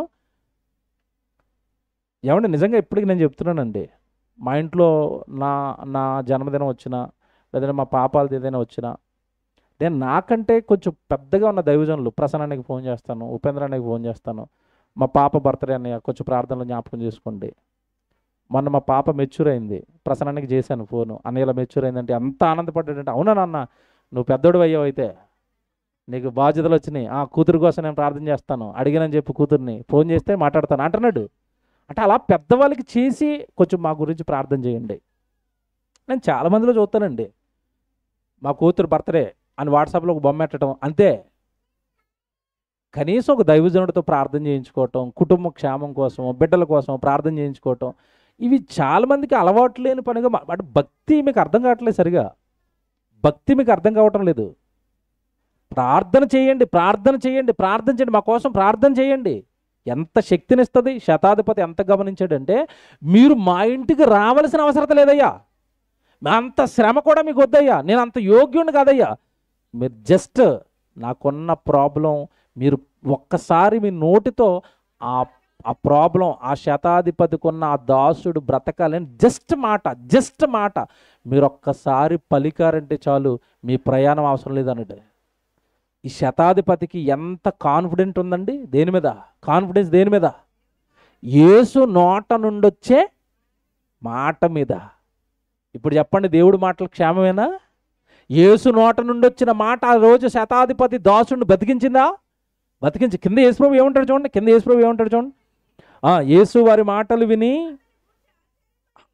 ఏమండి నిజంగా ఇప్పటికి నేను చెప్తున్నానండి, మా ఇంట్లో నా జన్మదినం వచ్చినా లేదంటే మా పాపాలది ఏదైనా వచ్చినా నేను నాకంటే కొంచెం పెద్దగా ఉన్న దైవజనులు ప్రసన్నానికి ఫోన్ చేస్తాను, ఉపేంద్రానికి ఫోన్ చేస్తాను, మా పాప బర్త్డే అని కొంచెం ప్రార్థనలు జ్ఞాపకం చేసుకోండి. మొన్న మా పాప మెచ్యూర్ అయింది, ప్రసన్నానికి చేశాను ఫోను, అన్నయ్యలా మెచ్యూర్ అయిందంటే అంత ఆనందపడ్డాడంటే, అవునా నాన్న నువ్వు పెద్దోడు అయ్యావు, అయితే నీకు బాధ్యతలు వచ్చినాయి, కూతురు కోసం నేను ప్రార్థన చేస్తాను, అడిగినని చెప్పి కూతుర్ని ఫోన్ చేస్తే మాట్లాడతాను అంటున్నాడు. అంటే అలా పెద్దవాళ్ళకి చేసి కొంచెం మా గురించి ప్రార్థన చేయండి. నేను చాలామందిలో చూస్తానండి, మా కూతురు బర్త్డే అని వాట్సాప్లో ఒక బొమ్మ పెట్టడం అంతే. కనీసం ఒక దైవజనుడితో ప్రార్థన చేయించుకోవటం, కుటుంబ క్షేమం కోసం, బిడ్డల కోసం ప్రార్థన చేయించుకోవటం, ఇవి చాలామందికి అలవాటు లేని పనిగా. అంటే భక్తి మీకు అర్థం కావట్లేదు, సరిగా భక్తి మీకు అర్థం కావటం లేదు. ప్రార్థన చేయండి, ప్రార్థన చేయండి, ప్రార్థన చేయండి, మా కోసం ప్రార్థన చేయండి. ఎంత శక్తినిస్తుంది. శతాధిపతి ఎంత గమనించాడంటే, మీరు మా ఇంటికి రావాల్సిన అవసరం లేదయ్యా, అంత శ్రమ కూడా మీకు వద్దయ్యా, నేను అంత యోగ్యుని కాదయ్యా, మీరు జస్ట్ నాకున్న ప్రాబ్లం మీరు ఒక్కసారి మీ నోటితో ఆ ఆ ప్రాబ్లం, ఆ శతాధిపతికి ఉన్న ఆ దాసుడు బ్రతకాలని జస్ట్ మాట మీరు ఒక్కసారి పలికారంటే చాలు, మీ ప్రయాణం అవసరం లేదన్నట్టు. ఈ శతాధిపతికి ఎంత కాన్ఫిడెంట్ ఉందండి, దేని మీద కాన్ఫిడెన్స్, దేని మీద? యేసు నోట నుండి వచ్చే మాట మీద. ఇప్పుడు చెప్పండి, దేవుడి మాటలు క్షేమమేనా? యేసు నోట నుండి వచ్చిన మాట ఆ రోజు శతాధిపతి దాసుడిని బతికించిందా? బతికించి. కింద యేసుప్రభు ఏమంటాడు చూడండి, యేసు వారి మాటలు విని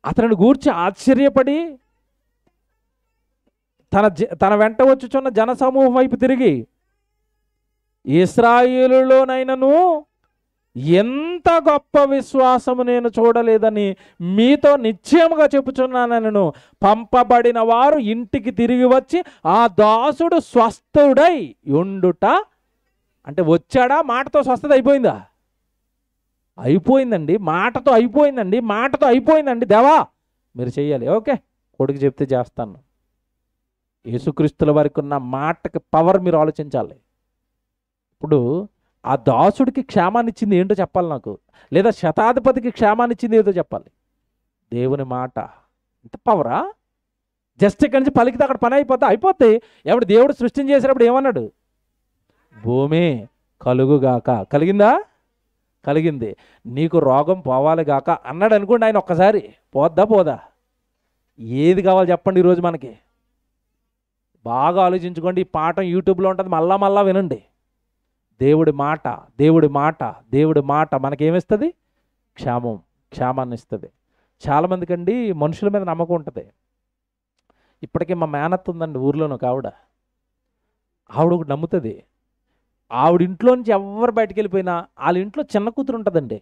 అతనిని గూర్చి ఆశ్చర్యపడి తన వెంట వచ్చుచున్న జనసమూహం వైపు తిరిగి, ఇశ్రాయేలులోనైనను ఎంత గొప్ప విశ్వాసము నేను చూడలేదని మీతో నిశ్చయముగా చెప్పుచున్నానను, పంపబడిన వారు ఇంటికి తిరిగి వచ్చి ఆ దాసుడు స్వస్థుడై ఉండుట. అంటే వచ్చాడా? మాటతో స్వస్థత అయిపోయిందా? అయిపోయిందండి, మాటతో అయిపోయిందండి. దేవా మీరు చెయ్యాలి, ఓకే, కొడుకు చెప్తే చేస్తాను. యేసుక్రీస్తుల వారికి ఉన్న మాటకి పవర్ మీరు ఆలోచించాలి. ఇప్పుడు ఆ దాసుడికి క్షేమాన్ని ఇచ్చింది ఏంటో చెప్పాలి నాకు, లేదా శతాధిపతికి క్షేమాన్ని ఇచ్చింది ఏదో చెప్పాలి. దేవుని మాట ఇంత పవరా? జస్ట్ ఇక్కడి నుంచి పలికితే అక్కడ పని అయిపోతే. ఎవడు దేవుడు సృష్టిని చేసినప్పుడు ఏమన్నాడు? భూమి కలుగుగాక. కలిగిందా? కలిగింది. నీకు రోగం పోవాలి గాక అన్నాడు అనుకోండి ఆయన, ఒక్కసారి పోదా? ఏది కావాలి చెప్పండి ఈరోజు మనకి? బాగా ఆలోచించుకోండి. ఈ పాఠం యూట్యూబ్లో ఉంటుంది, మళ్ళా వినండి. దేవుడి మాట మనకేమిస్తుంది? క్షేమాన్ని ఇస్తుంది. చాలామందికి అండి మనుషుల మీద నమ్మకం ఉంటుంది. ఇప్పటికీ మా మేనత్త ఉందండి ఊర్లోనూ ఒక ఆవిడ ఒకటి నమ్ముతుంది. ఆవిడ ఇంట్లో నుంచి ఎవరు బయటికి వెళ్ళిపోయినా వాళ్ళ ఇంట్లో చిన్న కూతురు ఉంటుందండి,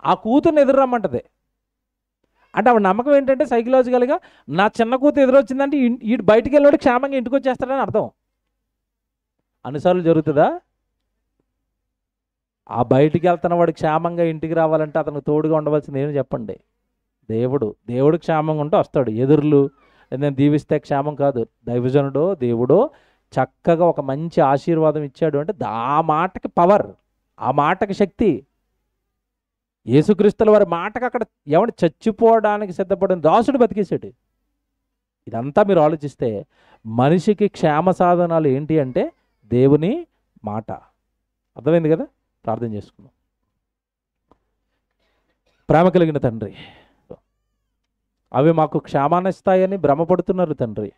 ఆ కూతురుని ఎదురు రమ్మంటది. అంటే ఆవిడ నమ్మకం ఏంటంటే సైకలాజికల్గా, నా చిన్న కూతురు ఎదురొచ్చిందంటే ఈ బయటికి వెళ్ళినోడు క్షేమంగా ఇంటికి వచ్చేస్తాడని అర్థం. అన్నిసార్లు జరుగుతుందా? ఆ బయటికి వెళ్తున్న వాడు క్షేమంగా ఇంటికి రావాలంటే అతనికి తోడుగా ఉండవలసింది ఏమి చెప్పండి? దేవుడు క్షేమంగా ఉంటే వస్తాడు. ఎదురులు నేను దీవిస్తే క్షేమం కాదు. దైవజనుడో దేవుడో చక్కగా ఒక మంచి ఆశీర్వాదం ఇచ్చాడు అంటే ఆ మాటకి పవర్, ఆ మాటకి శక్తి. యేసుక్రీస్తుల వారి మాటకి అక్కడ ఎవడు చచ్చిపోవడానికి సిద్ధపడిన దాసుడు బతికేసాడు. ఇదంతా మీరు ఆలోచిస్తే మనిషికి క్షేమ సాధనాలు ఏంటి అంటే దేవుని మాట. అర్థమైంది కదా? ప్రార్థన చేసుకుందాం. ప్రేమ కలిగిన తండ్రి, అవి మాకు క్షేమాన్ని ఇస్తాయని భ్రమపడుతున్నారు తండ్రి.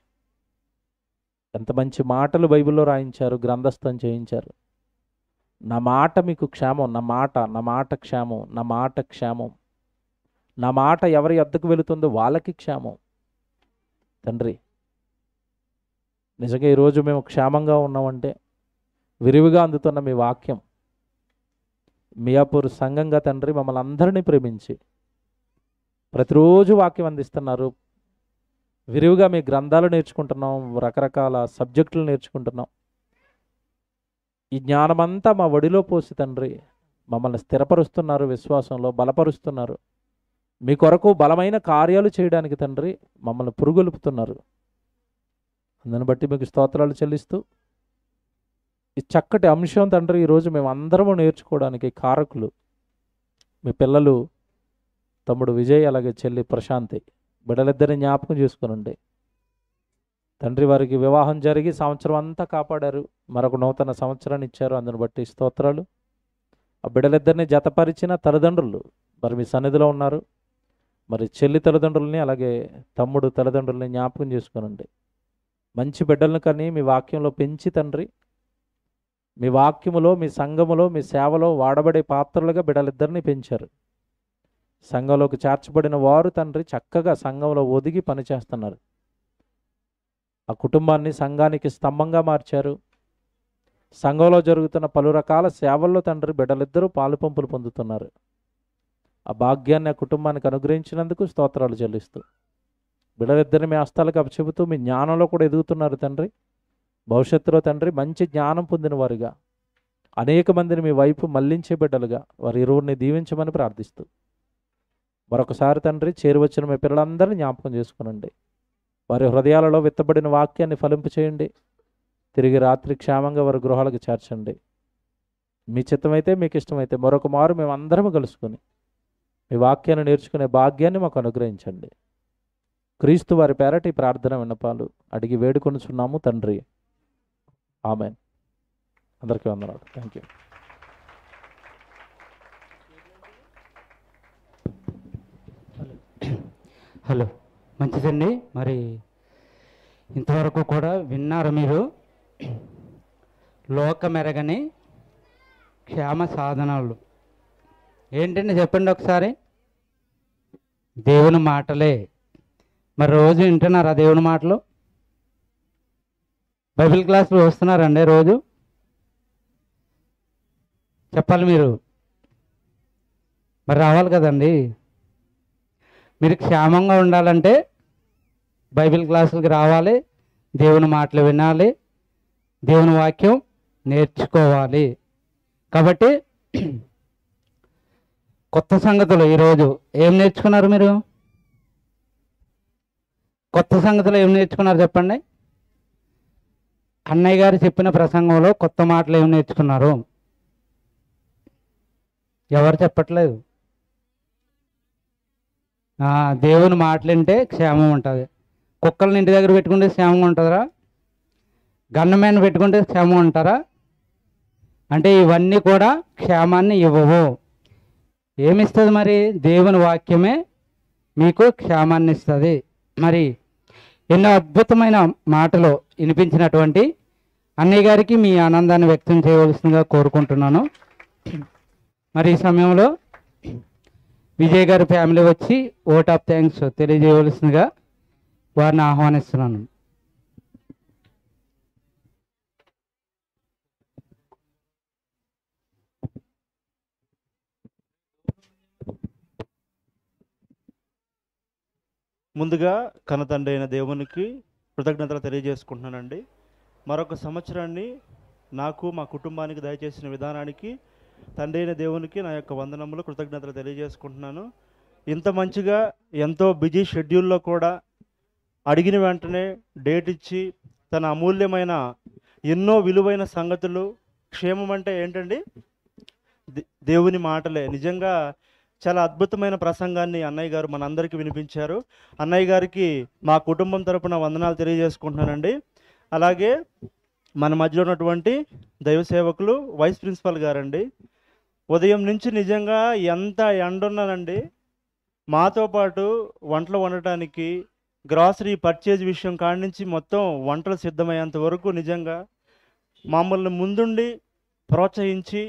ఎంత మంచి మాటలు బైబిల్లో రాయించారు, గ్రంథస్థం చేయించారు. నా మాట మీకు క్షేమం, నా మాట క్షేమం, నా మాట ఎవరి వద్దకు వెళుతుందో వాళ్ళకి క్షేమం. తండ్రి నిజంగా ఈరోజు మేము క్షేమంగా ఉన్నామంటే విరివిగా అందుతున్న మీ వాక్యం. మియాపూర్ సంఘంగా తండ్రి మమ్మల్ని అందరినీ ప్రేమించి ప్రతిరోజు వాక్యం అందిస్తున్నారు. విరివిగా మీ గ్రంథాలు నేర్చుకుంటున్నాం, రకరకాల సబ్జెక్టులు నేర్చుకుంటున్నాం. ఈ జ్ఞానమంతా మా ఒడిలో పోసి తండ్రి మమ్మల్ని స్థిరపరుస్తున్నారు, విశ్వాసంలో బలపరుస్తున్నారు. మీ కొరకు బలమైన కార్యాలు చేయడానికి తండ్రి మమ్మల్ని పురుగొలుపుతున్నారు. అందుని బట్టి మీకు స్తోత్రాలు చెల్లిస్తూ ఈ చక్కటి అంశం తండ్రి ఈరోజు మేము అందరము నేర్చుకోవడానికి కారకులు మీ పిల్లలు తమ్ముడు విజయ్, అలాగే చెల్లి ప్రశాంతి, బిడ్డలిద్దరిని జ్ఞాపకం చేసుకునండి తండ్రి. వారికి వివాహం జరిగి సంవత్సరం అంతా కాపాడారు, మరొక నూతన సంవత్సరాన్ని ఇచ్చారు. అందుని బట్టి స్తోత్రాలు. ఆ బిడ్డలిద్దరిని జతపరిచిన తల్లిదండ్రులు మరి మీ సన్నిధిలో ఉన్నారు. మరి చెల్లి తల్లిదండ్రులని అలాగే తమ్ముడు తల్లిదండ్రులని జ్ఞాపకం చేసుకునండి. మంచి బిడ్డలను కానీ మీ వాక్యంలో పెంచి తండ్రి, మీ వాక్యములో, మీ సంఘములో, మీ సేవలో వాడబడే పాత్రలుగా బిడ్డలిద్దరిని పెంచారు. సంఘంలోకి చేర్చబడిన వారు తండ్రి చక్కగా సంఘంలో ఒదిగి పనిచేస్తున్నారు. ఆ కుటుంబాన్ని సంఘానికి స్తంభంగా మార్చారు. సంఘంలో జరుగుతున్న పలు రకాల సేవల్లో తండ్రి బిడ్డలిద్దరూ పాలు పంపులు పొందుతున్నారు. ఆ భాగ్యాన్ని ఆ కుటుంబానికి అనుగ్రహించినందుకు స్తోత్రాలు చెల్లిస్తూ బిడ్డలిద్దరిని మీ హస్తాలకు అప్పచెబుతూ మీ జ్ఞానంలో కూడా ఎదుగుతున్నారు తండ్రి. భవిష్యత్తులో తండ్రి మంచి జ్ఞానం పొందిన వారుగా, అనేక మందిని మీ వైపు మళ్లించే బిడ్డలుగా వారి ఇరువురిని దీవించమని ప్రార్థిస్తూ మరొకసారి తండ్రి చేరువచ్చిన మీ పిల్లలందరినీ జ్ఞాపకం చేసుకునండి. వారి హృదయాలలో విత్తబడిన వాక్యాన్ని ఫలింపు చేయండి. తిరిగి రాత్రి క్షేమంగా వారి గృహాలకు చేర్చండి. మీ చిత్తమైతే మీకు ఇష్టమైతే మరొక మారు మేము అందరం కలుసుకొని మీ వాక్యాన్ని నేర్చుకునే భాగ్యాన్ని మాకు అనుగ్రహించండి. క్రీస్తు వారి పేరటి ప్రార్థన విన్నపాలు అడిగి వేడుకొనుచున్నాము తండ్రి. ఆమెన్. అందరికీ వందనాలు. Thank you. హలో, మంచిదండి. మరి ఇంతవరకు కూడా విన్నారు మీరు లోకమెరగని క్షేమ సాధనాలు ఏంటండి చెప్పండి ఒకసారి. దేవుని మాటలే. మరి రోజు వింటున్నారా దేవుని మాటలు? బైబిల్ క్లాసులు వస్తున్నారండి రోజు? చెప్పాలి మీరు. మరి రావాలి కదండి. మీరు క్షేమంగా ఉండాలంటే బైబిల్ క్లాసులకి రావాలి, దేవుని మాటలు వినాలి, దేవుని వాక్యం నేర్చుకోవాలి. కాబట్టి కొత్త సంగతులు ఈరోజు ఏం నేర్చుకున్నారు మీరు? కొత్త సంగతులు ఏం నేర్చుకున్నారు చెప్పండి. అన్నయ్య గారు చెప్పిన ప్రసంగంలో కొత్త మాటలు ఏం నేర్చుకున్నారు? ఎవరు చెప్పట్లేదు. దేవుని మాటలు వింటే క్షేమం ఉంటుంది. కుక్కలను ఇంటి దగ్గర పెట్టుకుంటే క్షేమంగా ఉంటుందా? గన్నమైన పెట్టుకుంటే క్షేమం ఉంటారా? అంటే ఇవన్నీ కూడా క్షేమాన్ని ఇవ్వవు. ఏమిస్తుంది మరి? దేవుని వాక్యమే మీకు క్షేమాన్ని ఇస్తుంది. మరి ఎన్నో అద్భుతమైన మాటలు వినిపించినటువంటి అన్నయ్య గారికి మీ ఆనందాన్ని వ్యక్తం చేయవలసిందిగా కోరుకుంటున్నాను. మరి ఈ సమయంలో విజయ్ గారి ఫ్యామిలీ వచ్చి ఓట్ ఆఫ్ థ్యాంక్స్ తెలియజేయవలసిందిగా వారిని ఆహ్వానిస్తున్నాను. ముందుగా కన్నతండ్రి అయిన దేవునికి కృతజ్ఞతలు తెలియజేసుకుంటున్నానండి. మరొక సంవత్సరాన్ని నాకు మా కుటుంబానికి దయచేసిన విధానానికి తండ్రి అయిన దేవునికి నా యొక్క వందనములు కృతజ్ఞతలు తెలియజేసుకుంటున్నాను. ఇంత మంచిగా ఎంతో బిజీ షెడ్యూల్లో కూడా అడిగిన వెంటనే డేట్ ఇచ్చి తన అమూల్యమైన ఎన్నో విలువైన సంగతులు, క్షేమం అంటే ఏంటండి? దేవుని మాటలే. నిజంగా చాలా అద్భుతమైన ప్రసంగాన్ని అన్నయ్య గారు మనందరికీ వినిపించారు. అన్నయ్య గారికి మా కుటుంబం తరపున వందనాలు తెలియజేసుకుంటున్నానండి. అలాగే మన మధ్యలో ఉన్నటువంటి దైవ సేవకులు వైస్ ప్రిన్సిపల్ గారండి. ఉదయం నుంచి నిజంగా ఎంత ఎండున్నానండి. మాతో పాటు వంటలు వండటానికి, గ్రాసరీ పర్చేజ్ విషయం కాడి నుంచి మొత్తం వంటలు సిద్ధమయ్యేంత వరకు నిజంగా మమ్మల్ని ముందుండి ప్రోత్సహించి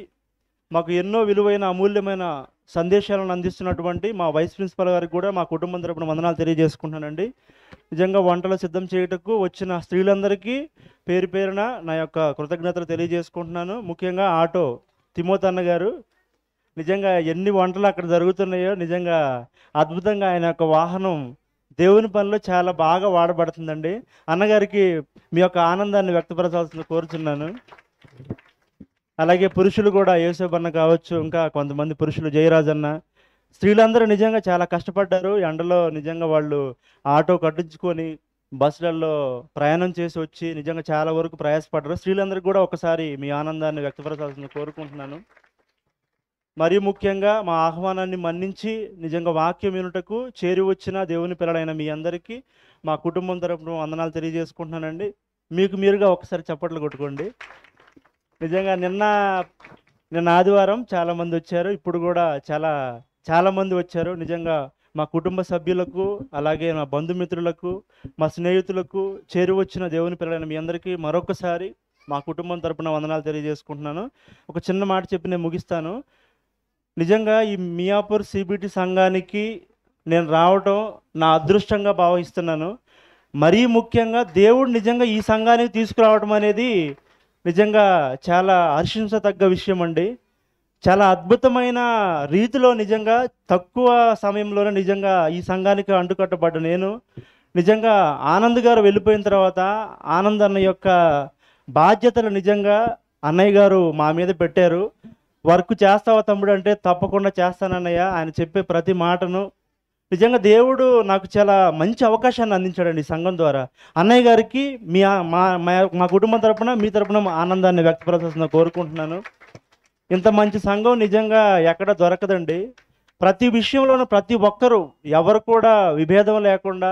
మాకు ఎన్నో విలువైన అమూల్యమైన సందేశాలను అందిస్తున్నటువంటి మా వైస్ ప్రిన్సిపల్ గారికి కూడా మా కుటుంబం తరపున వందనాలు తెలియజేసుకుంటున్నానండి. నిజంగా వంటలు సిద్ధం చేయటకు వచ్చిన స్త్రీలందరికీ పేరు పేరున నా యొక్క కృతజ్ఞతలు తెలియజేసుకుంటున్నాను. ముఖ్యంగా ఆటో తిమోతన్న గారు, నిజంగా ఎన్ని వంటలు అక్కడ జరుగుతున్నాయో నిజంగా అద్భుతంగా ఆయన యొక్క వాహనం దేవుని పనిలో చాలా బాగా వాడబడుతుందండి. అన్నగారికి మీ యొక్క ఆనందాన్ని వ్యక్తపరచాల్సింది కోరుచున్నాను. అలాగే పురుషులు కూడా యేసబ్బన్న కావచ్చు, ఇంకా కొంతమంది పురుషులు జయరాజ్ అన్న, స్త్రీలందరూ నిజంగా చాలా కష్టపడ్డారు. ఎండలో నిజంగా వాళ్ళు ఆటో కట్టించుకొని బస్సులలో ప్రయాణం చేసి వచ్చి నిజంగా చాలా వరకు ప్రయాసపడ్డారు. స్త్రీలందరికీ కూడా ఒకసారి మీ ఆనందాన్ని వ్యక్తపరచాల్సింది కోరుకుంటున్నాను. మరియు ముఖ్యంగా మా ఆహ్వానాన్ని మన్నించి నిజంగా వాక్యం వినుటకు చేరి వచ్చిన దేవుని పిల్లలైన మీ అందరికీ మా కుటుంబం తరపున వందనాలు తెలియజేసుకుంటున్నానండి. మీకు మీరుగా ఒకసారి చప్పట్లు కొట్టుకోండి. నిజంగా నిన్న ఆదివారం చాలామంది వచ్చారు. ఇప్పుడు కూడా చాలామంది వచ్చారు. నిజంగా మా కుటుంబ సభ్యులకు, అలాగే మా బంధుమిత్రులకు, మా స్నేహితులకు, చేరి వచ్చిన దేవుని పిల్లలైన మీ అందరికీ మరొకసారి మా కుటుంబం తరపున వందనాలు తెలియజేసుకుంటున్నాను. ఒక చిన్న మాట చెప్పి నేను ముగిస్తాను. నిజంగా ఈ మియాపూర్ సిబిటి సంఘానికి నేను రావటం నా అదృష్టంగా భావిస్తున్నాను. మరీ ముఖ్యంగా దేవుడు నిజంగా ఈ సంఘానికి తీసుకురావడం అనేది నిజంగా చాలా హర్షించదగ్గ విషయం అండి. చాలా అద్భుతమైన రీతిలో నిజంగా తక్కువ సమయంలోనే నిజంగా ఈ సంఘానికి అంటుకట్టబడ్డ నేను నిజంగా ఆనంద్ గారు వెళ్ళిపోయిన తర్వాత ఆనంద్ అన్న యొక్క బాధ్యతలు నిజంగా అన్నయ్య గారు మా మీద పెట్టారు. వర్క్ చేస్తావా తమ్ముడు అంటే తప్పకుండా చేస్తానన్నయ్య. ఆయన చెప్పే ప్రతి మాటను నిజంగా దేవుడు నాకు చాలా మంచి అవకాశాన్ని అందించాడండి ఈ సంఘం ద్వారా. అన్నయ్య గారికి మీ మా మా- మా కుటుంబం తరపున మీ తరపున మా ఆనందాన్ని వ్యక్తపరచాల్సిందిగా కోరుకుంటున్నాను. ఇంత మంచి సంఘం నిజంగా ఎక్కడ దొరకదండి. ప్రతి విషయంలోనూ ప్రతి ఒక్కరూ ఎవరు కూడా విభేదం లేకుండా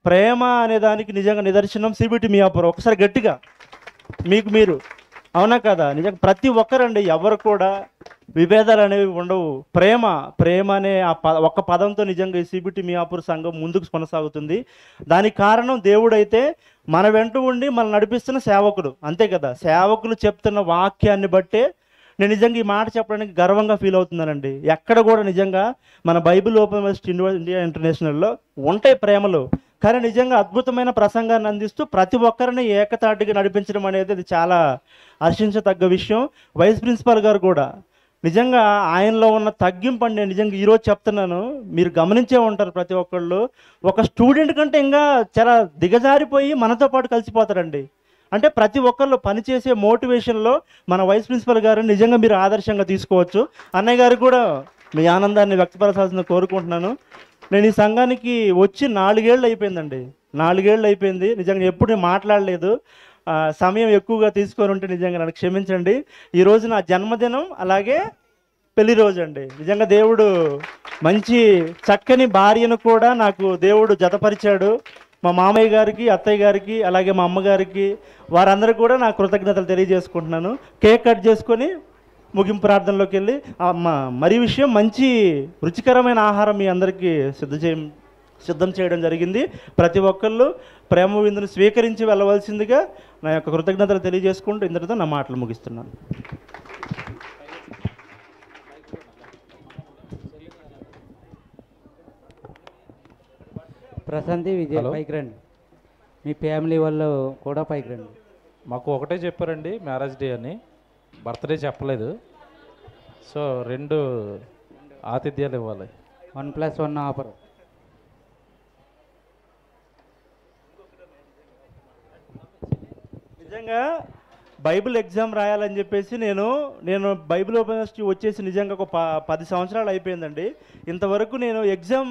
ప్రేమ అనే దానికి నిజంగా నిదర్శనం సిబిటి మియాపూర్. ఒకసారి గట్టిగా మీకు మీరు, అవునా కదా? నిజంగా ప్రతి ఒక్కరండి, ఎవరు కూడా విభేదాలు అనేవి ఉండవు. ప్రేమ ప్రేమ అనే ఒక్క పదంతో నిజంగా ఈ సిబిటి మియాపూర్ సంఘం ముందుకు కొనసాగుతుంది. దానికి కారణం దేవుడైతే మన వెంట ఉండి మనం నడిపిస్తున్న సేవకుడు, అంతే కదా? సేవకులు చెప్తున్న వాక్యాన్ని బట్టే నేను నిజంగా ఈ మాట చెప్పడానికి గర్వంగా ఫీల్ అవుతున్నానండి. ఎక్కడ కూడా నిజంగా మన బైబిల్ ఓపెన్ యూనివర్సిటీ ఇండియా ఇంటర్నేషనల్లో ఉంటాయి ప్రేమలు, కానీ నిజంగా అద్భుతమైన ప్రసంగాన్ని అందిస్తూ ప్రతి ఒక్కరిని ఏకతాటిగా నడిపించడం అనేది అది చాలా హర్షించదగ్గ విషయం. వైస్ ప్రిన్సిపాల్ గారు కూడా నిజంగా ఆయనలో ఉన్న తగ్గింపు అండి. నేను నిజంగా ఈరోజు చెప్తున్నాను, మీరు గమనించే ఉంటారు ప్రతి ఒక్కళ్ళు. ఒక స్టూడెంట్ కంటే ఇంకా చాలా దిగజారిపోయి మనతో పాటు కలిసిపోతారండి. అంటే ప్రతి ఒక్కళ్ళు పనిచేసే మోటివేషన్లో మన వైస్ ప్రిన్సిపల్ గారిని నిజంగా మీరు ఆదర్శంగా తీసుకోవచ్చు. అన్నయ్య గారు కూడా మీ ఆనందాన్ని వ్యక్తపరచాల్సింది కోరుకుంటున్నాను. నేను ఈ సంఘానికి వచ్చి 4 ఏళ్ళు అయిపోయిందండి. 4 ఏళ్ళు అయిపోయింది. నిజంగా ఎప్పుడు నేను మాట్లాడలేదు. సమయం ఎక్కువగా తీసుకొని ఉంటే నిజంగా నన్ను క్షమించండి. ఈరోజు నా జన్మదినం, అలాగే పెళ్లి రోజు అండి. నిజంగా దేవుడు మంచి చక్కని భార్యను కూడా నాకు దేవుడు జతపరిచాడు. మా మామయ్య గారికి, అత్తయ్య గారికి, అలాగే మా అమ్మగారికి, వారందరికీ కూడా నా కృతజ్ఞతలు తెలియజేసుకుంటున్నాను. కేక్ కట్ చేసుకొని ముగింపు ప్రార్థనలోకి వెళ్ళి మరీ విషయం, మంచి రుచికరమైన ఆహారం మీ అందరికీ సిద్ధం చేయడం జరిగింది. ప్రతి ఒక్కళ్ళు ప్రేమ విందును స్వీకరించి వెళ్ళవలసిందిగా నా యొక్క కృతజ్ఞతలు తెలియజేసుకుంటూ ఇంతటితో నా మాటలు ముగిస్తున్నాను. ప్రశాంతి విజయ్ హలో. పైకి రండి. మీ ఫ్యామిలీ వాళ్ళు కూడా పైకి రండి. మాకు ఒకటే చెప్పారండి, మ్యారేజ్ డే అని, బర్త్డే చెప్పలేదు. సో 2 ఆతిథ్యాలు ఇవ్వాలి. 1+1 ఆఫర్. నిజంగా బైబిల్ ఎగ్జామ్ రాయాలని చెప్పేసి నేను బైబిల్ ఓపెన్ యూనివర్సిటీ వచ్చేసి నిజంగా ఒక 10 సంవత్సరాలు అయిపోయిందండి. ఇంతవరకు నేను ఎగ్జామ్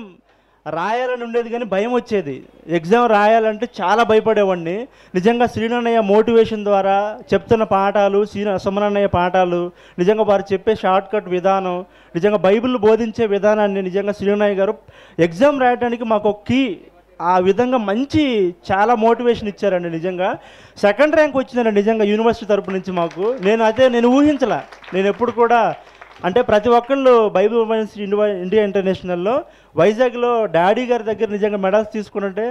రాయాలని ఉండేది, కానీ భయం వచ్చేది. ఎగ్జామ్ రాయాలంటే చాలా భయపడేవాడిని. నిజంగా శ్రీనన్నయ్య మోటివేషన్ ద్వారా చెప్తున్న పాఠాలు, సుమనన్నయ్య పాఠాలు, నిజంగా వారు చెప్పే షార్ట్ కట్ విధానం, నిజంగా బైబిల్ బోధించే విధానాన్ని నిజంగా శ్రీనన్నయ్య గారు ఎగ్జామ్ రాయడానికి మాకు ఒక కీ, ఆ విధంగా మంచి చాలా మోటివేషన్ ఇచ్చారండి. నిజంగా 2nd ర్యాంక్ వచ్చిందండి నిజంగా యూనివర్సిటీ తరపు నుంచి మాకు. నేను ఊహించలే. నేను ఎప్పుడు కూడా అంటే ప్రతి ఒక్కళ్ళు బైబిల్ యూనివర్సిటీ ఇండియా ఇంటర్నేషనల్లో వైజాగ్లో డాడీ గారి దగ్గర నిజంగా మెడల్స్ తీసుకుంటే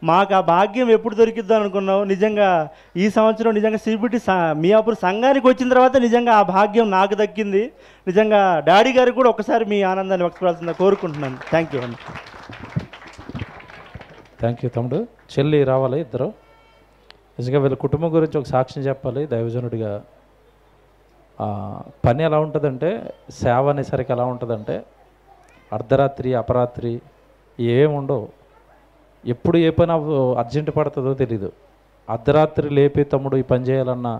మాకు ఆ భాగ్యం ఎప్పుడు దొరికిద్దాం అనుకున్నాం. నిజంగా ఈ సంవత్సరం నిజంగా సిబిటి మియాపూర్ సంఘానికి వచ్చిన తర్వాత నిజంగా ఆ భాగ్యం నాకు దక్కింది. నిజంగా డాడీ గారికి కూడా ఒకసారి మీ ఆనందాన్ని వ్యక్తపడాల్సిందిగా కోరుకుంటున్నాను. థ్యాంక్ యూ అండి. థ్యాంక్ యూ తమ్ముడు. చెల్లి రావాలి ఇద్దరు. నిజంగా వీళ్ళ కుటుంబం గురించి ఒక సాక్ష్యం చెప్పాలి దైవజనుడిగా. పని ఎలా ఉంటుందంటే, సేవ అనేసరికి ఎలా ఉంటుందంటే, అర్ధరాత్రి అపరాత్రి ఏమి ఉండవు. ఎప్పుడు ఏ పని అర్జెంట్ పడుతుందో తెలీదు. అర్ధరాత్రి లేపి తమ్ముడు ఈ పని చేయాలన్నా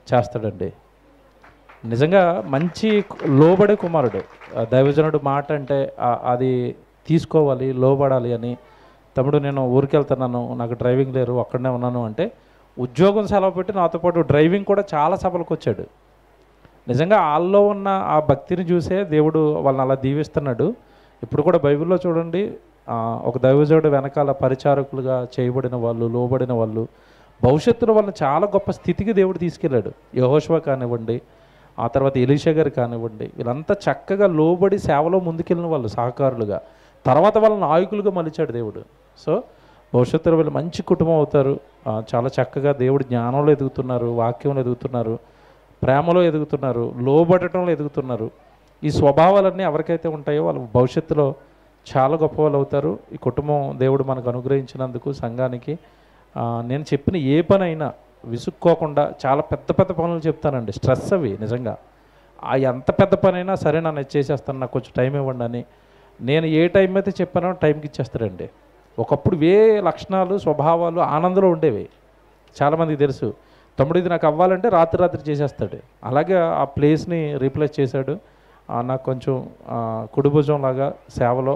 చేస్తాడండి. నిజంగా మంచి లోబడే కుమారుడు. దైవజనుడు మాట అంటే అది తీసుకోవాలి, లోబడాలి అని. తమ్ముడు నేను ఊరికి వెళ్తున్నాను, నాకు డ్రైవింగ్ లేరు, అక్కడనే ఉన్నాను అంటే ఉద్యోగం సెలవు పెట్టి నాతో పాటు డ్రైవింగ్ కూడా చాలా సభలకు వచ్చాడు. నిజంగా వాళ్ళలో ఉన్న ఆ భక్తిని చూసే దేవుడు వాళ్ళని అలా దీవిస్తున్నాడు. ఇప్పుడు కూడా బైబిల్లో చూడండి, ఒక దైవజనుడు వెనకాల పరిచారకులుగా చేయబడిన వాళ్ళు, లోబడిన వాళ్ళు, భవిష్యత్తులో వాళ్ళని చాలా గొప్ప స్థితికి దేవుడు తీసుకెళ్ళాడు. యెహోషువ కానివ్వండి, ఆ తర్వాత ఎలీషా గారు కానివ్వండి, వీళ్ళంతా చక్కగా లోబడి సేవలో ముందుకెళ్ళిన వాళ్ళు సహకారులుగా. తర్వాత వాళ్ళ నాయకులుగా మలిచాడు దేవుడు. సో భవిష్యత్తులో వీళ్ళు మంచి కుటుంబం అవుతారు. చాలా చక్కగా దేవుడు జ్ఞానంలో ఎదుగుతున్నారు, వాక్యంలో ఎదుగుతున్నారు, ప్రేమలో ఎదుగుతున్నారు, లోబడటంలో ఎదుగుతున్నారు. ఈ స్వభావాలన్నీ ఎవరికైతే ఉంటాయో వాళ్ళు భవిష్యత్తులో చాలా గొప్ప వాళ్ళు అవుతారు. ఈ కుటుంబం దేవుడు మనకు అనుగ్రహించినందుకు సంఘానికి నేను చెప్పిన ఏ పని అయినా విసుక్కోకుండా చాలా పెద్ద పెద్ద పనులు చెప్తానండి. స్ట్రెస్ అవి నిజంగా ఎంత పెద్ద పని అయినా సరే నన్ను చేసేస్తాను, నాకు కొంచెం టైం ఇవ్వండి అని. నేను ఏ టైం అయితే చెప్పానో టైంకి ఇచ్చేస్తారండి. ఒకప్పుడు లక్షణాలు స్వభావాలు ఆనందంలో ఉండేవి, చాలామందికి తెలుసు. తమ్ముడు ఇది నాకు అవ్వాలంటే రాత్రి చేసేస్తాడు. అలాగే ఆ ప్లేస్ని రీప్లేస్ చేశాడు. నాకు కొంచెం కుడి భుజం లాగా సేవలో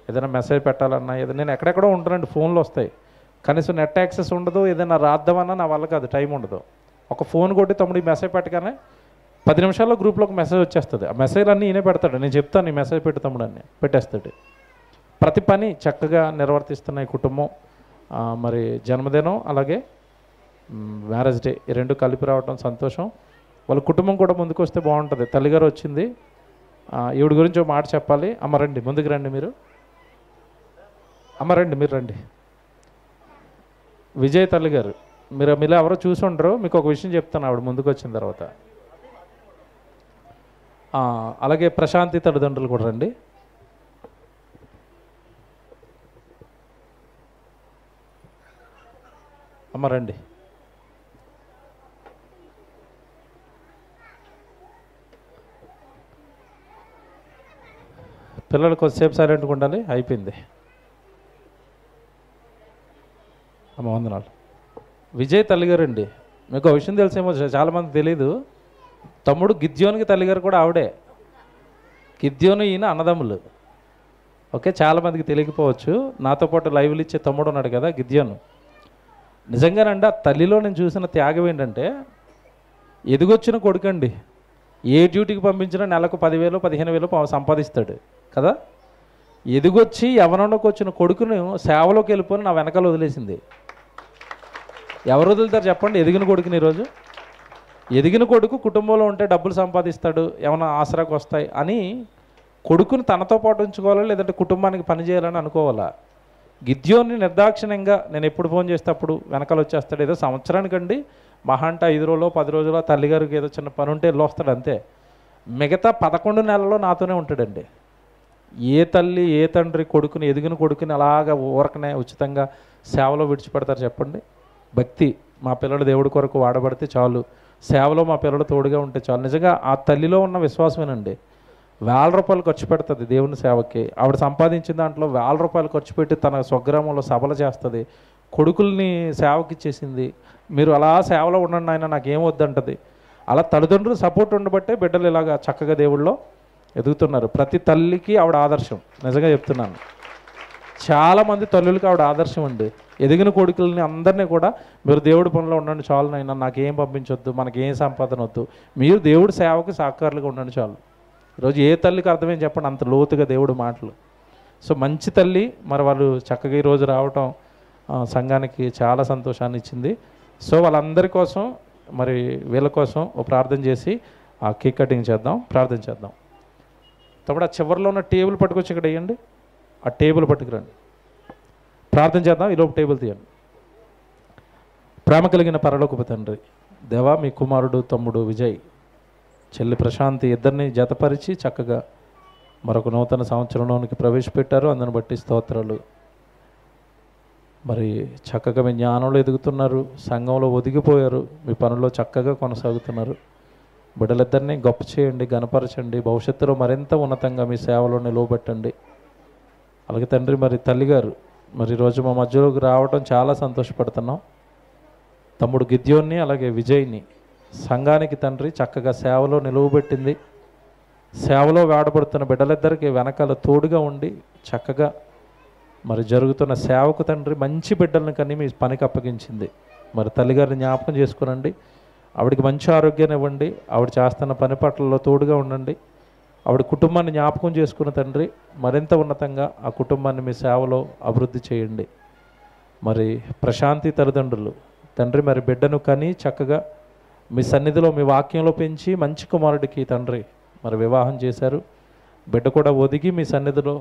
ఏదైనా మెసేజ్ పెట్టాలన్నా ఏదైనా నేను ఎక్కడెక్కడో ఉంటానండి, ఫోన్లు వస్తాయి, కనీసం నెట్ యాక్సెస్ ఉండదు, ఏదైనా రాద్దామన్నా నా వల్ల కాదు, టైం ఉండదు. ఒక ఫోన్ కొట్టి తమ్ముడు ఈ మెసేజ్ పెట్టగానే 10 నిమిషాల్లో గ్రూప్లో ఒక మెసేజ్ వచ్చేస్తుంది. ఆ మెసేజ్ అన్నీ ఈయనే పెడతాడు, నేను చెప్తాను ఈ మెసేజ్ పెట్టు తమ్ముడు అని పెట్టేస్తాడు. ప్రతి పని చక్కగా నిర్వర్తిస్తున్న ఈ కుటుంబం, మరి జన్మదినం అలాగే మ్యారేజ్ డే ఈ రెండు కలిపి రావడం సంతోషం. వాళ్ళ కుటుంబం కూడా ముందుకు వస్తే బాగుంటుంది. తల్లిగారు వచ్చింది, ఈవిడ గురించి ఒక మాట చెప్పాలి. అమ్మ రండి, ముందుకు రండి మీరు. అమ్మ రండి, మీరు రండి. విజయ్ తల్లిగారు, మీరు ఎవరో చూసి ఉండరు, మీకు ఒక విషయం చెప్తాను ఆవిడ ముందుకు వచ్చిన తర్వాత. అలాగే ప్రశాంతి తల్లిదండ్రులు కూడా రండి. అమ్మ రండి. పిల్లలు కొద్దిసేపు సైలెంట్గా ఉండాలి, అయిపోయింది. అమ్మ వందనాలు. విజయ్ తల్లిగారండి, మీకు ఒక విషయం తెలిసేమో చాలామంది తెలీదు, తమ్ముడు గిద్యోనికి తల్లిగారు కూడా ఆవిడే. గిద్యోను ఈయన అన్నదమ్ములు. ఓకే, చాలామందికి తెలియకపోవచ్చు. నాతో పాటు లైవ్లు ఇచ్చే తమ్ముడు ఉన్నాడు కదా గిద్యోను. నిజంగానండి ఆ తల్లిలో నేను చూసిన త్యాగం ఏంటంటే, ఎదిగొచ్చిన కొడుకండి, ఏ డ్యూటీకి పంపించినా నెలకు 10,000 15,000 సంపాదిస్తాడు కదా. ఎదిగొచ్చి యవనంలోకి వచ్చిన కొడుకును సేవలోకి వెళ్ళిపోయి నా వెనకాల వదిలేసింది. ఎవరు వదులుతారు చెప్పండి ఎదిగిన కొడుకుని? ఈరోజు ఎదిగిన కొడుకు కుటుంబంలో ఉంటే డబ్బులు సంపాదిస్తాడు, ఏమైనా ఆసరాకు వస్తాయి అని కొడుకుని తనతో పాటు ఉంచుకోవాలా, లేదంటే కుటుంబానికి పని చేయాలని అనుకోవాలా? గిద్యోన్ని నిర్దాక్షిణ్యంగా నేను ఎప్పుడు ఫోన్ చేస్తే అప్పుడు వెనకాల వచ్చేస్తాడు. ఏదో సంవత్సరానికండి మహా అంటే 5 రోజులు 10 రోజులు తల్లిగారికి ఏదో చిన్న పని ఉంటే వెళ్ళి వస్తాడు అంతే. మిగతా 11 నెలల్లో నాతోనే ఉంటాడండి. ఏ తల్లి ఏ తండ్రి కొడుకుని ఎదిగిన కొడుకుని అలాగా ఊరకనే ఉచితంగా సేవలో విడిచిపెడతారు చెప్పండి? భక్తి, మా పిల్లలు దేవుడి కొరకు వాడబడితే చాలు, సేవలో మా పిల్లలు తోడుగా ఉంటే చాలు. నిజంగా ఆ తల్లిలో ఉన్న విశ్వాసమేనండి. ₹1,000 ఖర్చు పెడుతుంది దేవుని సేవకి. ఆవిడ సంపాదించిన దాంట్లో ₹1,000 ఖర్చు పెట్టి తన స్వగ్రామంలో సభలు చేస్తుంది, కొడుకుల్ని సేవకి ఇచ్చేసింది. మీరు అలా సేవలో ఉండండి ఆయన, నాకేం వద్దంటది. అలా తల్లిదండ్రులు సపోర్ట్ ఉండబట్టే బిడ్డలు ఇలాగా చక్కగా దేవుళ్ళలో ఎదుగుతున్నారు. ప్రతి తల్లికి ఆవిడ ఆదర్శం, నిజంగా చెప్తున్నాను. చాలామంది తల్లులకి ఆవిడ ఆదర్శం అండి. ఎదిగిన కొడుకుల్ని అందరినీ కూడా మీరు దేవుడి పనిలో ఉండండి చాలు నాయన, నాకేం పంపించొద్దు, మనకేం సంపాదన వద్దు, మీరు దేవుడి సేవకి సహకారులుగా ఉండండి చాలు. ఈరోజు ఏ తల్లికి అర్థమేం చెప్పండి అంత లోతుగా దేవుడి మాటలు. సో మంచి తల్లి, మరి వాళ్ళు చక్కగా ఈరోజు రావటం సంఘానికి చాలా సంతోషాన్ని ఇచ్చింది. సో వాళ్ళందరి కోసం మరి వీళ్ళ కోసం ఒక ప్రార్థన చేసి ఆ కేక్ కటింగ్ చేద్దాం, ప్రార్థన చేద్దాం. తప్పుడు ఆ చివరిలో ఉన్న టేబుల్ పట్టుకొచ్చి ఇక్కడ వేయండి, ఆ టేబుల్ పట్టుకురండి, ప్రార్థన చేద్దాం. ఈలోపు టేబుల్ తీయండి. ప్రేమ కలిగిన పరలోకపు తండ్రి దేవా, మీ కుమారుడు తమ్ముడు విజయ్, చెల్లి ప్రశాంతి ఇద్దరిని జతపరిచి చక్కగా మరొక నూతన సంవత్సరంలోనికి ప్రవేశపెట్టారు. అందుని బట్టి స్తోత్రాలు. మరి చక్కగా మీ జ్ఞానంలో ఎదుగుతున్నారు, సంఘంలో ఒదిగిపోయారు, మీ పనుల్లో చక్కగా కొనసాగుతున్నారు. బిడ్డలిద్దరినీ గొప్ప చేయండి, గణపరచండి, భవిష్యత్తులో మరింత ఉన్నతంగా మీ సేవలో నిలవబెట్టండి. అలాగే తండ్రి మరి తల్లిగారు మరి ఈరోజు మా మధ్యలోకి రావడం చాలా సంతోషపడుతున్నాం. తమ్ముడు గిద్యోన్ని అలాగే విజయ్ని సంఘానికి తండ్రి చక్కగా సేవలో నిలువబెట్టింది. సేవలో వాడబడుతున్న బిడ్డలిద్దరికి వెనకాల తోడుగా ఉండి చక్కగా మరి జరుగుతున్న సేవకు తండ్రి మంచి బిడ్డలను కని మీ పనికి అప్పగించింది. మరి తల్లిగారిని జ్ఞాపకం చేసుకునండి, ఆవిడికి మంచి ఆరోగ్యాన్ని ఇవ్వండి, ఆవిడ చేస్తున్న పని పట్లలో తోడుగా ఉండండి. ఆవిడ కుటుంబాన్ని జ్ఞాపకం చేసుకున్న తండ్రి మరింత ఉన్నతంగా ఆ కుటుంబాన్ని మీ సేవలో అభివృద్ధి చేయండి. మరి ప్రశాంతి తల్లిదండ్రులు తండ్రి మరి బిడ్డను కని చక్కగా మీ సన్నిధిలో మీ వాక్యంలో పెంచి మంచి కుమారుడికి తండ్రి మరి వివాహం చేశారు. బిడ్డ కూడా ఒదిగి మీ సన్నిధిలో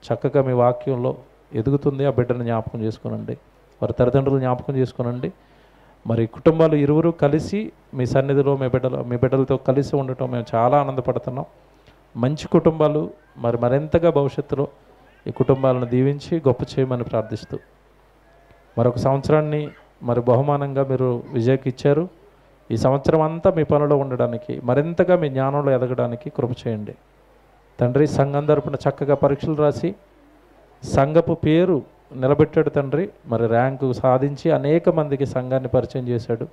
చక్కగా మీ వాక్యంలో ఎదుగుతుంది. ఆ బిడ్డను జ్ఞాపకం చేసుకునండి, వారి తల్లిదండ్రులు జ్ఞాపకం చేసుకునండి. మరి కుటుంబాలు ఇరువురు కలిసి మీ సన్నిధిలో మీ బిడ్డలతో కలిసి ఉండటం మేము చాలా ఆనందపడుతున్నాం. మంచి కుటుంబాలు మరి మరింతగా భవిష్యత్తులో ఈ కుటుంబాలను దీవించి గొప్ప చేయమని ప్రార్థిస్తూ మరొక సంవత్సరాన్ని మరి బహుమానంగా మీరు విజయ్కి ఇచ్చారు. ఈ సంవత్సరం అంతా మీ పనిలో ఉండడానికి మరింతగా మీ జ్ఞానంలో ఎదగడానికి కృప చేయండి తండ్రి. సంఘం తరపున చక్కగా పరీక్షలు రాసి సంఘపు పేరు నిలబెట్టాడు తండ్రి. మరి ర్యాంకు సాధించి అనేక మందికి సంఘాన్ని పరిచయం చేశాడు.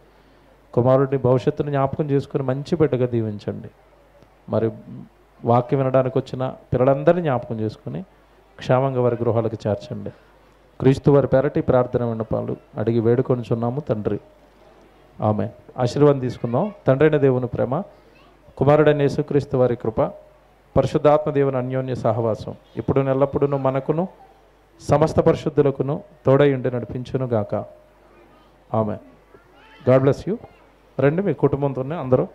కుమారుడిని భవిష్యత్తును జ్ఞాపకం చేసుకుని మంచి బిడ్డగా దీవించండి. మరి వాక్యం వినడానికి వచ్చిన పిల్లలందరినీ జ్ఞాపకం చేసుకుని క్షేమంగా వారి గృహాలకు చేర్చండి. క్రీస్తు వారి పేరటి ప్రార్థన విన్నపాలు అడిగి వేడుకొనిచున్నాము తండ్రి, ఆమె. ఆశీర్వాదం తీసుకుందాం. తండ్రి అయిన దేవుని ప్రేమ, కుమారుడైన యేసుక్రీస్తు వారి కృప, పరిశుద్ధాత్మ దేవుని అన్యోన్య సహవాసం ఇప్పుడు ఎల్లప్పుడూ మనకును సమస్త పరిశుద్ధులకును తోడై ఉండి నడిపించును గాక. ఆమె. God bless you. రండి మీ కుటుంబంతోనే అందరూ.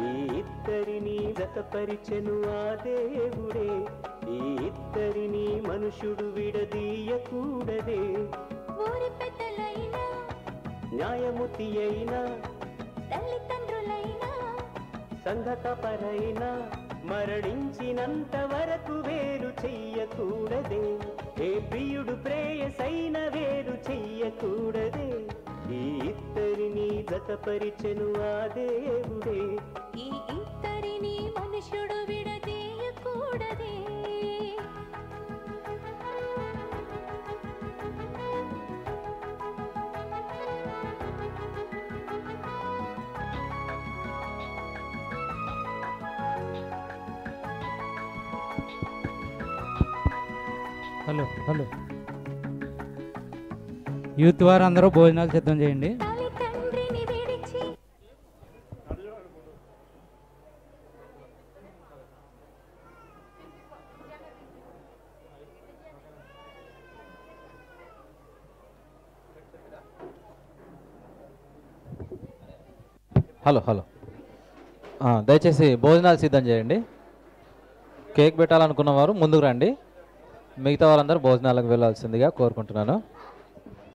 ఈ ఇద్దరిని జతపరిచెను ఆ దేవుడే, ఈ ఇద్దరిని మనుషుడు విడదీయకూడదే. ఊరి పెద్దలైనా న్యాయమూర్తి అయినా తల్లిదండ్రులైనా సంఘకపరైనా మరణించినంత వరకు వేరు చెయ్యకూడదే. ఏ ప్రియుడు ప్రేయసైన వేరు చెయ్యకూడదే. ఈ ఇద్దరిని జతపరిచెను ఆ దేవుడే, ఈ ఇద్దరిని మనుషుడు విడదీయకూడదే. హలో హలో యూత్ వారు అందరూ భోజనాలు సిద్ధం చేయండి. తల్లి తండ్రిని విడిచి హలో హలో దయచేసి భోజనాలు సిద్ధం చేయండి. కేక్ పెట్టాలనుకున్న వారు ముందుకు రండి. మిగతా వాళ్ళందరూ భోజనాలకు వెళ్ళాల్సిందిగా కోరుకుంటున్నాను.